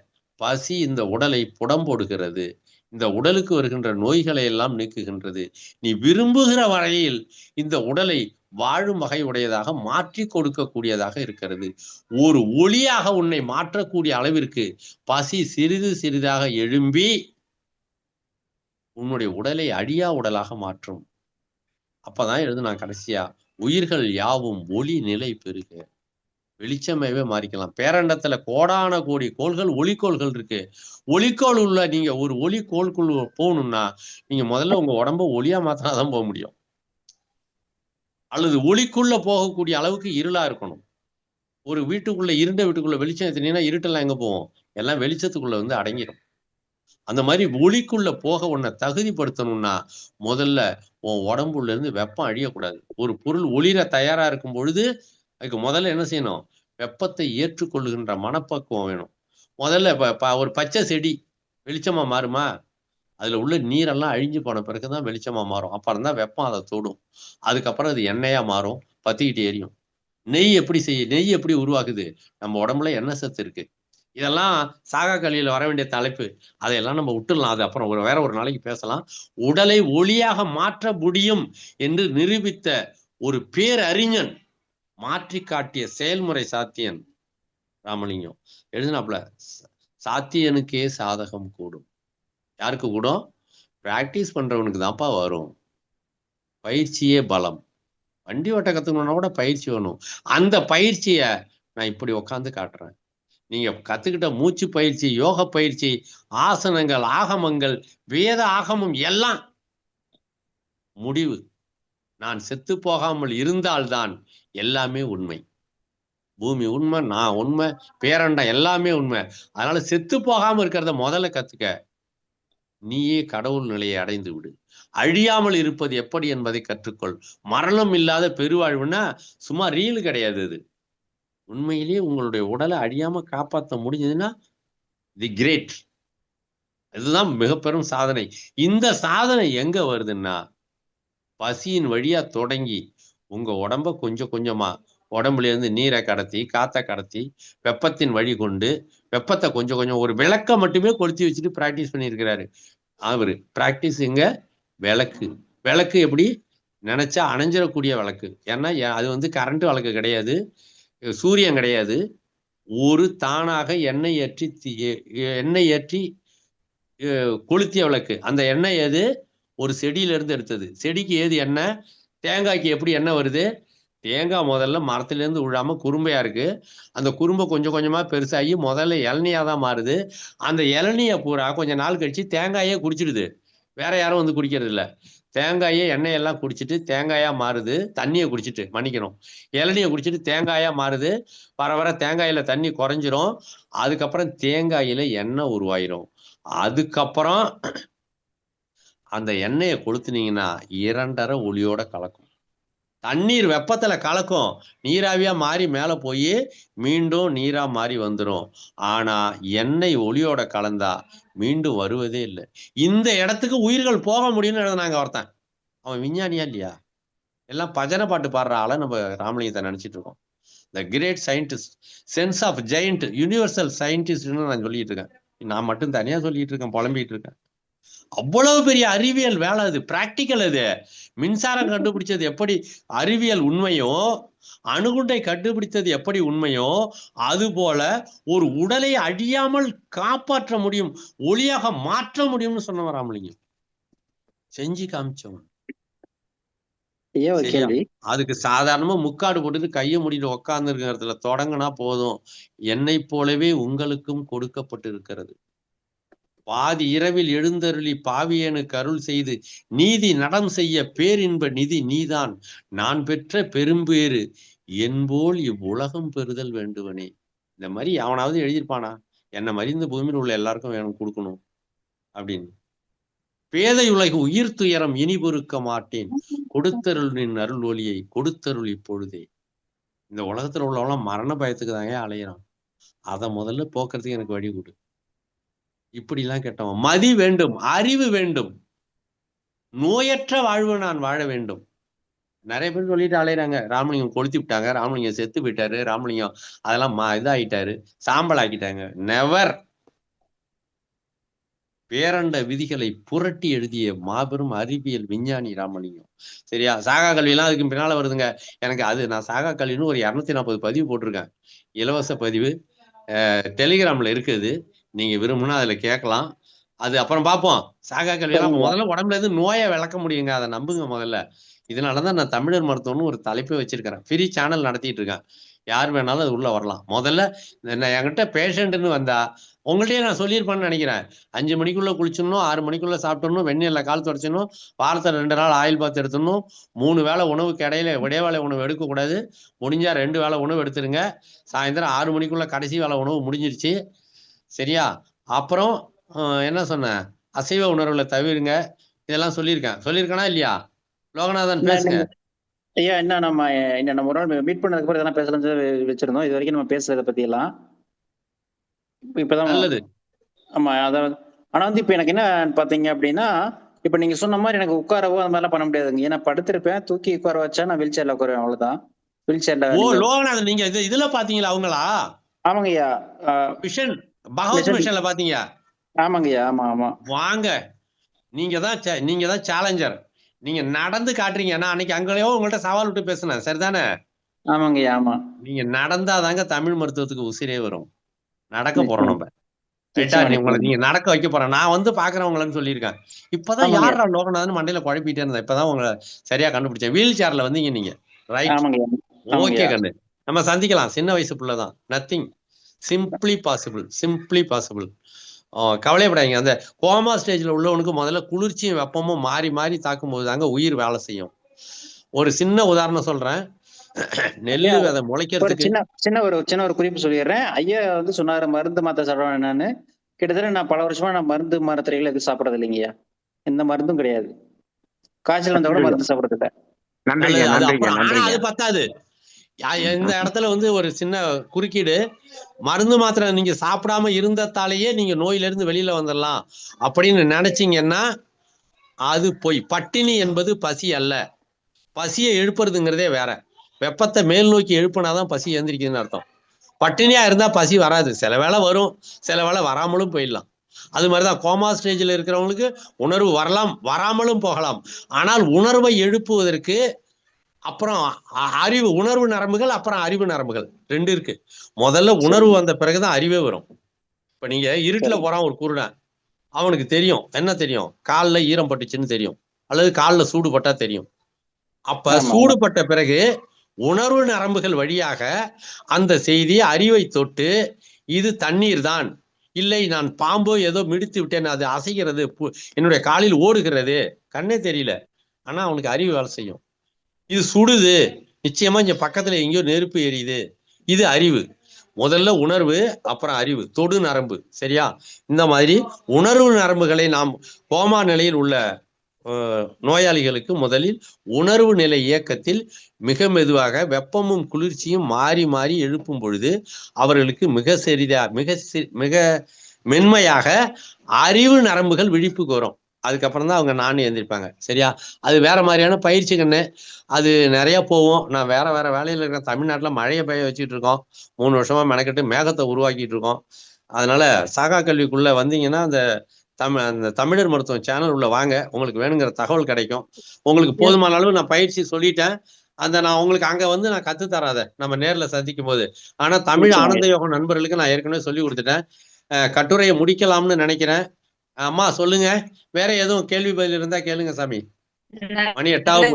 பசி இந்த உடலை புடம்போடுகிறது, இந்த உடலுக்கு வருகின்ற நோய்களை எல்லாம் நீக்குகின்றது. நீ விரும்புகிற வரையில் இந்த உடலை வாழும் வகை உடையதாக மாற்றி கொடுக்கக்கூடியதாக இருக்கிறது. ஒரு ஒளியாக உன்னை மாற்றக்கூடிய அளவிற்கு பசி சிறிது சிறிதாக எழும்பி உன்னுடைய உடலை அழியா உடலாக மாற்றும். அப்பதான் எழுதுனா கடைசியா, உயிர்கள் யாவும் ஒளி நிலை பெறுக. வெளிச்சமாவே மாறிக்கலாம். பேரண்டத்துல கோடான கோடி கோள்கள் ஒளிக்கோள்கள் இருக்கு. ஒளிக்கோள் உள்ள நீங்க ஒரு ஒளி கோளுக்குள்ள போகணும்னா நீங்க முதல்ல உங்க உடம்ப ஒளியா மாத்தினாதான் போக முடியும். அல்லது ஒளிக்குள்ள போகக்கூடிய அளவுக்கு இருளா இருக்கணும். ஒரு வீட்டுக்குள்ள இருண்ட வீட்டுக்குள்ள வெளிச்சம் ஏத்தினீங்கன்னா இருட்டெல்லாம் எங்க போவோம்? எல்லாம் வெளிச்சத்துக்குள்ள வந்து அடங்கிடும். அந்த மாதிரி ஒளிக்குள்ள போக உன்னை தகுதிப்படுத்தணும்னா முதல்ல உன் உடம்புல இருந்து வெப்பம் அழியக்கூடாது. ஒரு பொருள் ஒளிர தயாரா இருக்கும் பொழுது அதுக்கு முதல்ல என்ன செய்யணும்? வெப்பத்தை ஏற்றுக்கொள்ளுகின்ற மனப்பக்குவம் வேணும். முதல்ல ஒரு பச்சை செடி வெளிச்சமா மாறுமா? அதுல உள்ள நீரெல்லாம் அழிஞ்சு போன பிறகுதான் வெளிச்சமா மாறும். அப்புறம் தான் வெப்பம் அதை தொடும். அதுக்கப்புறம் அது எண்ணெயா மாறும், பத்திக்கிட்டு எரியும். நெய் எப்படி உருவாக்குது? நம்ம உடம்புல எண்ணெய் சத்து இருக்கு. இதெல்லாம் சாகா கலியில வர வேண்டிய தலைப்பு. அதையெல்லாம் நம்ம விட்டுடலாம். அது அப்புறம் வேற ஒரு நாளைக்கு பேசலாம். உடலை ஒளியாக மாற்ற முடியும் என்று நிரூபித்த ஒரு பேரறிஞன், மாற்றி காட்டிய செயல்முறை சாத்தியன் ராமலிங்கம் எழுதினாப்புல, சாத்தியனுக்கே சாதகம் கூடும். யாருக்கு கூடும்? பிராக்டிஸ் பண்றவனுக்கு தான்ப்பா வரும். பயிற்சியே பலம். வண்டி ஓட்ட கத்துக்கணும்னா கூட பயிற்சி வேணும். அந்த பயிற்சியை நான் இப்படி உட்காந்து காட்டுறேன். நீங்க கத்துக்கிட்ட மூச்சு பயிற்சி, யோக பயிற்சி, ஆசனங்கள், ஆகமங்கள், வேத ஆகமம் எல்லாம் முடிவு. நான் செத்து போகாமல் இருந்தால்தான் எல்லாமே உண்மை. பூமி உண்மை, நான் உண்மை, பேரண்டம் எல்லாமே உண்மை. அதனால செத்து போகாம இருக்கிறத முதல்ல கத்துக்க. நீயே கடவுள் நிலையை அடைந்து விடு. அழியாமல் இருப்பது எப்படி என்பதை கற்றுக்கொள். மரணம் இல்லாத பெருவாழ்வுன்னா சும்மா ரீல் கிடையாது. அது உண்மையிலேயே உங்களுடைய உடலை அழியாம காப்பாற்ற முடிஞ்சதுன்னா தி கிரேட். இதுதான் மிக பெரும் சாதனை. இந்த சாதனை எங்க வருதுன்னா பசியின் வழியா தொடங்கி உங்க உடம்ப கொஞ்சம் கொஞ்சமா உடம்புல இருந்து நீரை கடத்தி, காத்த கடத்தி, வெப்பத்தின் வழி கொண்டு வெப்பத்தை கொஞ்சம் கொஞ்சம் ஒரு விளக்க மட்டுமே கொளுத்தி வச்சுட்டு பிராக்டிஸ் பண்ணியிருக்கிறாரு. அவரு பிராக்டிஸ் எங்க? விளக்கு. விளக்கு எப்படி? நினைச்சா அணைஞ்சிடக்கூடிய விளக்கு. ஏன்னா அது வந்து கரண்ட் விளக்கு கிடையாது, சூரியன் கிடையாது. ஒரு தானாக எண்ணெய் ஏற்றி கொளுத்திய விளக்கு. அந்த எண்ணெய் எது? ஒரு செடியில இருந்து எடுத்தது. செடிக்கு ஏது எண்ணெய்? தேங்காய்க்கு எப்படி எண்ணெய் வருது? தேங்காய் முதல்ல மரத்திலேருந்து விழாம குறும்பையா இருக்கு. அந்த குறும்பை கொஞ்சம் கொஞ்சமா பெருசாகி முதல்ல இளநியா தான் மாறுது. அந்த இளநியை பூரா கொஞ்ச நாள் கழிச்சு தேங்காயே குடிச்சிடுது. வேற யாரும் வந்து குடிக்கிறது இல்லை. தேங்காயே எண்ணெயெல்லாம் குடிச்சிட்டு தேங்காயா மாறுது. தண்ணியை குடிச்சிட்டு, மன்னிக்கணும், இளநியை குடிச்சிட்டு தேங்காயா மாறுது. வர வர தேங்காயில தண்ணி குறைஞ்சிரும். அதுக்கப்புறம் தேங்காயில எண்ணெய் உருவாயிரும். அதுக்கப்புறம் அந்த எண்ணெயை கொளுத்துனீங்கன்னா 2.5 ஒளியோட கலக்கும். தண்ணீர் வெப்பத்துல கலக்கும், நீராவியா மாறி மேல போய் மீண்டும் நீரா மாறி வந்துடும். ஆனா எண்ணெய் ஒளியோட கலந்தா மீண்டும் வருவதே இல்லை. இந்த இடத்துக்கு உயிர்கள் போக முடியும்னு எழுதினாங்க ஒருத்தன். அவன் விஞ்ஞானியா இல்லையா? எல்லாம் பஜனை பாட்டு பாடுற ஆளை நம்ம ராமலிங்கத்தை நினைச்சிட்டு இருக்கோம். The great scientist, sense of giant, universal சயின்டிஸ்ட்னு நான் சொல்லிட்டு இருக்கேன். நான் மட்டும் தனியா சொல்லிட்டு இருக்கேன், புலம்பிட்டு இருக்கேன். அவ்வளவு பெரிய அறிவியல் வேலை அது, பிராக்டிக்கல். அது மின்சாரம் கண்டுபிடிச்சது எப்படி அறிவியல் உண்மையோ, அணுகுண்டை கண்டுபிடித்தது எப்படி உண்மையோ, அது போல ஒரு உடலை அழியாமல் காப்பாற்ற முடியும், ஒளியாக மாற்ற முடியும்னு சொன்னவன் ராமலிங்கம். செஞ்சு காமிச்சவன். அதுக்கு சாதாரணமா முக்காடு போட்டுட்டு கையை முடிட்டு உட்கார்ந்து இருக்கிற இடத்துல தொடங்கினா போதும். என்னை போலவே உங்களுக்கும் கொடுக்கப்பட்டு இருக்கிறது. பாதி இரவில் எழுந்தருளி பாவியனுக்கு அருள் செய்து நீதி நடம் செய்ய பேரின்ப நிதி நீதான். நான் பெற்ற பெரும்பேறு என்போல் இவ்வுலகம் பெறுதல் வேண்டுவனே. இந்த மாதிரி அவனாவது எழுதியிருப்பானா? என்னை மாதிரி இந்த பூமியில் உள்ள எல்லாருக்கும் வேணும் கொடுக்கணும் அப்படின்னு. பேதை உலகு உயிர் துயரம் இனி பொறுக்க மாட்டேன், கொடுத்தருளின் அருள் ஒளியை கொடுத்தருள் இப்பொழுதே. இந்த உலகத்துல உள்ளவெல்லாம் மரண பயத்துக்கு தாங்க அலையிறான். அதை முதல்ல போக்குறதுக்கு எனக்கு வழி கொடு. இப்படிலாம் கேட்டவன். மதி வேண்டும், அறிவு வேண்டும், நோயற்ற வாழ்வு நான் வாழ வேண்டும். நிறைய பேர் சொல்லிட்டு அலையிறாங்க, ராமலிங்கம் கொளுத்தி விட்டாங்க, ராமலிங்கம் செத்து போயிட்டாரு, ராமலிங்கம் அதெல்லாம் இதாகிட்டாரு, சாம்பல் ஆக்கிட்டாங்க. நெவர். பேரண்ட விதிகளை புரட்டி எழுதிய மாபெரும் அறிவியல் விஞ்ஞானி ராமலிங்கம். சரியா? சாகா கல்வியெல்லாம் அதுக்கு பின்னால வருதுங்க. எனக்கு அது நான் சாகா கல்வின்னு ஒரு 240 பதிவு போட்டிருக்கேன். இலவச பதிவு டெலிகிராம்ல இருக்குது. நீங்க விரும்புனா அதுல கேட்கலாம். அது அப்புறம் பார்ப்போம். சாகா கல்வியெல்லாம் முதல்ல உடம்புல இருந்து நோயை விளக்க முடியுங்க. அதை நம்புங்க முதல்ல. இதனாலதான் நான் தமிழர் மருத்துவம்னு ஒரு தலைப்பை வச்சிருக்கிறேன். ஃப்ரீ சேனல் நடத்திட்டு இருக்கேன். யார் வேணாலும் அது உள்ள வரலாம். முதல்ல என்கிட்ட பேஷண்ட்னு வந்தா உங்கள்கிட்டயே நான் சொல்லியிருப்பேன்னு நினைக்கிறேன். 5 மணிக்குள்ள குளிச்சிடணும், 6 மணிக்குள்ள சாப்பிட்டணும், வெந்நீர்ல கால் துடைச்சிடணும், வாரத்தில் 2 நாள் ஆயில் பாத்து எடுத்துடணும், 3 வேளை உணவுக்கு இடையில இடைவேளை உணவு எடுக்கக்கூடாது. முடிஞ்சா 2 வேளை உணவு எடுத்துருங்க. சாயந்தரம் 6 மணிக்குள்ள கடைசி வேளை உணவு முடிஞ்சிருச்சு. சரியா? அப்புறம் என்ன சொன்னேன்? அசைவ உணர்வுல தவிருங்க. இதெல்லாம் சொல்லியிருக்கேனா இல்லையா? லோகநாதன் பேசுங்க. ஐயா, நம்ம ஒரு நாள் மீட் பண்ணதுக்கு அப்புறம் இதெல்லாம் பேசலாம் வச்சிருந்தோம். இது வரைக்கும் நம்ம பேசுறதை பத்தி எல்லாம் இப்பதான் நல்லது. ஆமா, அதாவது ஆனா வந்து இப்ப எனக்கு என்ன பாத்தீங்க அப்படின்னா, இப்ப நீங்க சொன்ன மாதிரி எனக்கு உட்காரவோ அந்த மாதிரிலாம் பண்ண முடியாதுங்க. ஏன்னா படுத்திருப்பேன், தூக்கி உட்கார வச்சா நான் வீல் சேர்ல உட்காருவேன், அவ்வளவுதான். வீல் சேர்ல. ஓ, லோகநாதன் நீங்க இதுல பாத்தீங்களா அவங்களா? ஆமாங்கய்யா. மிஷன் பகவத் மிஷன்ல பாத்தீங்க? ஆமாங்கய்யா. ஆமா ஆமா. வாங்க, நீங்க தான் சேலஞ்சர். நீங்க நடந்து காட்டுறீங்க. நான் அன்னைக்கு அங்கேயோ உங்கள்ட்ட சவால் விட்டு பேசுனேன், சரிதானே? ஆமாங்கய்யா. ஆமா. நீங்க நடந்தாதாங்க தமிழ் மருத்துவத்துக்கு உசிரே வரும். நடக்க போறோம் நம்ம. நீங்க நடக்க வைக்க போறேன். நான் வந்து பாக்குறவங்களன்னு சொல்லியிருக்கேன். இப்பதான் யாரா லோகநாதன் மண்டையில குழப்பிட்டே இருந்தேன். இப்பதான் உங்களை சரியா கண்டுபிடிச்சேன். வீல் சேர்ல வந்தீங்க நீங்க. ரைட், ஓகே கண்ணு. நம்ம சந்திக்கலாம். சின்ன வயசு புள்ளதான். Nothing, simply possible. கவலைப்படாதீங்க. அந்த கோமா ஸ்டேஜ்ல உள்ளவனுக்கு முதல்ல குளிர்ச்சியும் வெப்பமும் மாறி மாறி தாக்கும் போது தாங்க உயிர் வேலை செய்யும். ஒரு சின்ன உதாரணம் சொல்றேன். நெல்லு விதை முளைக்கிறதுக்கு சின்ன ஒரு குறிப்பு சொல்லிடுறேன். ஐயா வந்து சொன்னாரு மருந்து மாத்த சாப்பிடுவேன். என்னன்னு கிட்டத்தட்ட நான் பல வருஷமா நான் மருந்து மாத்திரைகள் எதுவும் சாப்பிடறது இல்லைங்கய்யா. எந்த மருந்தும் கிடையாது. காய்ச்சல் வந்தா கூட மருந்து சாப்பிடறது இல்லை. அது பத்தாது. இந்த இடத்துல வந்து ஒரு சின்ன குறுக்கீடு. மருந்து மாத்திரை நீங்க சாப்பிடாம இருந்ததாலேயே நீங்க நோயில இருந்து வெளியில வந்துடலாம் அப்படின்னு நினைச்சீங்கன்னா அது போய். பட்டினி என்பது பசி அல்ல. பசியை எழுப்புறதுங்கிறதே வேற. வெப்பத்தை மேல் நோக்கி எழுப்பினாதான் பசி எழுந்திருக்குதுன்னு அர்த்தம். பட்டினியா இருந்தா பசி வராது. சில வேளை வரும், சில வேளை வராமலும் போயிடலாம். அது மாதிரிதான் கோமா ஸ்டேஜில் இருக்கிறவங்களுக்கு உணர்வு வரலாம், வராமலும் போகலாம். ஆனால் உணர்வை எழுப்புவதற்கு அப்புறம் அறிவு, உணர்வு நரம்புகள், அப்புறம் அறிவு நரம்புகள் 2 இருக்கு. முதல்ல உணர்வு வந்த பிறகுதான் அறிவே வரும். இப்ப நீங்க இருட்டுல போறான் ஒரு குருடன், அவனுக்கு தெரியும் என்ன தெரியும்? காலில் ஈரம் பட்டுச்சுன்னு தெரியும், அல்லது காலில் சூடு பட்டா தெரியும். அப்ப சூடுபட்ட பிறகு உணர்வு நரம்புகள் வழியாக அந்த செய்தி அறிவை தொட்டு இது தண்ணீர் தான், இல்லை நான் பாம்போ ஏதோ மிடித்து விட்டேன், அது அசைகிறது, என்னுடைய காலில் ஓடுகிறது, கண்ணே தெரியல, ஆனா அவனுக்கு அறிவு வேலை செய்யும். இது சுடுது, நிச்சயமா இங்க பக்கத்துல எங்கேயோ நெருப்பு எரியுது, இது அறிவு. முதல்ல உணர்வு, அப்புறம் அறிவு, தொடு நரம்பு. சரியா? இந்த மாதிரி உணர்வு நரம்புகளை நாம் கோமா நிலையில் உள்ள நோயாளிகளுக்கு முதலில் உணர்வு நிலை இயக்கத்தில் மிக மெதுவாக வெப்பமும் குளிர்ச்சியும் மாறி மாறி எழுப்பும் பொழுது அவர்களுக்கு மிக மென்மையாக அறிவு நரம்புகள் விழிப்புக்கு வரும். அதுக்கப்புறம் தான் அவங்க நானே எழுந்திருப்பாங்க. சரியா? அது வேற மாதிரியான பயிற்சி கண்ணு. அது நிறைய போவோம். நான் வேற வேலையில இருக்கேன். தமிழ்நாட்டில் மழையை பெய்ய வச்சுட்டு இருக்கோம். 3 வருஷமா மெனக்கெட்டு மேகத்தை உருவாக்கிட்டு இருக்கோம். அதனால சாகா கல்விக்குள்ள வந்தீங்கன்னா அந்த தமிழர் மருத்துவம் சேனல் உள்ள வாங்க. உங்களுக்கு வேணுங்கிற தகவல் கிடைக்கும். உங்களுக்கு போதுமான அளவு நான் பயிற்சி சொல்லிட்டேன். நான் உங்களுக்கு அங்க வந்து நான் கத்து தராத, நம்ம நேர்ல சந்திக்கும் போது. ஆனா தமிழ் ஆனந்த யோகம் நண்பர்களுக்கு நான் ஏற்கனவே சொல்லி கொடுத்துட்டேன். கட்டுரையை முடிக்கலாம்னு நினைக்கிறேன். அம்மா சொல்லுங்க, வேற எதுவும் கேள்வி பதில் இருந்தா கேளுங்க சாமி. மணி 8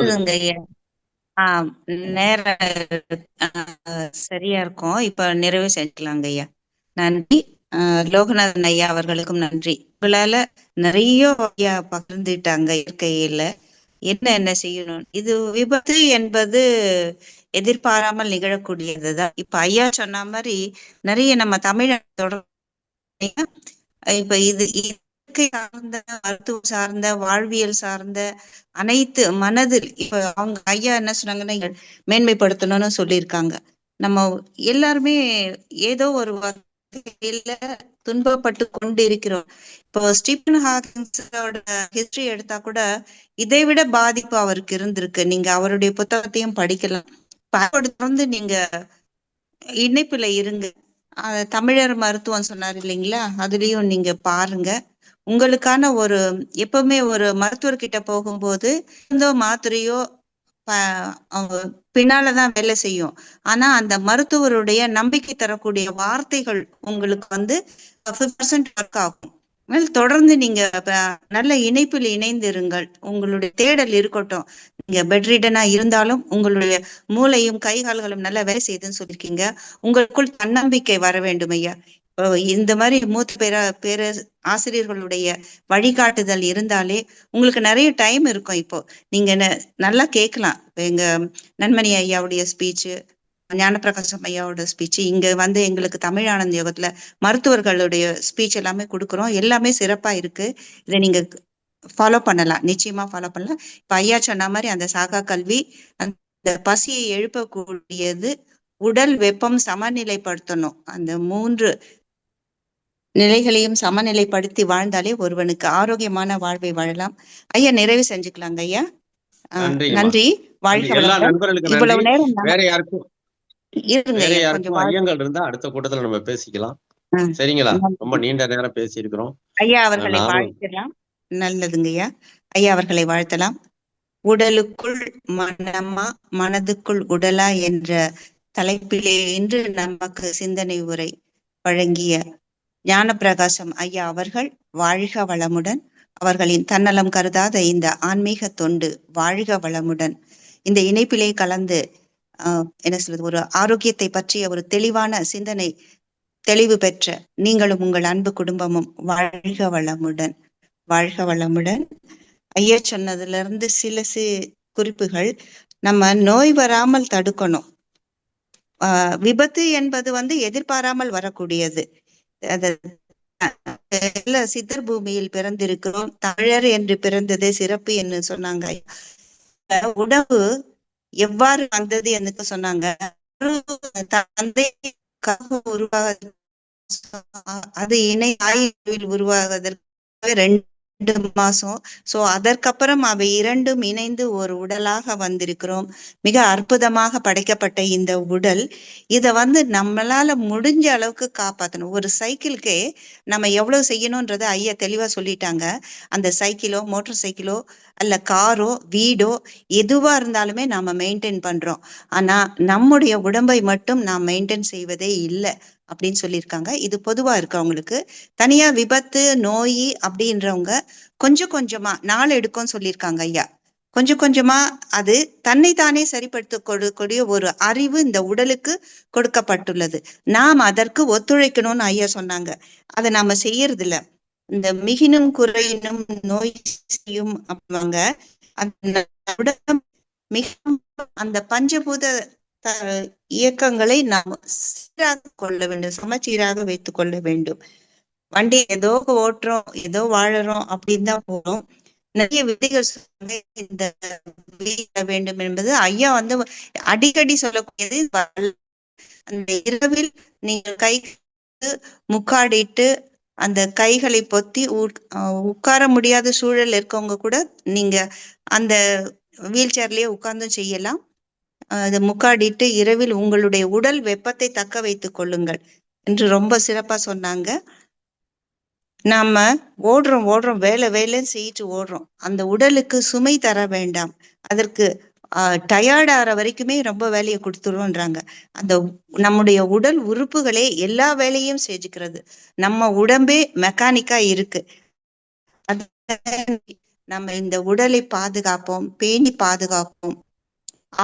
நேரம் சரியா இருக்கும். இப்ப நிறைவு செஞ்சுக்கலாங்க ஐயா. நன்றி. லோகநாதன் ஐயா அவர்களுக்கும் நன்றி. உங்களால நிறைய ஐயா பகிர்ந்துட்டாங்க. இயற்கையில என்ன செய்யணும். இது விபத்து என்பது எதிர்பாராமல் நிகழக்கூடியதுதான். இப்ப ஐயா சொன்ன மாதிரி நிறைய நம்ம தமிழோட இப்ப இது இயற்கை சார்ந்த, மருத்துவம் சார்ந்த, வாழ்வியல் சார்ந்த அனைத்து மனதில் இப்ப அவங்க ஐயா என்ன சொன்னாங்கன்னா மேன்மைப்படுத்தணும்னு சொல்லியிருக்காங்க. நம்ம எல்லாருமே ஏதோ ஒரு வகையில துன்பப்பட்டு கொண்டு இருக்கிறோம். இப்போ ஸ்டீபன் ஹாக்கின்ஸோட ஹிஸ்டரி எடுத்தா கூட இதை விட பாதிப்பு அவருக்கு இருந்திருக்கு. நீங்க அவருடைய புத்தகத்தையும் படிக்கலாம். தொடர்ந்து நீங்க இணைப்புல இருங்க. தமிழர் மருத்துவம் சொன்னார் இல்லைங்களா, அதுலயும் நீங்க பாருங்க. உங்களுக்கான ஒரு எப்பவுமே ஒரு மருத்துவர்கிட்ட போகும்போது மருந்தோ மாத்திரையோ அவங்க பின்னாலதான் வேலை செய்யும். ஆனா அந்த மருத்துவருடைய நம்பிக்கை தரக்கூடிய வார்த்தைகள் உங்களுக்கு வந்து 50% ஒர்க் ஆகும். தொடர்ந்து நீங்க நல்ல இணைப்பில் இணைந்திருங்கள். உங்களுடைய தேடல் இருக்கட்டும். நீங்க பெட்ரிடனா இருந்தாலும் உங்களுடைய மூளையும் கை கால்களும் நல்லா வேலை செய்யுதுன்னு சொல்லியிருக்கீங்க. உங்களுக்குள் தன்னம்பிக்கை வர வேண்டும் ஐயா. இந்த மாதிரி மூத்த பேர ஆசிரியர்களுடைய வழிகாட்டுதல் இருந்தாலே உங்களுக்கு நிறைய டைம் இருக்கும். இப்போ நீங்க நல்லா கேட்கலாம். எங்க நன்மணி ஐயாவுடைய ஸ்பீச்சு, ஞானப்பிரகாசம் ஐயாவோட ஸ்பீச், இங்க வந்து எங்களுக்கு தமிழ் ஆனந்த யோகத்துல மருத்துவர்களுடைய ஸ்பீச் எல்லாமே கொடுக்குறோம். எல்லாமே சிறப்பா இருக்கு. இதை நீங்க ஃபாலோ பண்ணலாம், நிச்சயமா ஃபாலோ பண்ணலாம். இப்ப ஐயா சொன்ன மாதிரி அந்த சாகா கல்வி அந்த பசியை எழுப்பக்கூடியது, உடல் வெப்பம் சமநிலைப்படுத்தணும். அந்த 3 நிலைகளையும் சமநிலைப்படுத்தி வாழ்ந்தாலே ஒருவனுக்கு ஆரோக்கியமான வாழ்வை வாழலாம். ஐயா நிறைவு செஞ்சுக்கலாங்க ஐயா. நன்றி. வாழ்க எல்லா வளமுடன். நண்பர்களுக்கு இவ்வளவு நன்றி. நேரம் வேற யாருக்கும் இருங்க வேற ஐயா, யாருக்கும் கொஞ்சம் ஐயங்கள் இருந்தா அடுத்த கூட்டத்துல நம்ம பேசிக்கலாம். சரிங்களா? ரொம்ப நீண்ட நேரம் பேசியிருக்கிறோம். ஐயா அவர்களை நானும் வாழ்த்தலாம். நல்லதுங்க ஐயா. ஐயா அவர்களை வாழ்த்தலாம். உடலுக்குள் மனமா மனதுக்குள் உடலா என்ற தலைப்பிலே இன்று நமக்கு சிந்தனை உரை வழங்கிய ஞானப்பிரகாசம் ஐயா அவர்கள் வாழ்க வளமுடன். அவர்களின் தன்னலம் கருதாத இந்த ஆன்மீக தொண்டு வாழ்க வளமுடன். இந்த இணைப்பிலே கலந்து என்ன சொல்றது, ஒரு ஆரோக்கியத்தை பற்றிய ஒரு தெளிவான சிந்தனை தெளிவு பெற்ற நீங்களும் உங்கள் அன்பு குடும்பமும் வாழ்க வளமுடன். வாழ்க வளமுடன். ஐயா சொன்னதுல இருந்து சில குறிப்புகள். நம்ம நோய் வராமல் தடுக்கணும். விபத்து என்பது வந்து எதிர்பாராமல் வரக்கூடியது. சித்தர் பூமியில் பிறந்திருக்கிறோம், தமிழர் என்று பிறந்ததே சிறப்பு என்று சொன்னாங்க. உணவு எவ்வாறு வந்தது என்று சொன்னாங்க. தந்தைக்காக உருவாக அது இணை ஆய்வில் உருவாவதற்கு 2 மாசம். சோ அதற்கப்புறம் அவை இரண்டும் இணைந்து ஒரு உடலாக வந்திருக்கிறோம். மிக அற்புதமாக படைக்கப்பட்ட இந்த உடல், இத வந்து நம்மளால முடிஞ்ச அளவுக்கு காப்பாற்றணும். ஒரு சைக்கிளுக்கே நம்ம எவ்வளவு செய்யணும்ன்றத ஐயா தெளிவா சொல்லிட்டாங்க. அந்த சைக்கிளோ மோட்டார் சைக்கிளோ அல்ல காரோ வீடோ எதுவா இருந்தாலுமே நாம மெயின்டைன் பண்றோம். ஆனா நம்முடைய உடம்பை மட்டும் நாம் மெயின்டைன் செய்வதே இல்லை அப்படின்னு சொல்லியிருக்காங்க. இது பொதுவா இருக்கு. அவங்களுக்கு தனியா விபத்து நோய் அப்படின்றவங்க கொஞ்சம் கொஞ்சமா நாள் எடுக்கும்னு சொல்லியிருக்காங்க ஐயா. கொஞ்சம் கொஞ்சமா அது தன்னைத்தானே சரிப்படுத்த கொடுக்கக்கூடிய ஒரு அறிவு இந்த உடலுக்கு கொடுக்கப்பட்டுள்ளது. நாம் அதற்கு ஒத்துழைக்கணும்னு ஐயா சொன்னாங்க. அதை நாம செய்யறது இல்ல. இந்த மிகினும் குறையினும் நோய் செய்யும் அப்படிவாங்க. அந்த பஞ்சபூத இயக்கங்களை நாம் சீராக கொள்ள வேண்டும், சமச்சீராக வைத்துக் கொள்ள வேண்டும். வண்டி ஏதோ ஓட்டுறோம், ஏதோ வாழறோம் அப்படின்னு தான் போறோம். நிறைய விதிகள் இந்த வேண்டும் என்பது ஐயா வந்து அடிக்கடி சொல்லக்கூடியது. அந்த இரவில் நீங்கள் கை முக்காடிட்டு அந்த கைகளை பொத்தி உட்கார முடியாத சூழல் இருக்கவங்க கூட நீங்க அந்த வீல் சேர்லயே உட்கார்ந்து செய்யலாம். அதை முக்காடிட்டு இரவில் உங்களுடைய உடல் வெப்பத்தை தக்க வைத்துக் கொள்ளுங்கள் என்று ரொம்ப சிறப்பா சொன்னாங்க. நாம ஓடுறோம் வேலைன்னு செய்யிட்டு ஓடுறோம். அந்த உடலுக்கு சுமை தர வேண்டாம். அதற்கு டயர்ட் ஆகிற வரைக்குமே ரொம்ப வேலையை கொடுத்துருவோன்றாங்க. அந்த நம்முடைய உடல் உறுப்புகளே எல்லா வேலையும் செஞ்சுக்கிறது. நம்ம உடம்பே மெக்கானிக்கா இருக்கு. நம்ம இந்த உடலை பாதுகாப்போம், பேணி பாதுகாப்போம்,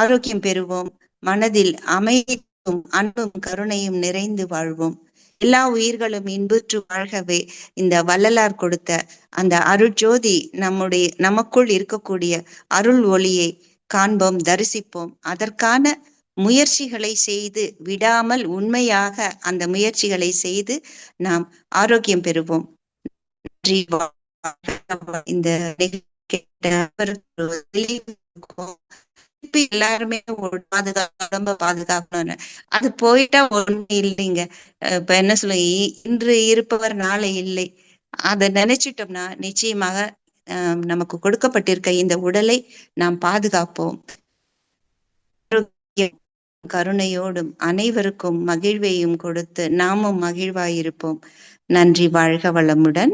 ஆரோக்கியம் பெறுவோம், மனதில் அமைதியும் அன்பும் கருணையும் நிறைந்து வாழ்வோம். எல்லா உயிர்களும் இன்புற்று வாழ்கவே இந்த வள்ளலார் கொடுத்த அந்த அருட்ஜோதி நமக்குள் இருக்கக்கூடிய அருள் ஒளியை காண்போம், தரிசிப்போம். அதற்கான முயற்சிகளை செய்து விடாமல் உண்மையாக அந்த முயற்சிகளை செய்து நாம் ஆரோக்கியம் பெறுவோம். இந்த எல்லாருமே உடம்ப பாதுகாக்கணும்னு அது போயிட்டா ஒண்ணு இல்லைங்க. இப்ப என்ன சொல்ல, இன்று இருப்பவர் நாளை இல்லை. அதை நினைச்சிட்டோம்னா நிச்சயமாக நமக்கு கொடுக்கப்பட்டிருக்க இந்த உடலை நாம் பாதுகாப்போம். கருணையோடும் அனைவருக்கும் மகிழ்வையும் கொடுத்து நாமும் மகிழ்வாயிருப்போம். நன்றி. வாழ்க வளமுடன்.